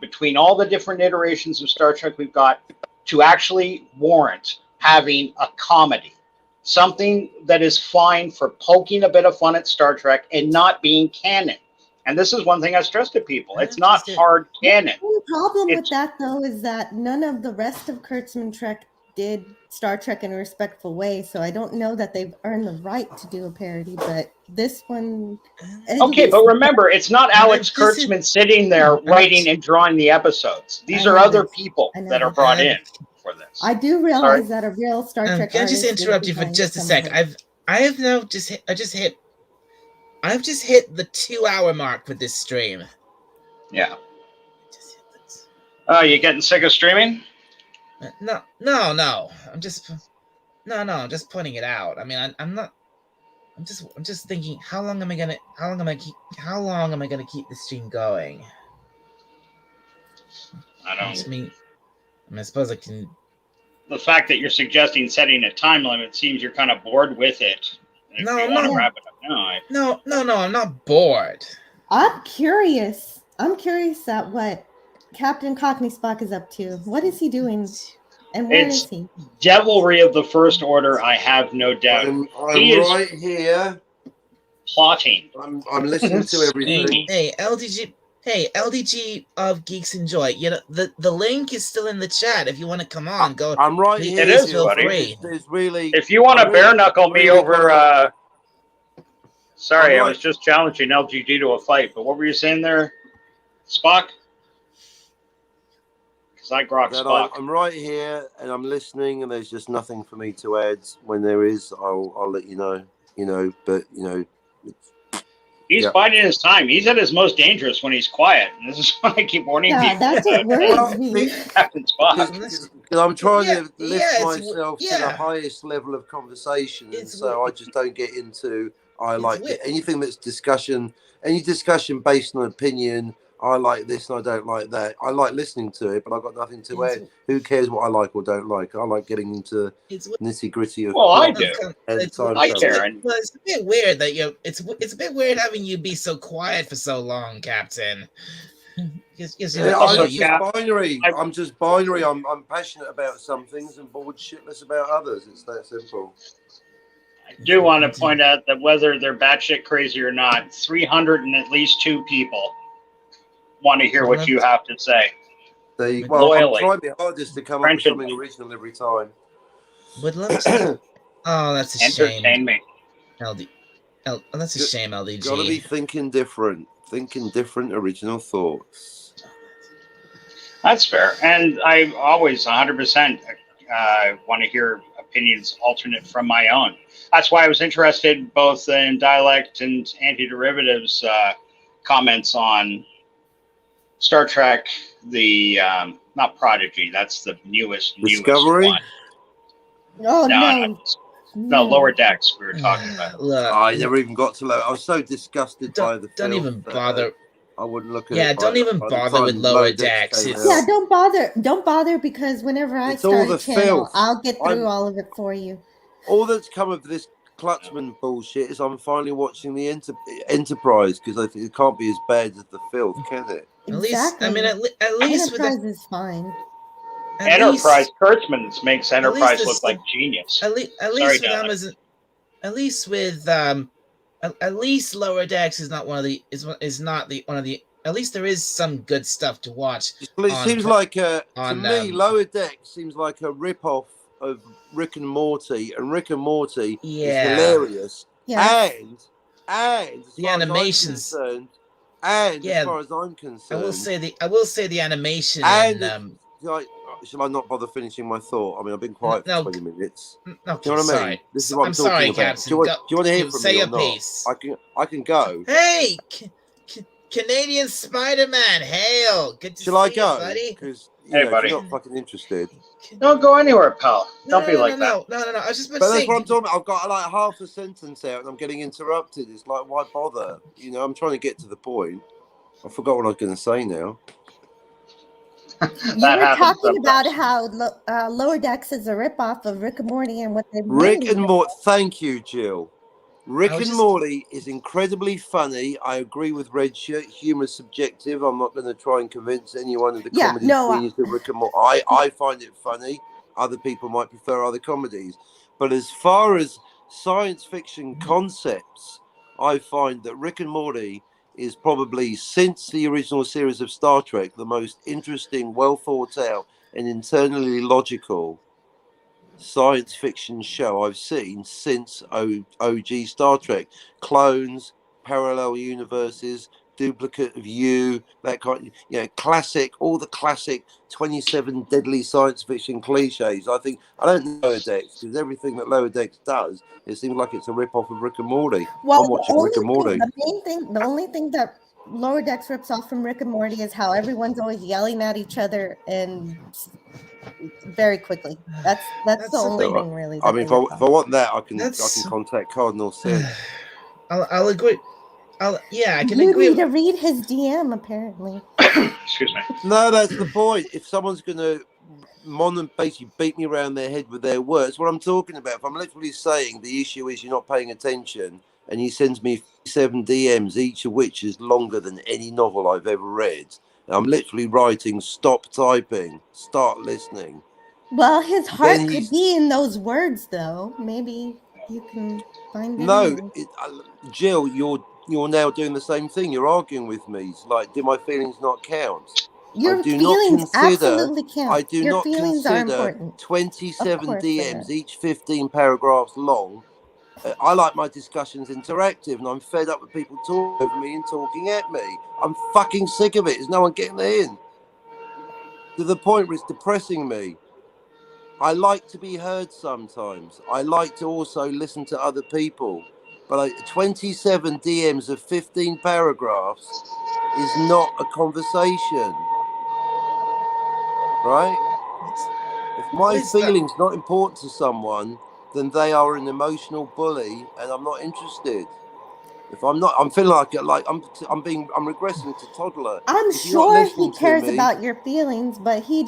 between all the different iterations of Star Trek we've got to actually warrant having a comedy. Something that is fine for poking a bit of fun at Star Trek and not being canon. And this is one thing I stress to people. It's not hard canon. The problem with that, though, is that none of the rest of Kurtzman Trek did Star Trek in a respectful way. So I don't know that they've earned the right to do a parody. But this one... Okay, but remember, it's not Alex Kurtzman sitting there writing and drawing the episodes. These are other people that are brought in for this. I do realize that a real Star Trek can I just interrupt you for just a sec? I've just hit the 2-hour mark with this stream. Yeah. You getting sick of streaming? No. I'm just pointing it out. I mean, I'm not. I'm just thinking, how long am I gonna keep the stream going? I suppose I can. The fact that you're suggesting setting a time limit seems you're kind of bored with it. No, I'm not bored. I'm curious at what Captain Cockney Spock is up to. What is he doing? And where is he? Devilry of the First Order, I have no doubt. I'm right here. Plotting. I'm listening to everything. Hey, LDG of Geeks Enjoy. You know, the link is still in the chat. If you want to come on, go. I'm right here. It is, buddy. There's really. If you want to bare knuckle me over, sorry, I was just challenging LGD to a fight. But what were you saying there, Spock? Because I grok Spock. I'm right here and I'm listening, and there's just nothing for me to add. When there is, I'll let you know. But he's biding his time. He's at his most dangerous when he's quiet. And this is why I keep warning people. That's what worries me. Captain Spock. Because I'm trying to lift myself to the highest level of conversation, and so I just don't get into. Anything that's discussion, any discussion based on opinion. I like this and I don't like that. I like listening to it, but I've got nothing to add. Who cares what I like or don't like? I like getting into nitty gritty of. Well, I do. It's a bit weird that it's a bit weird having you be so quiet for so long, Captain. I'm just binary. I'm passionate about some things and bored shitless about others. It's that simple. I do want to point out that whether they're batshit crazy or not, 300 and at least 2 people want to hear what you have to say. I'm trying my hardest to come up with something original every time. Would love to. Oh, that's a shame. Entertain me. That's a shame, LDG. Got to be thinking different, original thoughts. That's fair, and I always 100% want to hear opinions alternate from my own. That's why I was interested both in dialect and anti-derivatives comments on Star Trek, the not Prodigy. That's the newest Discovery. One. Oh no, Lower Decks. We were talking about. Look, I never even got to lower. I was so disgusted by the film. Don't even bother. I wouldn't look at it. Yeah, don't even bother with Lower Decks. Yeah, don't bother because whenever I start a channel, I'll get through all of it for you. All that's come of this Clutchman bullshit is I'm finally watching the Enterprise because I think it can't be as bad as the filth, can it? Exactly. At least Enterprise is fine. Enterprise Kurtzman makes Enterprise look like genius. At least with Amazon. At least Lower Decks is not one of the at least there is some good stuff to watch. Well, it seems like to me Lower Decks seems like a rip-off of Rick and Morty, and Rick and Morty is hilarious. Yeah. And the animations, as far as I'm concerned, I will say the animation and Shall I not bother finishing my thought? I mean, I've been quiet for No, 20 minutes. okay, Do you know what I mean? sorry. This is what I'm talking sorry, about. Captain. Do you want to hear from say me your or not? piece. I can go. Hey, Canadian Spider-Man, hail! Good to Shall I see go? you, buddy. Because Hey, if buddy. you're not fucking interested. Don't go anywhere, pal. Don't be like that. No. I was just about But to that's say. what I'm talking about. I've got like half a sentence out and I'm getting interrupted. It's like, why bother? You know, I'm trying to get to the point. I forgot what I was going to say now. You were happens talking about sometimes. how Lower Decks is a ripoff of Rick and Morty and what they Rick really and Morty. Thank you, Jill. Rick and just- Morty is incredibly funny. I agree with Red Shirt. Humor is subjective. I'm not going to try and convince anyone of the Yeah, comedy no, genius of Rick and Morty. I find it funny. Other people might prefer other comedies. But as far as science fiction concepts, I find that Rick and Morty is probably, since the original series of Star Trek, the most interesting, well thought out, and internally logical science fiction show I've seen since OG Star Trek. Clones, parallel universes, duplicate of you, that kind of, classic, all the classic 27 deadly science fiction cliches. I don't know Lower Decks, because everything that Lower Decks does, it seems like it's a rip-off of Rick and Morty. Well, I'm watching Rick and Morty. The only thing that Lower Decks rips off from Rick and Morty is how everyone's always yelling at each other and very quickly. That's the only thing really. I mean, if I want that, I can contact Cardinal Sin. I'll agree. I can you agree. need to read his DM apparently. Excuse me. No, that's the point. If someone's going to basically beat me around their head with their words, what I'm talking about, if I'm literally saying the issue is you're not paying attention, and he sends me 7 DMs, each of which is longer than any novel I've ever read, and I'm literally writing, stop typing, start listening. Well, his heart could be in those words, though. Maybe you can find it. No, Jill, you're now doing the same thing. You're arguing with me. It's like, do my feelings not count? Your feelings absolutely count. I do not consider 27 DMs, each 15 paragraphs long. I like my discussions interactive, and I'm fed up with people talking over me and talking at me. I'm fucking sick of it. There's no one getting in. To the point where it's depressing me. I like to be heard sometimes. I like to also listen to other people. But 27 DMs of 15 paragraphs is not a conversation. Right? If my feelings not important to someone, then they are an emotional bully, and I'm not interested. If I'm not, I'm feeling like I'm regressing to toddler. I'm sure he cares about your feelings, but he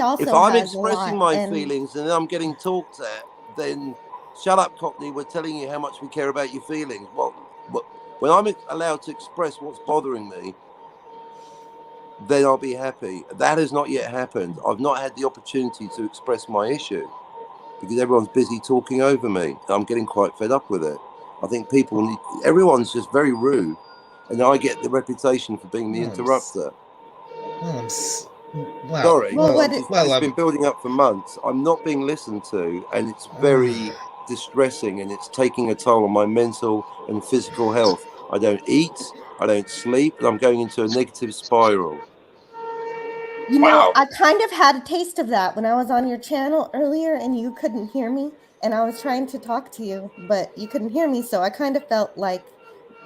also. If I'm expressing my feelings and I'm getting talked at, then shut up, Cockney. We're telling you how much we care about your feelings. Well, when I'm allowed to express what's bothering me, then I'll be happy. That has not yet happened. I've not had the opportunity to express my issue because everyone's busy talking over me. I'm getting quite fed up with it. I think everyone's just very rude, and I get the reputation for being the interrupter. Sorry, it's been building up for months. I'm not being listened to, and it's very distressing, and it's taking a toll on my mental and physical health. I don't eat, I don't sleep, and I'm going into a negative spiral. You know, I kind of had a taste of that when I was on your channel earlier and you couldn't hear me, and I was trying to talk to you, but you couldn't hear me, so I kind of felt like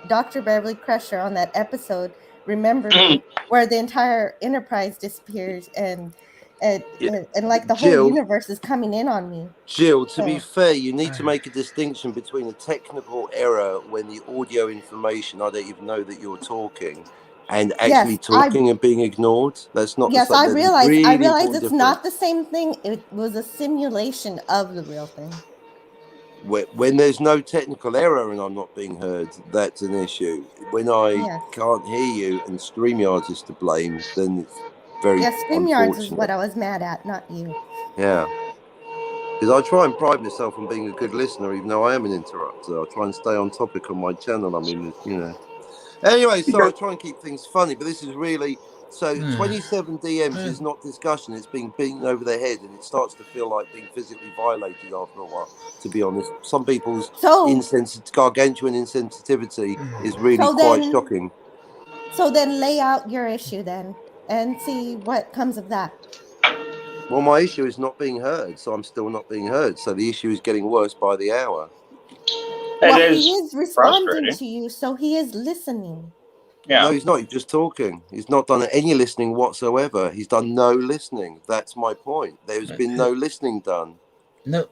Dr. Beverly Crusher on that episode, Remember Me, where the entire Enterprise disappears and like the whole universe is coming in on me. Jill, to be fair, you need to make a distinction between a technical error when the audio information, I don't even know that you're talking, and actually talking and being ignored. That's not the same. I realize it's not the same thing. It was a simulation of the real thing. When there's no technical error and I'm not being heard, that's an issue. When I can't hear you and StreamYards is to blame, then it's very StreamYards is what I was mad at, not you. Yeah. Because I try and pride myself on being a good listener, even though I am an interrupter. I try and stay on topic on my channel. I mean, Anyway, so I try and keep things funny, but this is really... So 27 DMs is not discussion. It's being beaten over the head, and it starts to feel like being physically violated after a while, to be honest. Some people's gargantuan insensitivity is really quite shocking. So then lay out your issue then and see what comes of that. Well, my issue is not being heard, so I'm still not being heard. So the issue is getting worse by the hour. Well, It he is is responding frustrating. to you, so he is listening. Yeah. No, he's not. He's just talking. He's not done any listening whatsoever. He's done no listening. That's my point. There's been no listening done. No,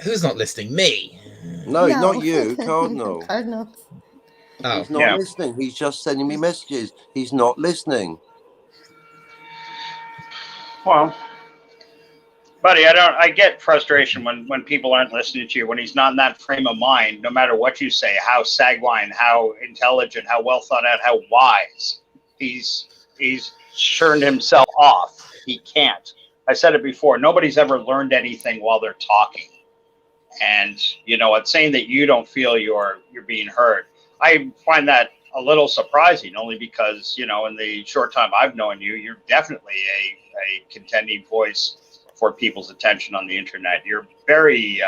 who's not listening? Me. No, not you, Cardinal. Cardinal. Oh, He's not Yeah. listening. He's just sending me messages. He's not listening. Well, buddy, I get frustration when people aren't listening to you, when he's not in that frame of mind, no matter what you say, how sanguine, how intelligent, how well thought out, how wise. He's turned himself off. He can't. I said it before, nobody's ever learned anything while they're talking. And you know, it's saying that you don't feel you're being heard. I find that a little surprising, only because, you know, in the short time I've known you, you're definitely a contending voice for people's attention on the internet. You're very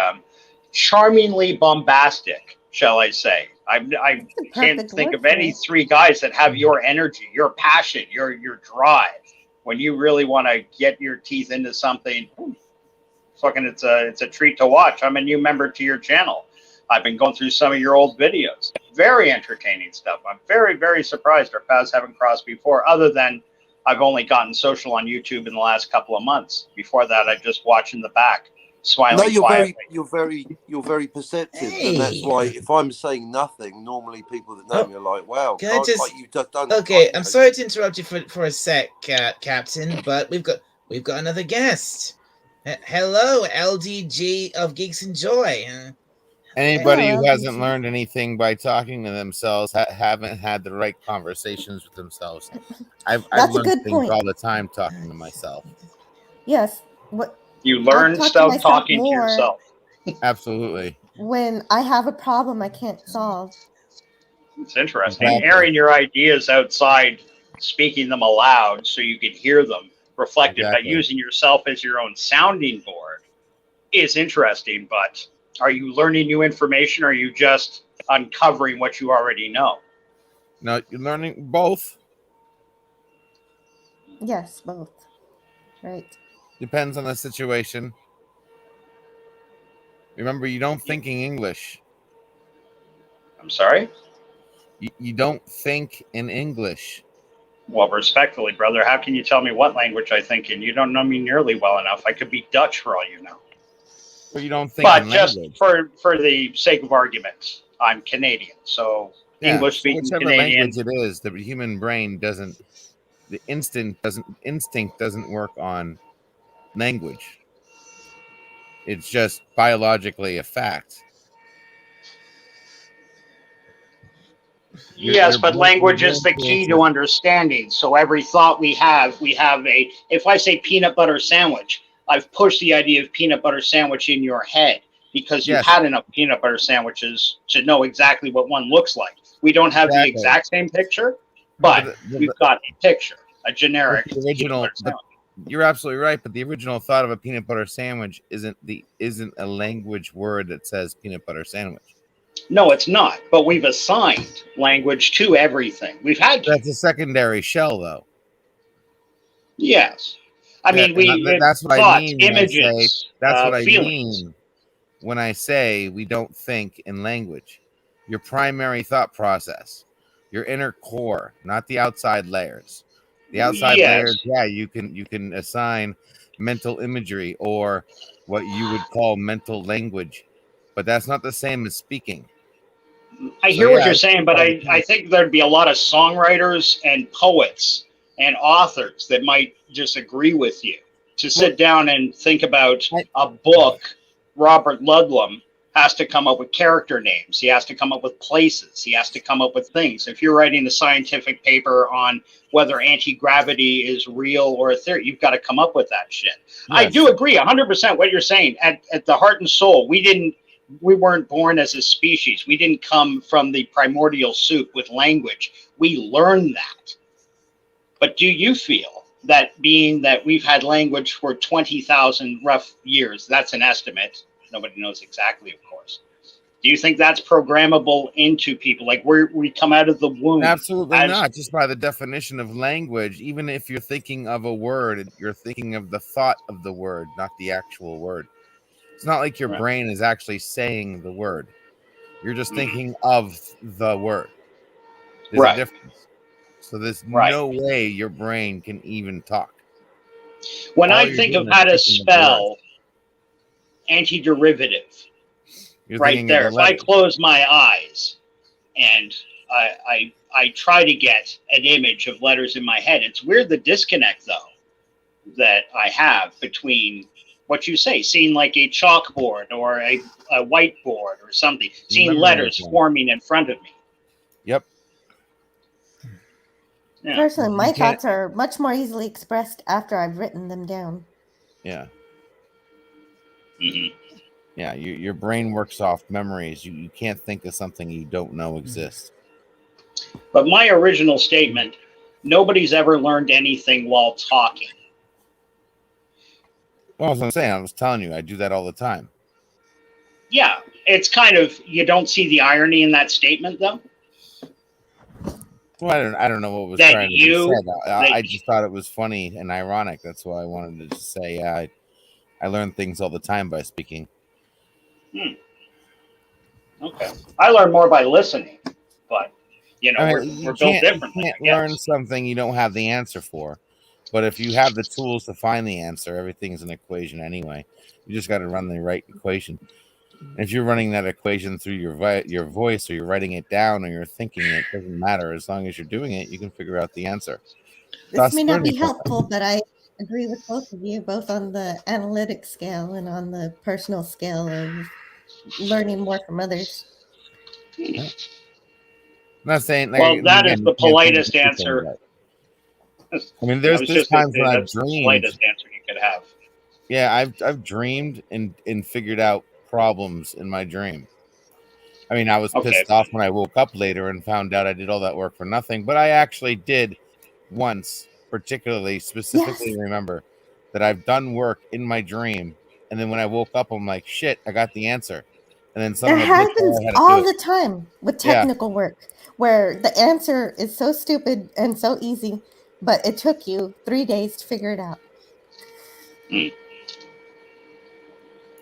charmingly bombastic, shall I say. I can't think of any three guys that have your energy, your passion, your drive. When you really want to get your teeth into something, fucking, it's a treat to watch. I'm a new member to your channel. I've been going through some of your old videos. Very entertaining stuff. I'm very, very surprised our paths haven't crossed before, other than I've only gotten social on YouTube in the last couple of months. Before that, I just watch in the back, smiling. No, you're quietly. you're very perceptive, Hey. and that's why if I'm saying nothing, normally people that know me are like, "Wow, Can I just- like you've just done." Okay, like, I'm sorry to interrupt you for a sec, Captain, but we've got another guest. Hello, LDG of Geeks and Joy. Anybody Hello, who hasn't LDG. learned anything by talking to themselves haven't had the right conversations with themselves. I've That's a learned good things point. all the time talking to myself. Yes. What You learn talk to stuff myself talking to more. yourself. Absolutely. when I have a problem I can't solve. It's interesting. Exactly. Airing your ideas outside, speaking them aloud so you can hear them reflected, Exactly. but using yourself as your own sounding board is interesting. But are you learning new information, or are you just uncovering what you already know? No, you're learning both. Yes, both. Right. Depends on the situation. Remember, you don't think in English. I'm sorry? You don't think in English. Well, respectfully, brother, how can you tell me what language I think in? You don't know me nearly well enough. I could be Dutch for all you know. Or you don't think But in just language. for the sake of argument, I'm Canadian, so Yeah, English-speaking whichever Canadian. language it is, the human brain doesn't. The instinct doesn't work on language. It's just biologically a fact. Yes, but language is the key to understanding. So every thought we have a, if I say peanut butter sandwich, I've pushed the idea of peanut butter sandwich in your head because you've Yes. had enough peanut butter sandwiches to know exactly what one looks like. We don't have the Exactly. exact same picture, but we've got a picture, a generic the original. peanut butter sandwich. You're absolutely right, but the original thought of a peanut butter sandwich isn't a language word that says peanut butter sandwich. No, it's not. But we've assigned language to everything. We've had to. That's a secondary shell, though. Yes. I mean, that's what thoughts, I mean. images, That's what I feelings. mean when I say we don't think in language. Your primary thought process, your inner core, not the outside layers. The outside layers, yeah, you can assign mental imagery or what you would call mental language, but that's not the same as speaking. I hear what you're saying, but I think there'd be a lot of songwriters and poets and authors that might disagree with you. To sit down and think about a book, Robert Ludlum has to come up with character names. He has to come up with places. He has to come up with things. If you're writing a scientific paper on whether anti-gravity is real or a theory, you've got to come up with that shit. Yes. I do agree 100% what you're saying. At the heart and soul, we weren't born as a species. We didn't come from the primordial soup with language. We learned that. But do you feel that, being that we've had language for 20,000 rough years, that's an estimate, nobody knows exactly, of course, Do you think that's programmable into people? Like we come out of the womb? Absolutely not. Just by the definition of language, even if you're thinking of a word, you're thinking of the thought of the word, not the actual word. It's not like your Right. brain is actually saying the word. You're just thinking of the word. There's a difference. So there's no way your brain can even talk. When All I you're think of doing is how to thinking of the word. spell antiderivative, You're right thinking of there. the If I letters. close my eyes and I try to get an image of letters in my head, it's weird the disconnect though that I have between what you say, seeing like a chalkboard or a whiteboard or something, seeing letters forming in front of me. Yep. Yeah. Personally, my thoughts are much more easily expressed after I've written them down. Yeah. Mm-hmm. Yeah, your brain works off memories. You can't think of something you don't know exists. But my original statement, nobody's ever learned anything while talking. Well, as I'm saying, I was telling you, I do that all the time. Yeah, it's kind of, you don't see the irony in that statement, though? Well, I don't know what was that trying to be said. I just thought it was funny and ironic. That's why I wanted to just say I learn things all the time by speaking. Okay. I learn more by listening, but, you know, we're built differently. You can't learn something you don't have the answer for. But if you have the tools to find the answer, everything's an equation anyway. You just got to run the right equation. And if you're running that equation through your voice, or you're writing it down, or you're thinking it, doesn't matter. As long as you're doing it, you can figure out the answer. This may not be helpful, but I agree with both of you, both on the analytic scale and on the personal scale of learning more from others. Yeah. I'm not saying. Well, that is the politest answer. I mean, there's times when I've dreamed. The politest answer you could have. Yeah, I've dreamed and figured out problems in my dream. I mean, I was pissed off when I woke up later and found out I did all that work for nothing. But I actually did once, specifically remember that I've done work in my dream, and then when I woke up, I'm like, shit, I got the answer. And then that happens all the time with technical work, where the answer is so stupid and so easy, but it took you 3 days to figure it out.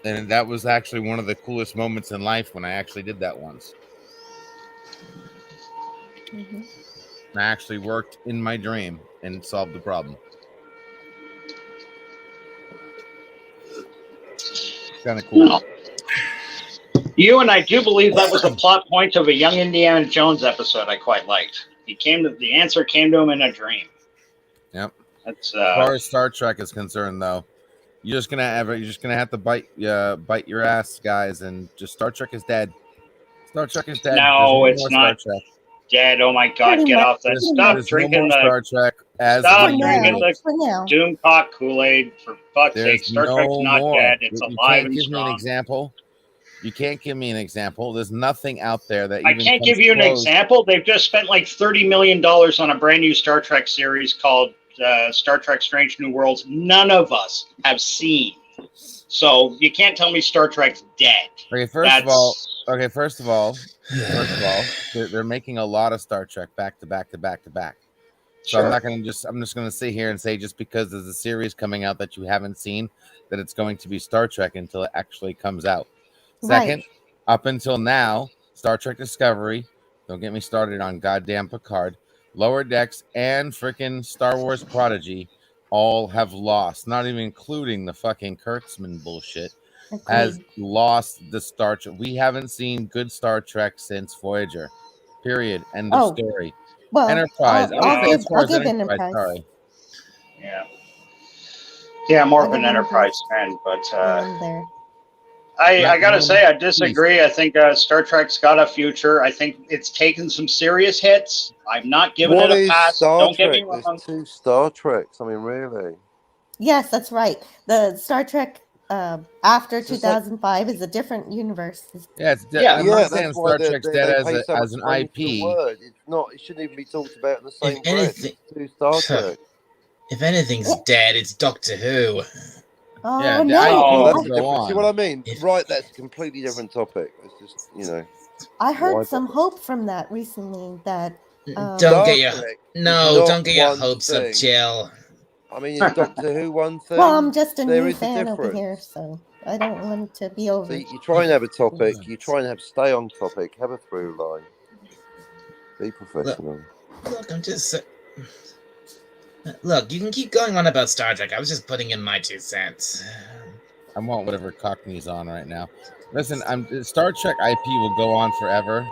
And that was actually one of the coolest moments in life when I actually did that once. Mm-hmm. I actually worked in my dream and solved the problem. Kind of cool. No. You and I do believe that was a plot point of a Young Indiana Jones episode I quite liked. The answer came to him in a dream. Yep. That's as far as Star Trek is concerned, though, you're just gonna have to bite your ass, guys, and just Star Trek is dead. Star Trek is dead. No, it's not dead. Oh my God, get off that! Stop drinking the Star Trek. Stop drinking the Doomcock Kool-Aid, for fuck's sake. Star Trek's not dead. It's alive and strong. You can't give me an example. You can't give me an example. There's nothing out there that I can't give you an example. They've just spent like $30 million on a brand new Star Trek series called Star Trek Strange New Worlds. None of us have seen. So you can't tell me Star Trek's dead. Okay, first of all, they're making a lot of Star Trek back to back. So I'm just gonna sit here and say just because there's a series coming out that you haven't seen, that it's going to be Star Trek until it actually comes out. Second, up until now, Star Trek Discovery, don't get me started on goddamn Picard, Lower Decks, and freaking Star Wars Prodigy all have lost, not even including the fucking Kurtzman bullshit, has lost the Star Trek. We haven't seen good Star Trek since Voyager. Period. End of story. Well, Enterprise. I'll give Enterprise. Sorry. Yeah, more of an Enterprise fan, but I gotta say, I disagree. I think Star Trek's got a future. I think it's taken some serious hits. I'm not giving it a pass. Don't get me wrong. There's 2 Star Treks. I mean, really? Yes, that's right. The Star Trek after 2005 is a different universe. Yeah, it's that's why Star Trek's dead as an IP. It's not. It shouldn't even be talked about in the same breath. 2 Star Trek. If anything's dead, it's Doctor Who. Oh Yeah, no! I Oh, That's will a go different. See what I on. mean? Right, that's a completely different topic. It's just I heard why some bother? hope from that recently. That Don't Star get your Trek is no. not Don't get your one hopes up, thing. Jill. I mean, is Doctor Who one well, thing? I'm just a There new is a fan over here, difference. so I don't want it to be over. See, you try and have a topic. You try and stay on topic. Have a through line. Be professional. Look, I'm just. Look, you can keep going on about Star Trek. I was just putting in my 2 cents. I want whatever Cockney's on right now. Listen, Star Trek IP will go on forever,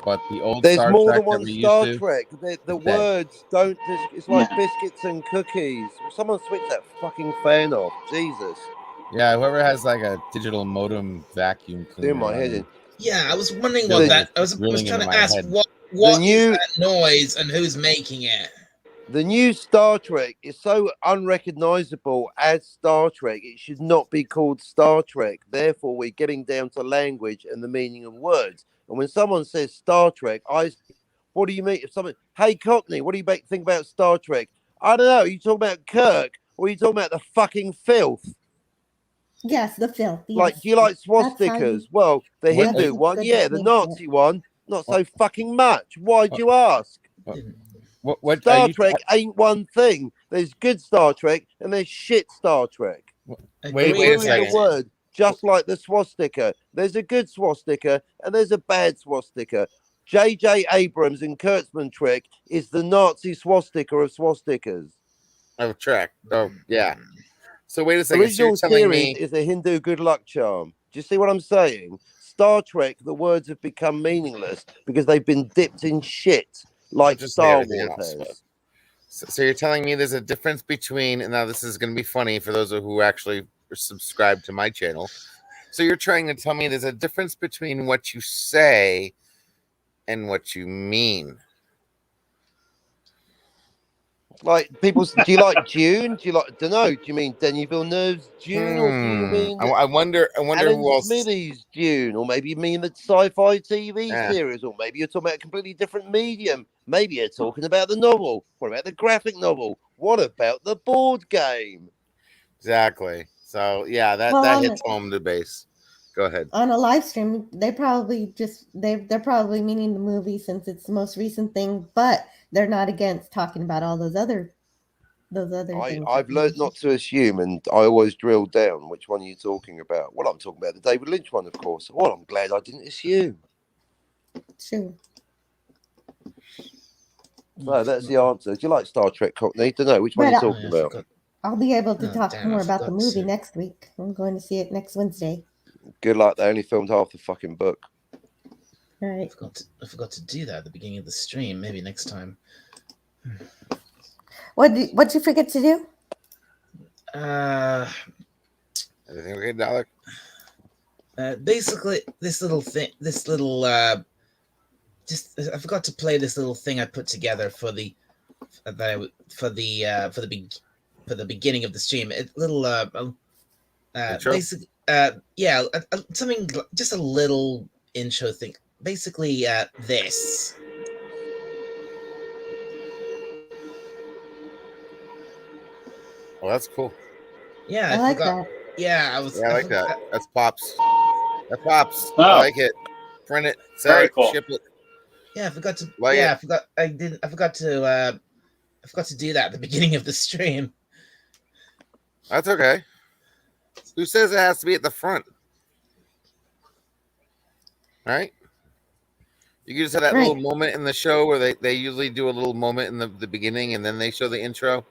but the old There's Star more Trek than that one we used Star to, Trek. The is dead. words don't just. It's Yeah. like biscuits and cookies. Will someone switch that fucking fan off? Jesus. Yeah, whoever has like a digital modem vacuum cleaner. Doing my head in. Yeah, I was wondering Still what that. I just was drilling trying into to my ask head. what is new- that noise and who's making it. The new Star Trek is so unrecognizable as Star Trek, it should not be called Star Trek. Therefore, we're getting down to language and the meaning of words. And when someone says Star Trek, what do you mean? If someone, hey Cockney, what do you think about Star Trek? I don't know. You talking about Kirk, or are you talking about the fucking filth? Yes, the filth. Yes. Like, do you like That's how swastikas? you- Well, the What- Hindu that's a one, good yeah. The name for it. Nazi one, not so fucking much. Why'd you ask? What are Star you? Trek ain't one thing. There's good Star Trek and there's shit Star Trek. Wait a Ruin second. the word, just like the swastika. There's a good swastika and there's a bad swastika. J.J. Abrams and Kurtzman Trek is the Nazi swastika of swastikas. Oh, Trek. Oh, yeah. So wait a second. Original so you're telling series me is a Hindu good luck charm. Do you see what I'm saying? Star Trek, the words have become meaningless because they've been dipped in shit like just Star like everything Wars else, has. So you're telling me there's a difference between, and now this is going to be funny for those who actually subscribe to my channel. So you're trying to tell me there's a difference between what you say and what you mean. Like people, do you like Dune? Do you like? Don't know. Do you mean Denis Villeneuve's Dune, or do you mean I wonder Alan who else. Smithy's Dune, or maybe you mean the sci-fi TV Yeah. series, or maybe you're talking about a completely different medium. Maybe you're talking about the novel. What about the graphic novel? What about the board game? Exactly. So yeah, that Well, hits home to base. Go ahead. On a live stream, they're probably meaning the movie since it's the most recent thing, but they're not against talking about all those other things. I've learned not to assume, and I always drill down. Which one are you talking about? Well, I'm talking about the David Lynch one, of course. Well, I'm glad I didn't assume. True. So that's the answer. Do you like Star Trek, Cockney? Don't know which one But you're talking about. I'll be able to Oh, talk damn, I more about the forgot movie to. next week. I'm going to see it next Wednesday. Good luck. They only filmed half the fucking book. All right. I forgot to do that at the beginning of the stream. Maybe next time. What'd you forget to do? Everything okay, Dalek? Basically, this little thing, I forgot to play this little thing I put together for the beginning of the stream. It little basic yeah, something, just a little intro thing. Basically, this. Well, that's cool. Yeah, I like forgot. that. Yeah, I like that. That's pops. That pops. Oh. I like it. Print it. Sell Very it. cool. Ship it. Yeah, I forgot to. Like yeah, it. I forgot. I forgot to do that at the beginning of the stream. That's okay. Who says it has to be at the front? All right. You can just have that Right. little moment in the show where they usually do a little moment in the beginning and then they show the intro.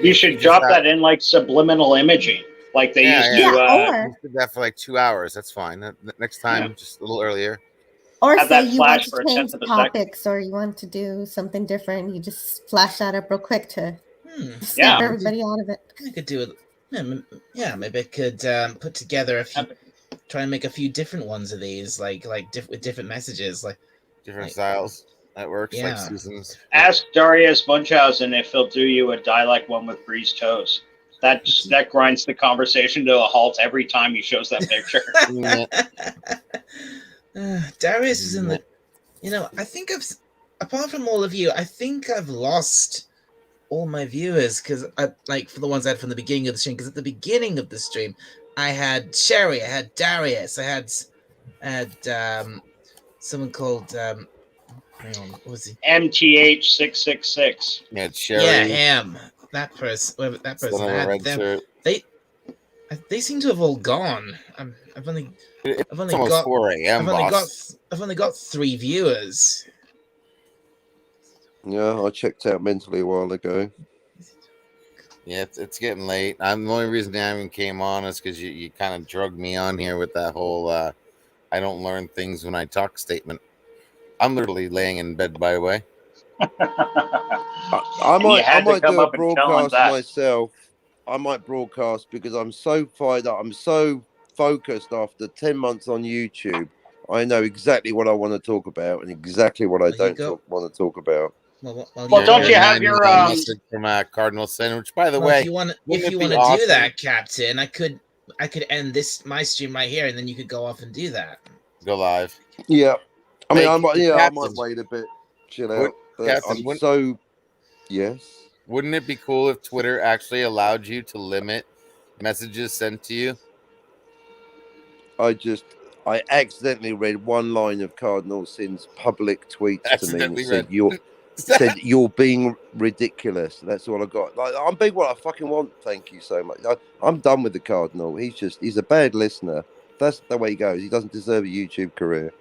You should drop that in like subliminal imaging, like they used to. You did that for like 2 hours. That's fine. Next time, just a little earlier. Or Have say that you want flash to for a change tenth of a second. topics, or you want to do something different. You just flash that up real quick to snap Yeah. everybody out of it. I could do it. Yeah, maybe I could put together try and make a few different ones of these, with different messages, different styles. That works. Yeah. Like seasons. Ask Darius Munchausen if he'll do you a dialect one with greased toes. That grinds the conversation to a halt every time he shows that picture. Darius is in the. I think apart from all of you, I think I've lost all my viewers, because I like for the ones I had from the beginning of the stream. Because at the beginning of the stream, I had Sherry, I had Darius, I had someone called hang on, what was he? MTH666. Yeah, it's Sherry. Yeah, him. That person. Whoever that son person. of I a had red them. shirt. They seem to have all gone. I've only It's got almost 4 a.m. I've only got 3 viewers. Yeah, I checked out mentally a while ago. Yeah, it's getting late. The only reason I even came on is because you kind of drugged me on here with that whole I don't learn things when I talk statement. I'm literally laying in bed, by the way. I And you had to might come do a up and tell him broadcast that. myself. I might broadcast because I'm so fired up. I'm so focused after 10 months on YouTube. I know exactly what I want to talk about and exactly what I Well, you don't go- want to talk about. Well, Well, don't you have 9 your, message from Cardinal Sin, which, by the well, way, if you want wouldn't it be to do awesome? that, Captain, I could end my stream right here, and then you could go off and do that. Go live. Yeah. I mean, Hey, I might Captain, wait a bit, chill What- out. But Captain, I'm wouldn't- so, yes. Wouldn't it be cool if Twitter actually allowed you to limit messages sent to you? I accidentally read one line of Cardinal Sin's public tweets to me, and it said you're being ridiculous. That's all I got. Like, I'm being what I fucking want. Thank you so much. I'm done with the Cardinal. He's a bad listener. That's the way he goes. He doesn't deserve a YouTube career.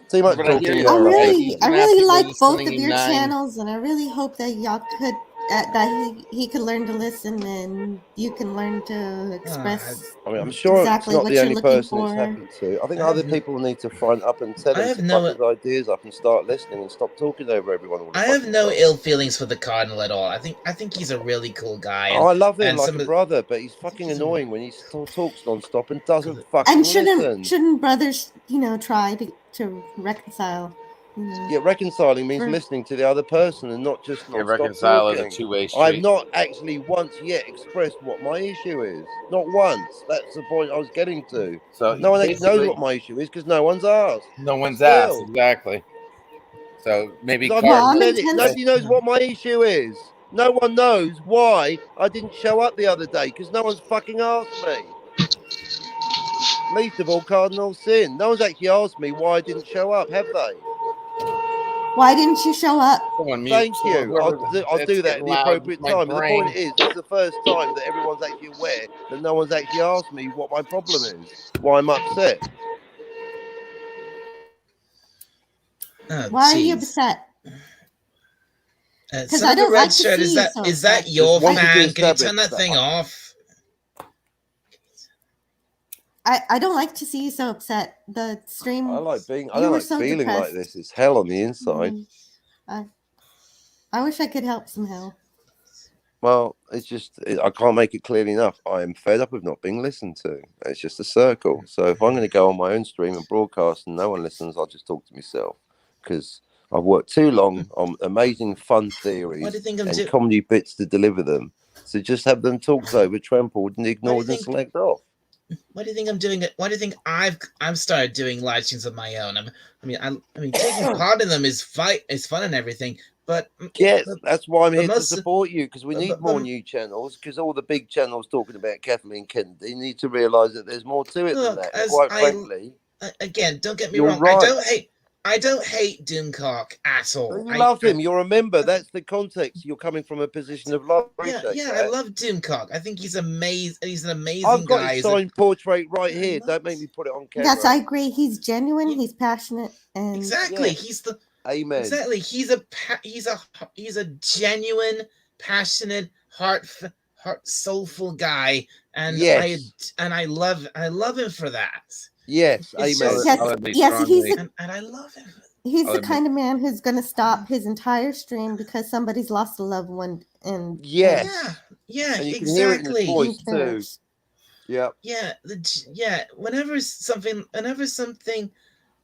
Too much But I talking. hear you, You all know, right. listen. You I can have really people like both listening of in your 9. channels, and I really hope that y'all could that he could learn to listen, and you can learn to express I mean, I'm sure exactly it's not what the you're only looking person it's for. happened to. I think I other have people need to front up and tell I him have to no- fuck his ideas up and start listening and stop talking over everyone all the I have fucking no time. ill feelings for the Cardinal at all. I think he's a really cool guy. Oh, I love him and like some a of- brother, but he's fucking he's a- annoying when he talks non-stop and doesn't fucking And listen. shouldn't brothers, try to reconcile? Yeah, reconciling means For- listening to the other person and not just Yeah, non-stop reconcile is a talking. two-way I've street. not actually once yet expressed what my issue is. Not once. That's the point I was getting to. So No one actually knows basically, what my issue is because no one's asked. no one's Still. asked. Exactly. So maybe Because I've Well, never I'm said it. intense- Nobody knows what my issue is. No one knows why I didn't show up the other day because no one's fucking asked me. Least of all, Cardinal Sin. No one's actually asked me why I didn't show up, have they? Why didn't you show up? someone mute. Thank So you. I'll it's do that getting at the loud appropriate with my time. But the point brain. is, this is the first time that everyone's actually aware that no one's actually asked me what my problem is, why I'm upset. Oh, Why are you jeez. upset? 'Cause Son I of a don't red like to shirt, see is you that so is that upset. your Just wanted to fan? Can you establish turn that that thing off? I don't like to see you so upset. The stream. I like being. I You don't were like so feeling like depressed. this. It's hell on the inside. I wish I could help somehow. Well, it's just I can't make it clearly enough. I am fed up of not being listened to. It's just a circle. So if I'm going to go on my own stream and broadcast and no one listens, I'll just talk to myself because I've worked too long on amazing fun theories What do you think I'm and doing? comedy bits to deliver them. So just have them talked over, trampled, and ignored and think- slagged off. Why do you think I'm doing it? Why do you think I've started doing live streams of my own? I mean, taking part in them is fun and everything. But yes, that's why I'm here to most- support you because we need but- more new channels. Because all the big channels talking about Kathleen Kennedy need to realise that there's more to it than Look, that. as Quite I- frankly, again, don't get me You're wrong. right. I don't hate Doomcock at all. you love him. You're a member. That's the context. You're coming from a position of love. Yeah, Appreciate I that. love Doomcock. I think he's amazing. He's an amazing I've got guy. his signed portrait right here. love Don't make me put it on camera. Yes, I agree. He's genuine. He's passionate, and Exactly. Yeah. He's the Amen. exactly. He's a genuine, passionate, soulful guy, and Yes. I love him for that. Yes, It's amen. just- Yes, I would be yes, he's strongly- And I love him. he's the would- kind of man who's going to stop his entire stream because somebody's lost a loved one, and Yes. Yeah, And you can hear it in his exactly. voice. he too. cares. Yeah. Whenever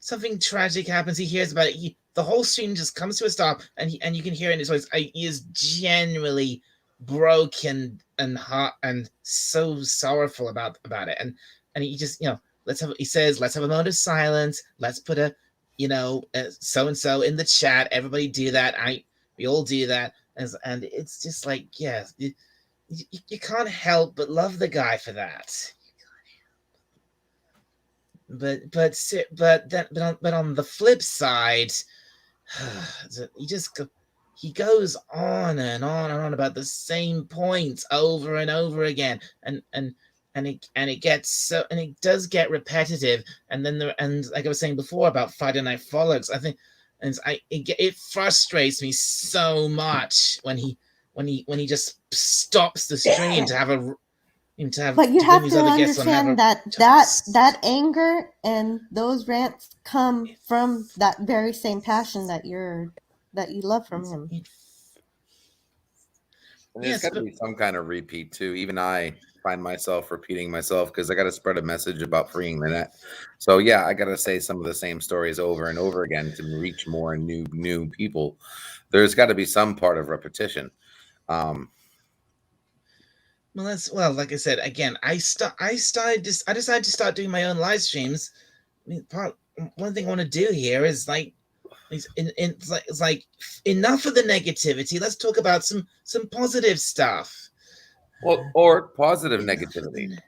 something tragic happens, he hears about it. The whole stream just comes to a stop, and you can hear it in his voice. He is genuinely broken and hot and so sorrowful about it. And he just he says, let's have a moment of silence. Let's put a so and so in the chat. Everybody do that. We all do that. and it's just like, yeah, you can't help but love the guy for that. But on the flip side, he goes on and on and on about the same points over and over again, and it gets so, and it does get repetitive, and then and like I was saying before about Friday Night Frolics, I think, and it frustrates me so much when he just stops the stream to have a But you to bring have these to other guests on, understand that anger and those rants come from that very same passion that you love from him. And there's got to be some kind of repeat too. Even I find myself repeating myself because I got to spread a message about freeing the net. So yeah, I got to say some of the same stories over and over again to reach more new people. There's got to be some part of repetition. Well, like I said, again, I decided to start doing my own live streams. I mean, one thing I want to do here is like, it's like enough of the negativity. Let's talk about some positive stuff. Well, or positive negativity.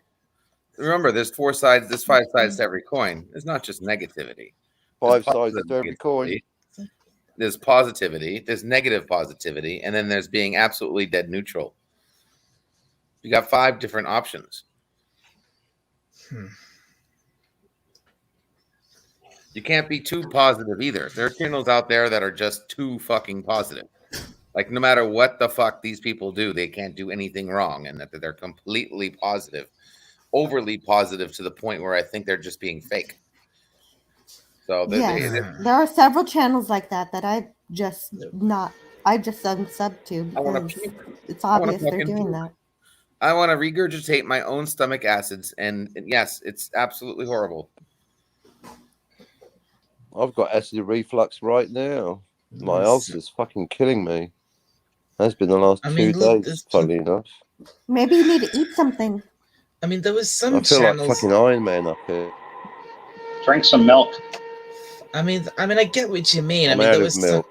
Remember, there's 4 sides. There's 5 sides to every coin. It's not just negativity. 5 sides to every coin. There's positivity. There's negative positivity, and then there's being absolutely dead neutral. You got 5 different options. You can't be too positive either. There are channels out there that are just too fucking positive. Like, no matter what the fuck these people do, they can't do anything wrong, and that they're completely positive, overly positive to the point where I think they're just being fake. So there are several channels like that I just unsub to because it's obvious they're doing that. I want to regurgitate my own stomach acids, and yes, it's absolutely horrible. I've got acid reflux right now. My ulcer's fucking killing me. That's been the last 2 days, funny enough. Maybe you need to eat something. I mean, there was some I feel channels... like fucking Iron Man up here. Drink some milk. I mean, I get what you mean. I'm I mean, out of milk.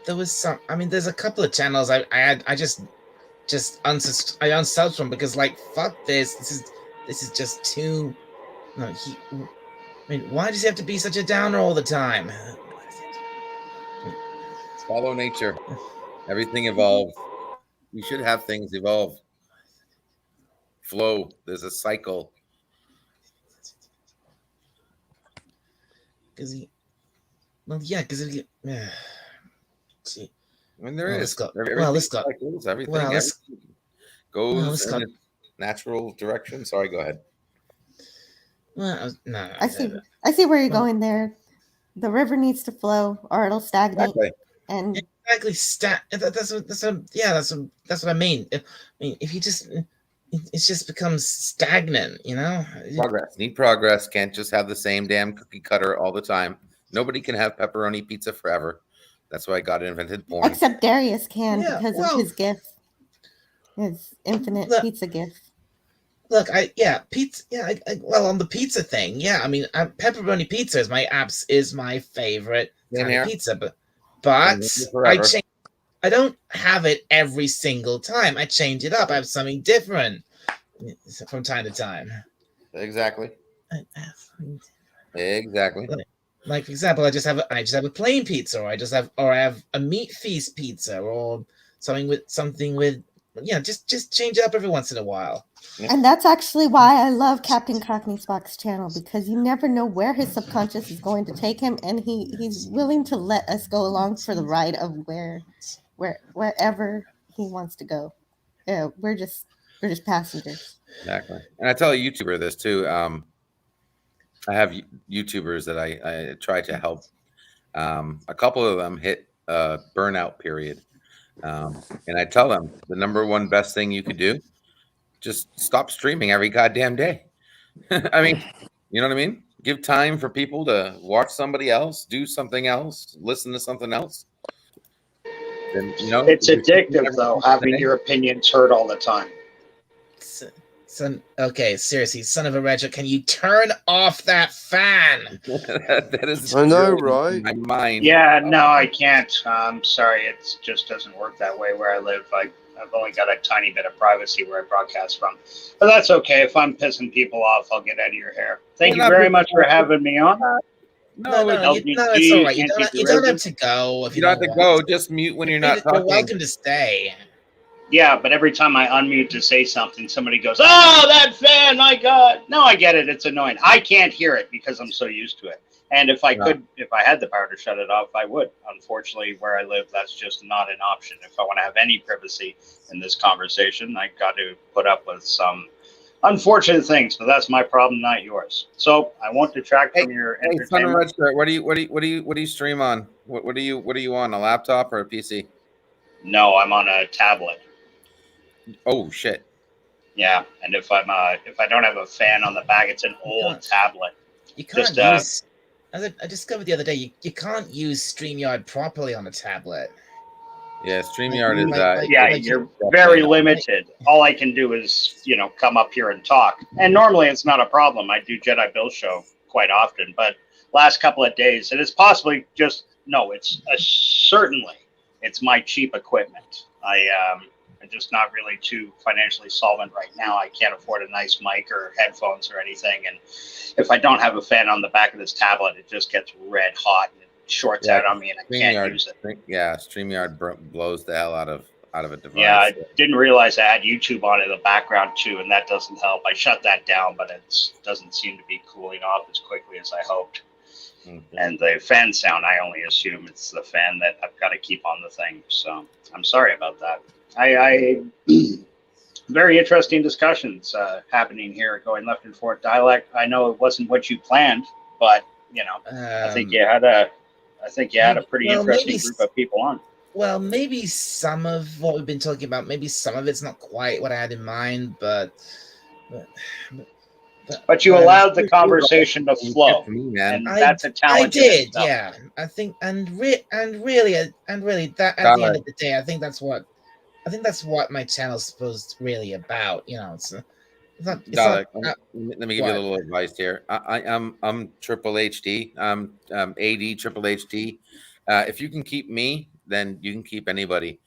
There was some. I mean, there's a couple of channels I just unsubbed from because, like, fuck this. This is just too. No, I mean, why does he have to be such a downer all the time? Follow nature. Everything evolves. You should have things evolve. Flow. There's a cycle. Because I mean, there is. Everything goes in a natural direction. Sorry, go ahead. Well, no. I see where you're going there. The river needs to flow, or it'll stagnate. Exactly. And that's what I mean. I mean, if you just, it just becomes stagnant, you know. Need progress. Can't just have the same damn cookie cutter all the time. Nobody can have pepperoni pizza forever. That's why God invented porn. Except Darius can because of his gift, his infinite pizza gift. Look, pizza. Yeah, well, on the pizza thing, yeah. I mean, pepperoni pizza is my favorite kind of pizza, but I don't have it every single time. I change it up. I have something different from time to time. Exactly. Like, for example, I just have a plain pizza, or I have a meat feast pizza, or something with just change it up every once in a while. And that's actually why I love Captain Cockney Spock's channel, because you never know where his subconscious is going to take him, and he's willing to let us go along for the ride of wherever he wants to go. Yeah, we're just passengers. Exactly. And I tell a YouTuber this too. I have YouTubers that I try to help. A couple of them hit a burnout period. And I tell them the number one best thing you could do, just stop streaming every goddamn day. I mean, you know what I mean? Give time for people to watch somebody else, do something else, listen to something else. And, it's addictive, though, having your opinions heard all the time. Okay, seriously, son of a Reg, can you turn off that fan? That is I know, drilling right? my mind. Yeah, no, I can't. Sorry, it just doesn't work that way where I live. I've only got a tiny bit of privacy where I broadcast from. But that's okay. If I'm pissing people off, I'll get out of your hair. Thank you very much for having me on. No, LDG, it's all right. You don't have anti-derivative. to go if You don't have to want go. Just mute when you're not You're talking. welcome to stay. Yeah, but every time I unmute to say something, somebody goes, "Oh, that fan! My God!" No, I get it. It's annoying. I can't hear it because I'm so used to it. And if I could, if I had the power to shut it off, I would. Unfortunately, where I live, that's just not an option. If I want to have any privacy in this conversation, I got to put up with some unfortunate things. But that's my problem, not yours. So I won't detract from your Hey, son of a entertainment. Red Shirt, what do you stream on? What are you on? A laptop or a PC? No, I'm on a tablet. Oh shit. Yeah, and if I don't have a fan on the back, it's an old tablet. You can't use. As I discovered the other day, you can't use StreamYard properly on a tablet. Yeah, StreamYard is. You're very limited. All I can do is, come up here and talk. And normally it's not a problem. I do Jedi Bill Show quite often, but last couple of days, it is possibly just certainly it's my cheap equipment. I'm just not really too financially solvent right now. I can't afford a nice mic or headphones or anything. And if I don't have a fan on the back of this tablet, it just gets red hot and it shorts out on me and I can't use it. Yeah, StreamYard blows the hell out of a device. Yeah, I didn't realize I had YouTube on in the background too, and that doesn't help. I shut that down, but it doesn't seem to be cooling off as quickly as I hoped. Mm-hmm. And the fan sound, I only assume it's the fan that I've got to keep on the thing. So I'm sorry about that. I very interesting discussions happening here, going left and forth dialect. I know it wasn't what you planned, but I think you had a pretty interesting group of people on. Well, maybe some of what we've been talking about, maybe some of it's not quite what I had in mind, but you allowed the conversation to flow, and that's a talent. I did, yeah. I think, and really, that at the end of the day, I think that's what my channel's supposed to really about. It's not. Let me give you a little advice here. I'm Triple HD. I'm AD Triple HD. If you can keep me, then you can keep anybody.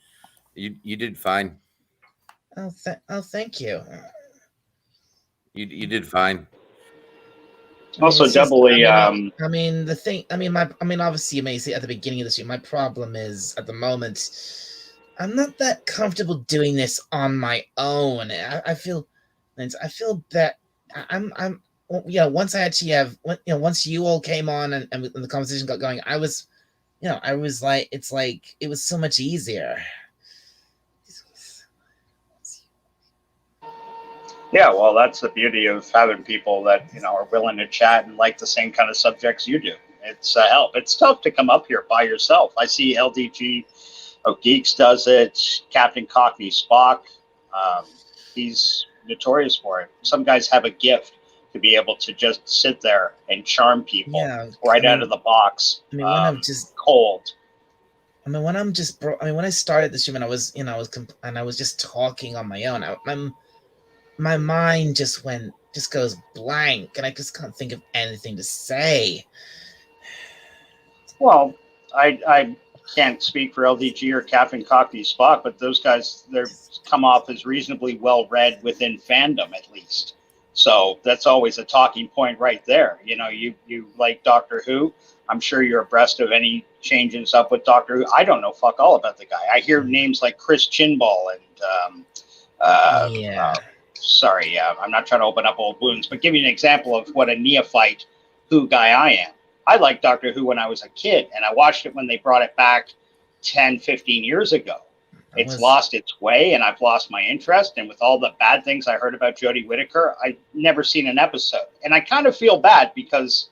You did fine. Oh, thank you. You did fine. Also, doubly. Obviously, you may see at the beginning of this year. My problem is at the moment, I'm not that comfortable doing this on my own. I feel that once I actually have, once you all came on and the conversation got going, I was like, it was so much easier. Yeah, well, that's the beauty of having people that are willing to chat and like the same kind of subjects you do. It's a help. It's tough to come up here by yourself. I see LDG Geeks does it. Captain Cockney Spock, he's notorious for it. Some guys have a gift to be able to just sit there and charm people out of the box. When I'm just cold. When I started the stream and I was just talking on my own, my mind just goes blank and I just can't think of anything to say. Well, I can't speak for LDG or Captain Cockney Spock, but those guys, they're come off as reasonably well read within fandom, at least. So that's always a talking point right there. You like Doctor Who. I'm sure you're abreast of any changes up with Doctor Who. I don't know fuck all about the guy. I hear names like Chris Chinball and I'm not trying to open up old wounds, but give you an example of what a neophyte Who guy I am. I liked Doctor Who when I was a kid, and I watched it when they brought it back 10, 15 years ago. It's lost its way, and I've lost my interest. And with all the bad things I heard about Jodie Whittaker, I've never seen an episode. And I kind of feel bad because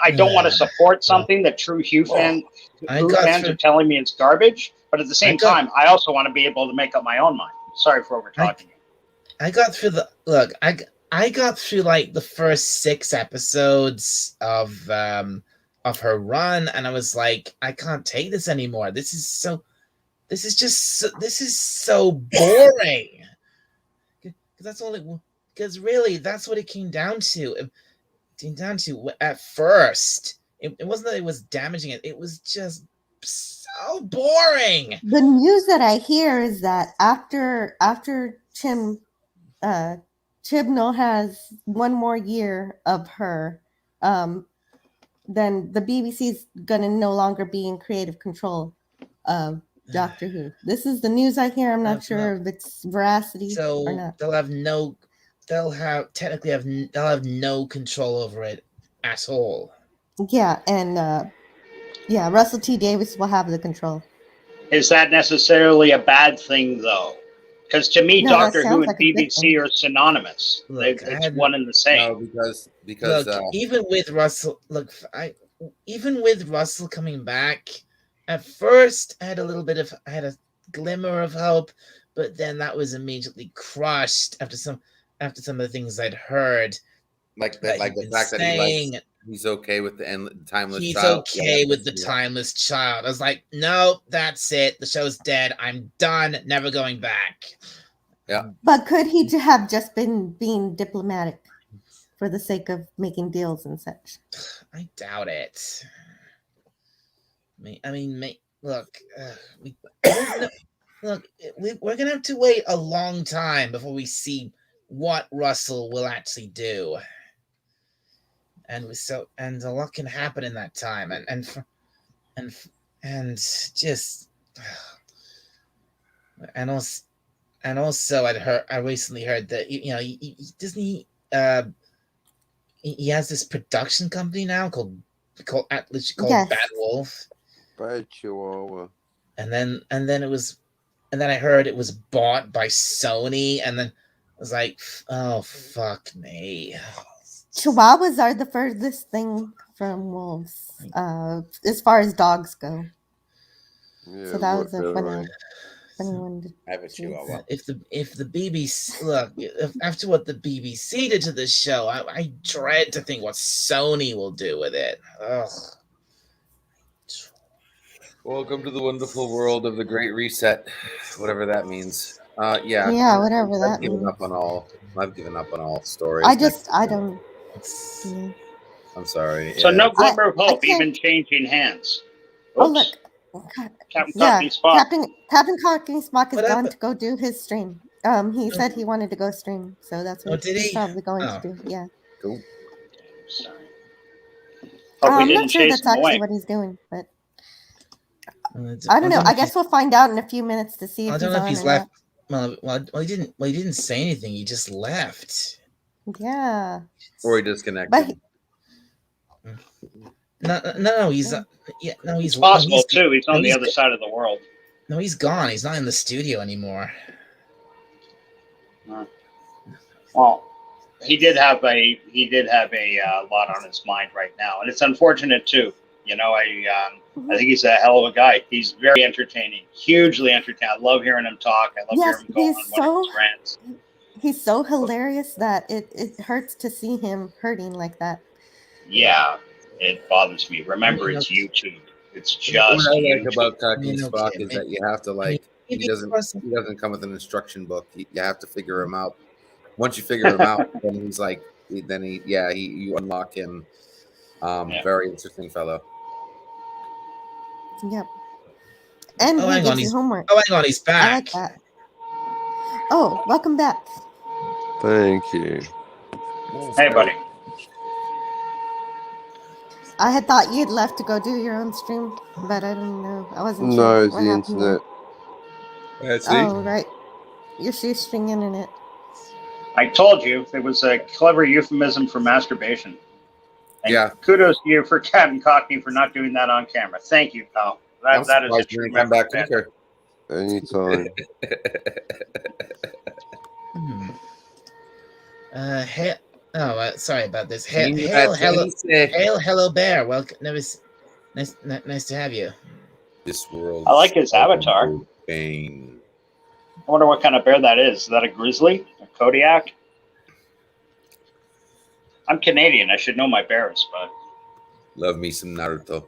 I don't want to support something that true Who fans are telling me it's garbage. But at the same time, I also want to be able to make up my own mind. Sorry for over-talking. I got through I got through like the first 6 episodes of her run, and I was like, I can't take this anymore. This is so boring. that's all it. Because really, that's what it came down to. It came down to at first. It wasn't that it was damaging it. It was just so boring. The news that I hear is that after Chibnall has one more year of her, then the BBC's gonna no longer be in creative control of Doctor Who. This is the news I hear. I'm not sure if it's veracity or not. They'll have no control over it at all. Yeah, and Russell T Davies will have the control. Is that necessarily a bad thing, though? Because to me, No, Doctor Who and like BBC are synonymous. Look, it's one and the same. No, because look, even with Russell, even with Russell coming back, at first I had a glimmer of hope, but then that was immediately crushed after some of the things I'd heard. Like the fact that he's okay with the timeless child. He's okay with the timeless child. I was like, no, that's it. The show's dead. I'm done. Never going back. Yeah. But could he have just been being diplomatic for the sake of making deals and such? I doubt it. I mean, look, we're gonna have to wait a long time before we see what Russell will actually do. And a lot can happen in that time, and also I recently heard that Disney he has this production company now called Bad Wolf. Bad Chihuahua. And then I heard it was bought by Sony, and then I was like, oh fuck me. Chihuahuas are the furthest thing from wolves, as far as dogs go. Yeah, so that was a funny one. I have a Chihuahua. If the BBC after what the BBC did to the show, I dread to think what Sony will do with it. Ugh. Welcome to the wonderful world of the Great Reset, whatever that means. Yeah, whatever that means. I've given up on all stories. I don't. Yeah. I'm sorry. So no glimmer of hope, even changing hands. Oops. Oh look, Captain Cockney Spock. Captain Cockney Spock is gone to go do his stream. He said he wanted to go stream, so that's what he's probably going to do. Yeah. Cool. Sorry. I'm not sure that's actually what he's doing, but I don't know. I guess we'll find out in a few minutes to see if I don't know if he's left. Not. Well, he didn't say anything. He just left. Yeah. Or he disconnected. No, he's It's possible too. He's on the other side of the world. No, he's gone. He's not in the studio anymore. Well, he did have a lot on his mind right now, and it's unfortunate too. I think he's a hell of a guy. He's very entertaining, hugely entertaining. I love hearing him talk. I love hearing him go on one of his rants. He's so hilarious that it hurts to see him hurting like that. Yeah, it bothers me. Remember, it's YouTube. It's just what I like about Cockney Spock is that you have to he doesn't come with an instruction book. You have to figure him out. Once you figure him out, then you unlock him. Very interesting fellow. Yep. And he gives you homework. Oh, hang on, he's back. I like that. Oh, welcome back. Thank you. Hey, buddy. I had thought you'd left to go do your own stream, but I didn't know. I wasn't sure. No, it's the internet. Oh, right. Your shoestring internet. I told you it was a clever euphemism for masturbation. And kudos to you for Captain Cockney for not doing that on camera. Thank you, pal. That is a true come back quicker. Anytime. Sorry about this. Hello, Bear. Welcome. Nice to have you. This world. I like his avatar. Bane. I wonder what kind of bear that is. Is that a grizzly? A Kodiak? I'm Canadian. I should know my bears, but love me some Naruto.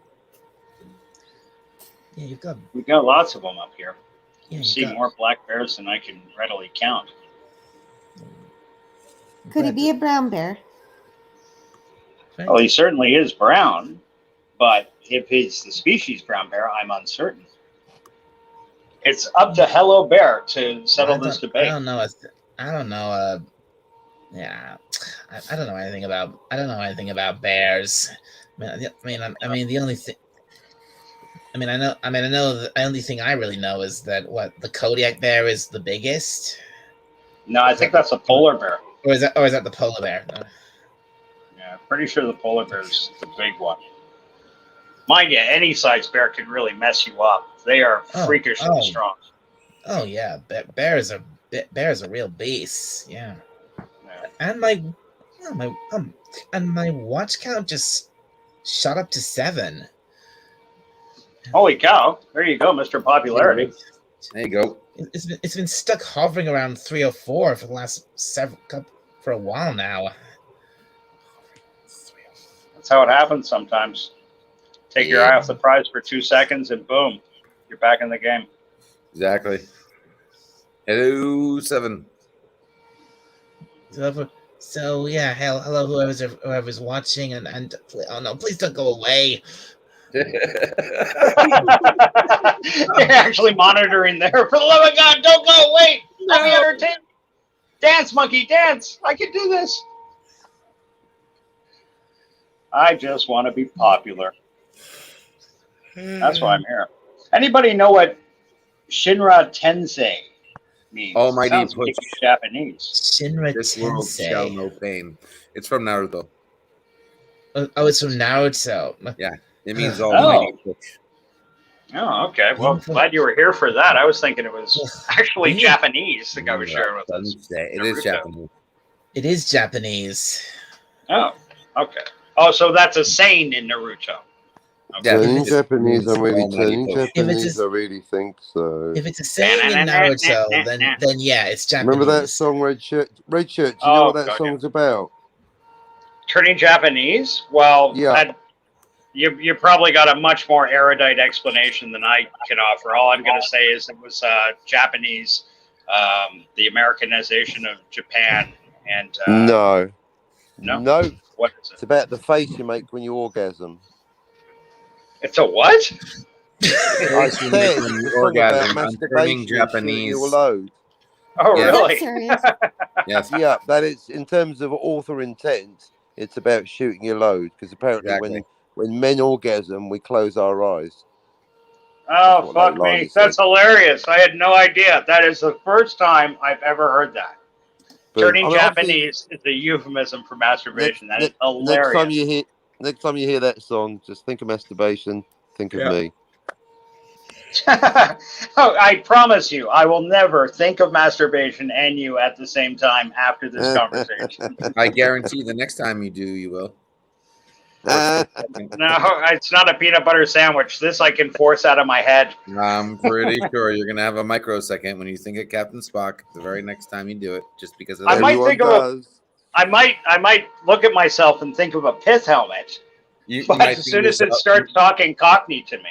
Yeah, we got lots of them up here. Yeah, I see more black bears than I can readily count. Could he But- be a brown bear? Right? Well, he certainly is brown, but if he's the species brown bear, I'm uncertain. It's up to Hello Bear to settle this I debate. don't know. I don't know. Yeah, I don't know anything about. I don't know anything about bears. I mean, the only thing. I mean, I know. I know. The only thing I really know is that the Kodiak bear is the biggest, No, I think that's a polar bear. or is that the polar bear? No. Yeah, pretty sure the polar bear's the big one. Mind you, any size bear can really mess you up. They are freakishly strong. Oh yeah, bears are real beasts. Yeah, Yeah. and my watch count just shot up to 7. Holy cow! There you go, Mr. Popularity. There you go. It's been stuck hovering around 3 or 4 for the last for a while now. That's how it happens sometimes. Take your eye off the prize for 2 seconds, and boom, you're back in the game. Exactly. Hello, 7. So yeah, hello whoever's watching, and oh no, please don't go away. You're actually monitoring there. For the love of God, don't go! Wait! Let me entertain. Dance, monkey, dance! I can do this. I just want to be popular. That's why I'm here. Anybody know what Shinra Tensei means? Almighty Sounds push. maybe Japanese. Shinra This world shall Tensei. know pain. It's from Naruto. Oh, it's from Naruto. Yeah, it means almighty push. Oh, okay. Well, glad you were here for that. I was thinking it was actually Japanese. The guy was sharing with us. It is Japanese. It is Japanese. Oh, okay. Oh, so that's a saying in Naruto. Okay. Yeah, Turning it's- Japanese, I'm really Almighty turning push. Japanese. I really think so. If it's a saying in Naruto, then yeah, it's Japanese. Remember that song, Red Shirt? Red Shirt. Do you know Oh, what that God, song's about? Turning Japanese? Well, Yeah. you probably got a much more erudite explanation than I can offer. All I'm going to say is it was Japanese, the Americanization of Japan, and No. No? No. What is It's it? about the face you make when you orgasm. It's a what? I Face you said make it's when you a song about orgasm. I'm turning masturbation and shooting Japanese. your load. Oh, Yeah. Is that really? serious? Yes, Yeah, that is in terms of author intent. It's about shooting your load because apparently exactly. when men orgasm, we close our eyes. Oh, what fuck Leilani me. said. That's hilarious. I had no idea. That is the first time I've ever heard that. But, Turning I mean, obviously, Japanese is a euphemism for masturbation. That is hilarious. next time you hear that song, just think of masturbation. Think of Yeah. me. Oh, I promise you, I will never think of masturbation and you at the same time after this conversation. I guarantee the next time you do, you will. No, it's not a peanut butter sandwich. This I can force out of my head. I'm pretty sure you're gonna have a microsecond when you think of Captain Spock the very next time you do it, just because of I that. might Everyone think of does. I might look at myself and think of a pith helmet. You But might as think soon as it yourself- starts talking Cockney to me,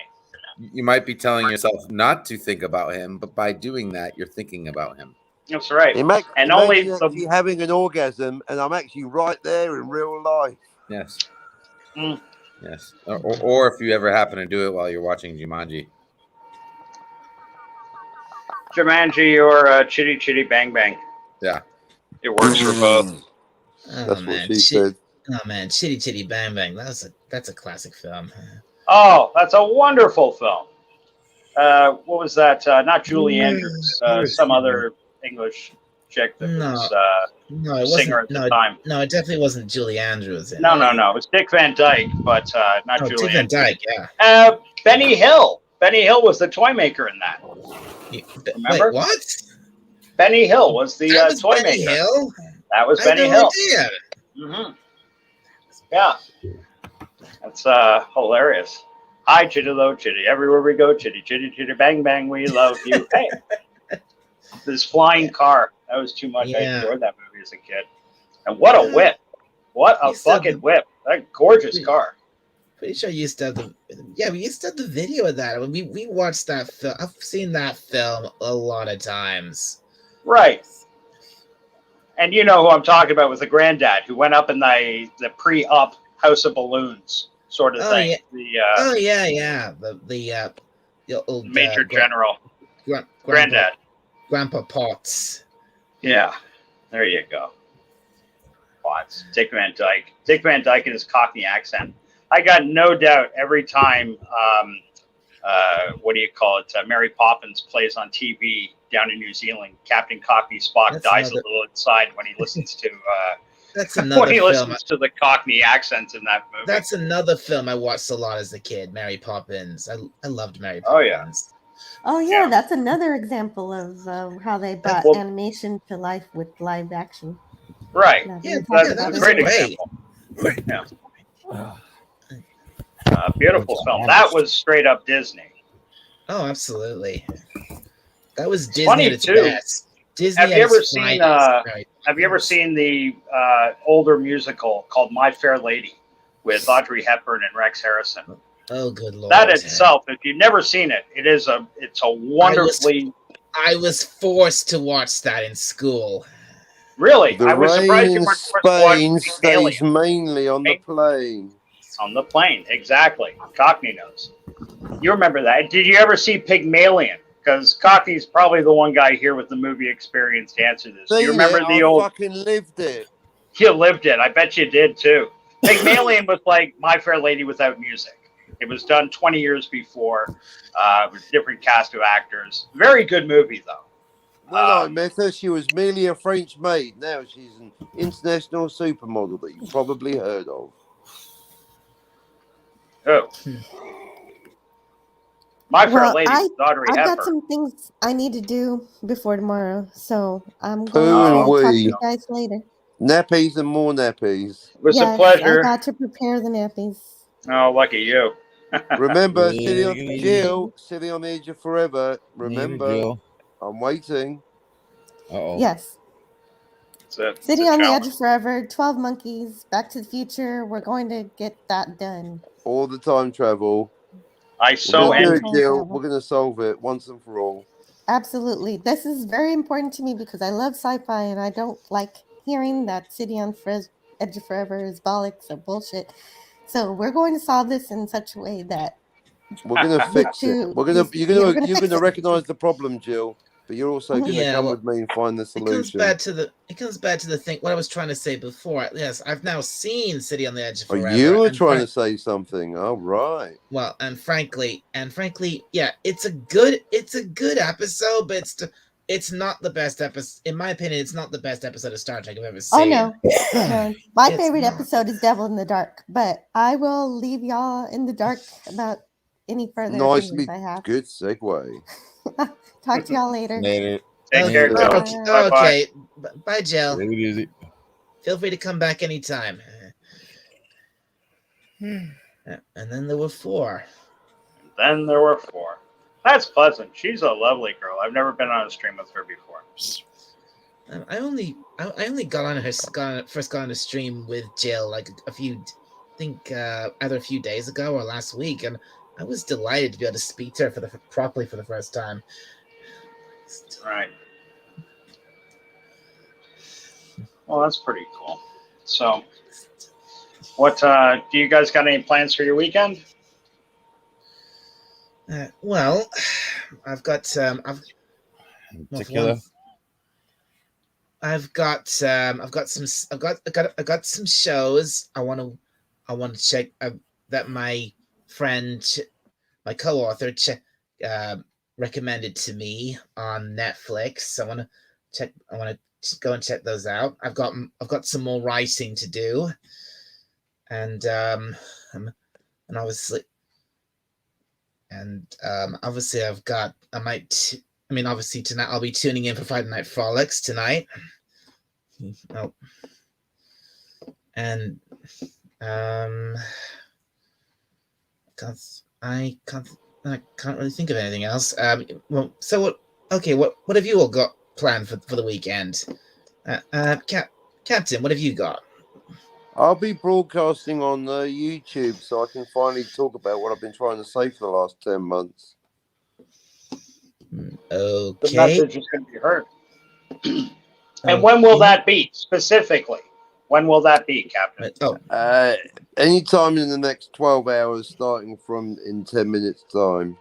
you might be telling yourself not to think about him, but by doing that, you're thinking about him. that's right. Imagine only actually having an orgasm, and I'm actually right there in real life. Yes. Mm. Yes. Or if you ever happen to do it while you're watching Jumanji. Jumanji or Chitty Chitty Bang Bang. Yeah. It works for both. Oh, That's man. what she said. Oh man, Chitty Chitty Bang Bang. That's a classic film. Oh, that's a wonderful film. What was that? Not Julie Andrews. Some other English chick that was No, it singer wasn't. at the time. No, it definitely wasn't Julie Andrews. No. It was Dick Van Dyke, but not Oh, Julie Dick Van Andrews. Dyke. Yeah. Benny Hill. Benny Hill was the toy maker in that. Remember? Wait, what? Benny Hill was the That was toy Benny maker. Hill? That was I had Benny no Hill. idea. Mm-hmm. Yeah. That's hilarious. Hi, Chitty Low Chitty. Everywhere we go, Chitty, Chitty, Chitty, Bang, Bang, we love you. Hey. This flying car. That was too much. I Yeah. enjoyed that movie as a kid. And what a whip. What a You said fucking whip. That gorgeous car. Pretty sure you used to have we used to have the video of that. We watched that film. I've seen that film a lot of times. Right. And you know who I'm talking about was the granddad who went up in the pre-up House of Balloons sort of Oh thing. yeah. The Oh yeah. The old Major General Grandpa granddad. Potts. Yeah, there you go. Potts. Dick Van Dyke. Dick Van Dyke in his Cockney accent. I got no doubt every time. What do you call it? Mary Poppins plays on TV down in New Zealand. Captain Cockney Spock That's dies another- a little inside when he listens to That's when another he film. listens to the Cockney accents in that movie. That's another film I watched a lot as a kid. Mary Poppins. I loved Mary Oh, yeah. Poppins. Oh yeah, Yeah. that's another example of how they brought Well- animation to life with live action. Right. That Yeah, we talked That's about a was great great. example. Yeah. Beautiful Which film. I That haven't- was straight up Disney. Oh, absolutely. That was Disney funny, at its too. best. Disney Have at you its ever seen, finest, Mary Have you ever Poppins. seen the older musical called My Fair Lady with Audrey Hepburn and Rex Harrison? Oh, good lord! That itself, if you've never seen it, it's a wonderfully I was forced to watch that in school. really. The I was surprised rain you in weren't forced to watch Spain Pygmalion stays mainly on the plane. on the plane. Exactly, Cockney knows. You remember that? Did you ever see Pygmalion? Because Cockney's probably the one guy here with the movie experience to answer this. Do you remember the I old? fucking lived it. You lived it. I bet you did too. Pygmalion was like My Fair Lady without music. It was done 20 years before, with different cast of actors. Very good movie though. When I met her, she was merely a French maid. Now she's an international supermodel that you probably heard of. Oh. My Fair Well, Lady with Audrey I've got Hepburn. some things I need to do before tomorrow, so I'm Pooh going and to talk to wee. you guys later. Nappies and more nappies. It was a Yes, pleasure. I got to prepare the nappies. Oh, lucky you. Remember, Yeah. Jill, sitting on the edge of forever. Remember, Jill. I'm waiting. Uh-oh. Yes, It's a City on the Edge challenge. of Forever, 12 Monkeys, Back to the Future. We're going to get that done. All the time travel. I We're so going to do envy. it, Jill. We're going to solve it once and for all. Absolutely. This is very important to me because I love sci-fi and I don't like hearing that City on Edge of Forever is bollocks or bullshit. So we're going to solve this in such a way that We're going to fix it. you're You're gonna going fix to it. recognize the problem, Jill, but you're also going to Yeah, come well, with me and find the It comes solution. back to the thing. What I was trying to say before. Yes, I've now seen City on the Edge of Oh, Forever. you were and trying to say something. All right. Well, and frankly, yeah, it's a good episode, but it's not the best episode. In my opinion, it's not the best episode of Star Trek I've ever Oh seen. no. No. My It's favorite not. episode is Devil in the Dark, but I will leave y'all in the dark about any further Nicely opinions I have. good segue. Talk to y'all later. Later. Take care, Later. Jill. Okay, Bye-bye. okay. Bye, Jill. Take it easy. Feel free to come back anytime. And then there were 4. Then there were 4. That's pleasant. She's a lovely girl. I've never been on a stream with her before. I only got on first got on a stream with Jill like either a few days ago or last week, and I was delighted to be able to speak to her properly for the first time. Right. Well, that's pretty cool. So, what do you guys got any plans for your weekend? Well, I've got In particular. I've got some shows I want to check that my friend, my co-author, recommended to me on Netflix. I want to go and check those out. I've got some more writing to do, and obviously obviously tonight I'll be tuning in for Friday Night Frolics tonight. Oh, and I can't really think of anything else. Well, so what? Okay, what have you all got planned for the weekend? Captain, what have you got? I'll be broadcasting on YouTube so I can finally talk about what I've been trying to say for the last 10 months. The Okay. message is going to be heard. And when will that be specifically? When will that be, Captain? Anytime in the next 12 hours, starting from in 10 minutes' time.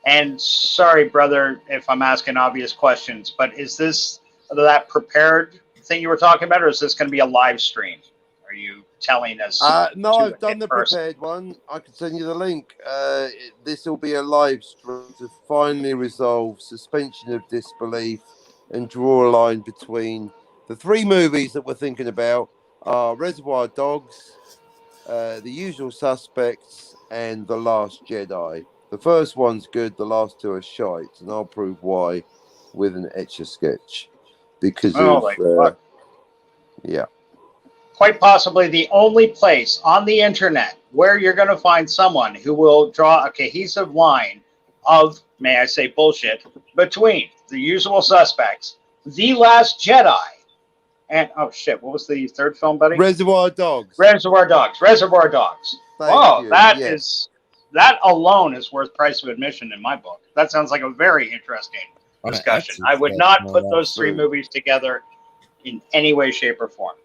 And sorry, brother, if I'm asking obvious questions, but is this that prepared thing you were talking about, or is this going to be a live stream? Are you telling us? No, I've done the prepared one. I can send you the link. This will be a live stream to finally resolve suspension of disbelief and draw a line between the three movies that we're thinking about are Reservoir Dogs, The Usual Suspects, and The Last Jedi. The first one's good, the last two are shite, and I'll prove why with an Etch-a-Sketch. Because yeah. Quite possibly the only place on the internet where you're going to find someone who will draw a cohesive line of, may I say, bullshit between The Usual Suspects, The Last Jedi, and, oh shit, what was the third film, buddy? Reservoir Dogs. Reservoir Dogs. Thank you. That alone is worth price of admission in my book. That sounds like a very interesting discussion. I would not put those three movies together in any way, shape, or form.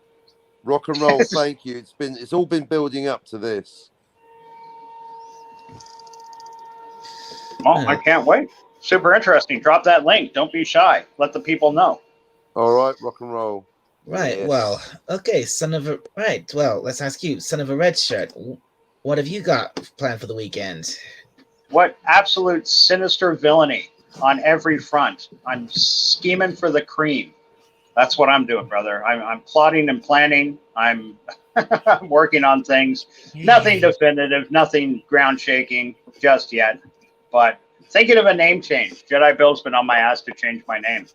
Rock and roll, thank you. It's all been building up to this. Well, I can't wait. Super interesting. Drop that link. Don't be shy. Let the people know. All right, rock and roll. Right. Yes. Well, okay, well, let's ask you, son of a red shirt. What have you got planned for the weekend? What absolute sinister villainy on every front. I'm scheming for the cream. That's what I'm doing, brother. I'm plotting and planning. I'm working on things. Nothing definitive, nothing ground shaking just yet. But thinking of a name change. Jedi Bill's been on my ass to change my name.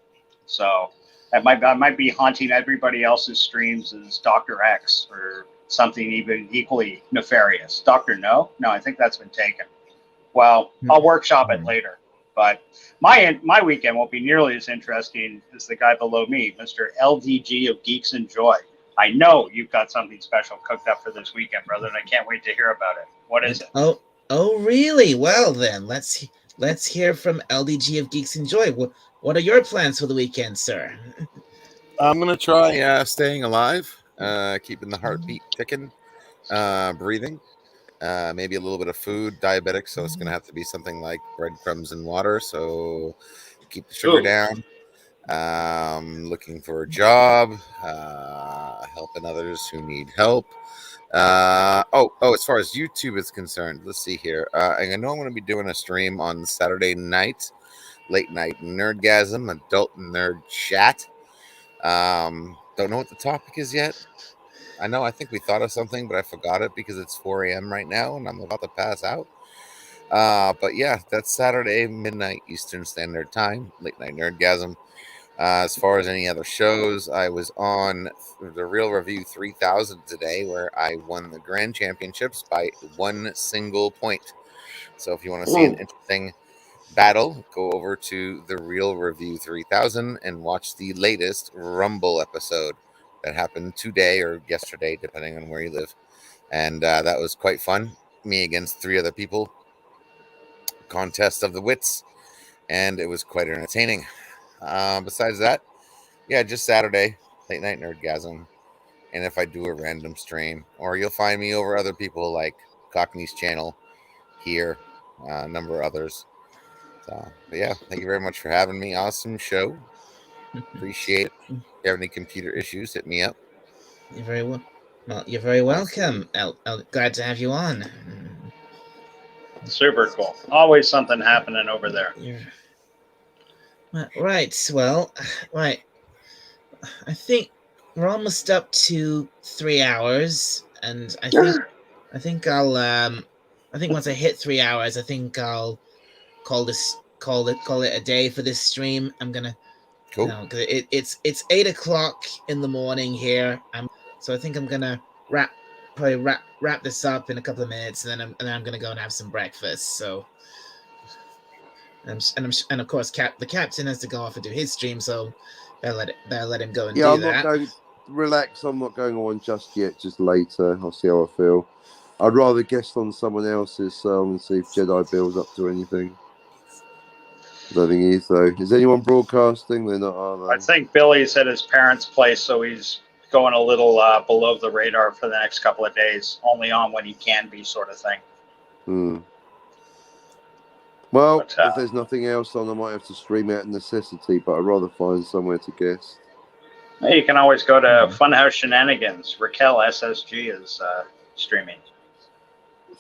So I might be haunting everybody else's streams as Dr. X or something even equally nefarious. Dr. No? No, I think that's been taken. Well, I'll workshop it later. But my weekend won't be nearly as interesting as the guy below me, Mr. LDG of Geeks and Joy. I know you've got something special cooked up for this weekend, brother, and I can't wait to hear about it. What is it? Oh, really? Well, then, let's hear from LDG of Geeks and Joy. What are your plans for the weekend, sir? I'm going to try staying alive, keeping the heartbeat ticking, breathing. Maybe a little bit of food, diabetic, so it's going to have to be something like breadcrumbs and water, so keep the sugar down. Looking for a job, helping others who need help. As far as YouTube is concerned, let's see here. I know I'm going to be doing a stream on Saturday night, late night nerdgasm, adult nerd chat. Don't know what the topic is yet. I think we thought of something, but I forgot it because it's 4 a.m. right now and I'm about to pass out. But yeah, that's Saturday, midnight Eastern Standard Time, late night nerdgasm. As far as any other shows, I was on the Real Review 3000 today, where I won the Grand Championships by 1 single point. So if you want to see an interesting battle, go over to the Real Review 3000 and watch the latest Rumble episode that happened today or yesterday, depending on where you live. And that was quite fun. Me against 3 other people. Contest of the wits. And it was quite entertaining. Besides that, yeah, just Saturday, late night nerdgasm. And if I do a random stream, or you'll find me over other people like Cockney's channel here, a number of others. So, but yeah, thank you very much for having me. Awesome show. Appreciate it. If you have any computer issues, hit me up. You're very well. Well, you're very welcome. Glad to have you on. Super cool. Always something happening over there. Right. Well, right. I think we're almost up to 3 hours, and I think once I hit 3 hours, I think I'll call it a day for this stream. I'm gonna. Cool. It's 8 o'clock in the morning here. So I think I'm gonna wrap this up in a couple of minutes, and then I'm gonna go and have some breakfast. So, and of course, the captain has to go off and do his stream, so they'll let him go and do that. I'm not going. Relax. I'm not going on just yet. Just later. I'll see how I feel. I'd rather guest on someone else's and see if Jedi Bill's up to anything. I don't think he is though. Is anyone broadcasting? They're not, are I they? think Billy's at his parents' place, so he's going a little below the radar for the next couple of days, only on when he can be, sort of thing. Hmm. Well, But, if there's nothing else on, I might have to stream out of necessity, but I'd rather find somewhere to guest. You can always go to Funhouse Shenanigans. Raquel SSG is streaming.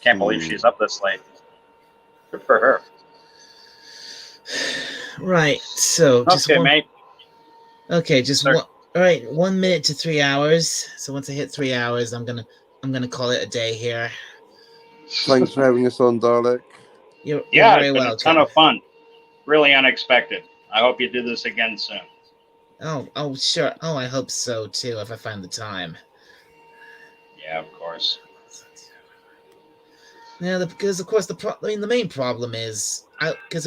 Can't believe she's up this late. Good for her. Right. So just Okay, one. mate. Okay, just Sir. one. All right, 1 minute to 3 hours. So once I hit 3 hours, I'm gonna call it a day here. Thanks for having us on, Dalek. You're Yeah, very it's been welcome. a ton of fun. Really unexpected. I hope you do this again soon. Oh, sure. Oh, I hope so too. If I find the time. Yeah, of course. Yeah, because of course the main problem is because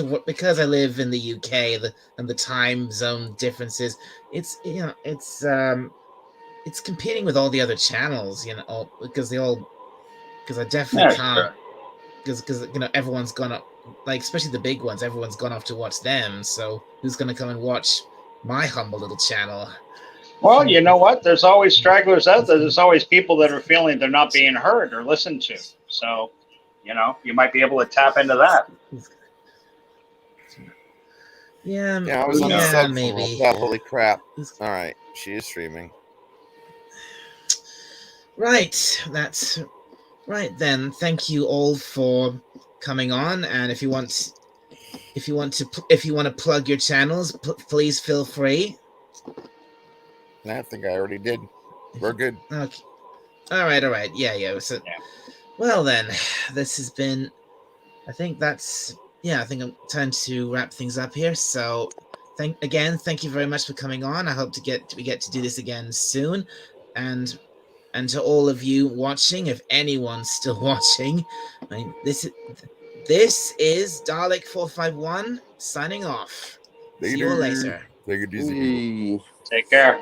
I live in the UK and the time zone differences. It's it's competing with all the other channels, because I definitely can't, because everyone's gonna, like, especially the big ones, everyone's gone off to watch them. So who's gonna come and watch my humble little channel? Well, you know what? There's always stragglers out there. There's always people that are feeling they're not being heard or listened to. So, you might be able to tap into that. Yeah, I was on the sub phone maybe. with that. Holy crap! All right, she is streaming. Right, that's right then. Thank you all for coming on, and if you want to plug your channels, please feel free. I think I already did. We're good. Okay. All right. Yeah. So, well then, this has been. I think I'm time to wrap things up here. So, thank you very much for coming on. I hope we get to do this again soon, and to all of you watching, if anyone's still watching, this is Dalek 451 signing off. See you all later. Take it easy. Take care.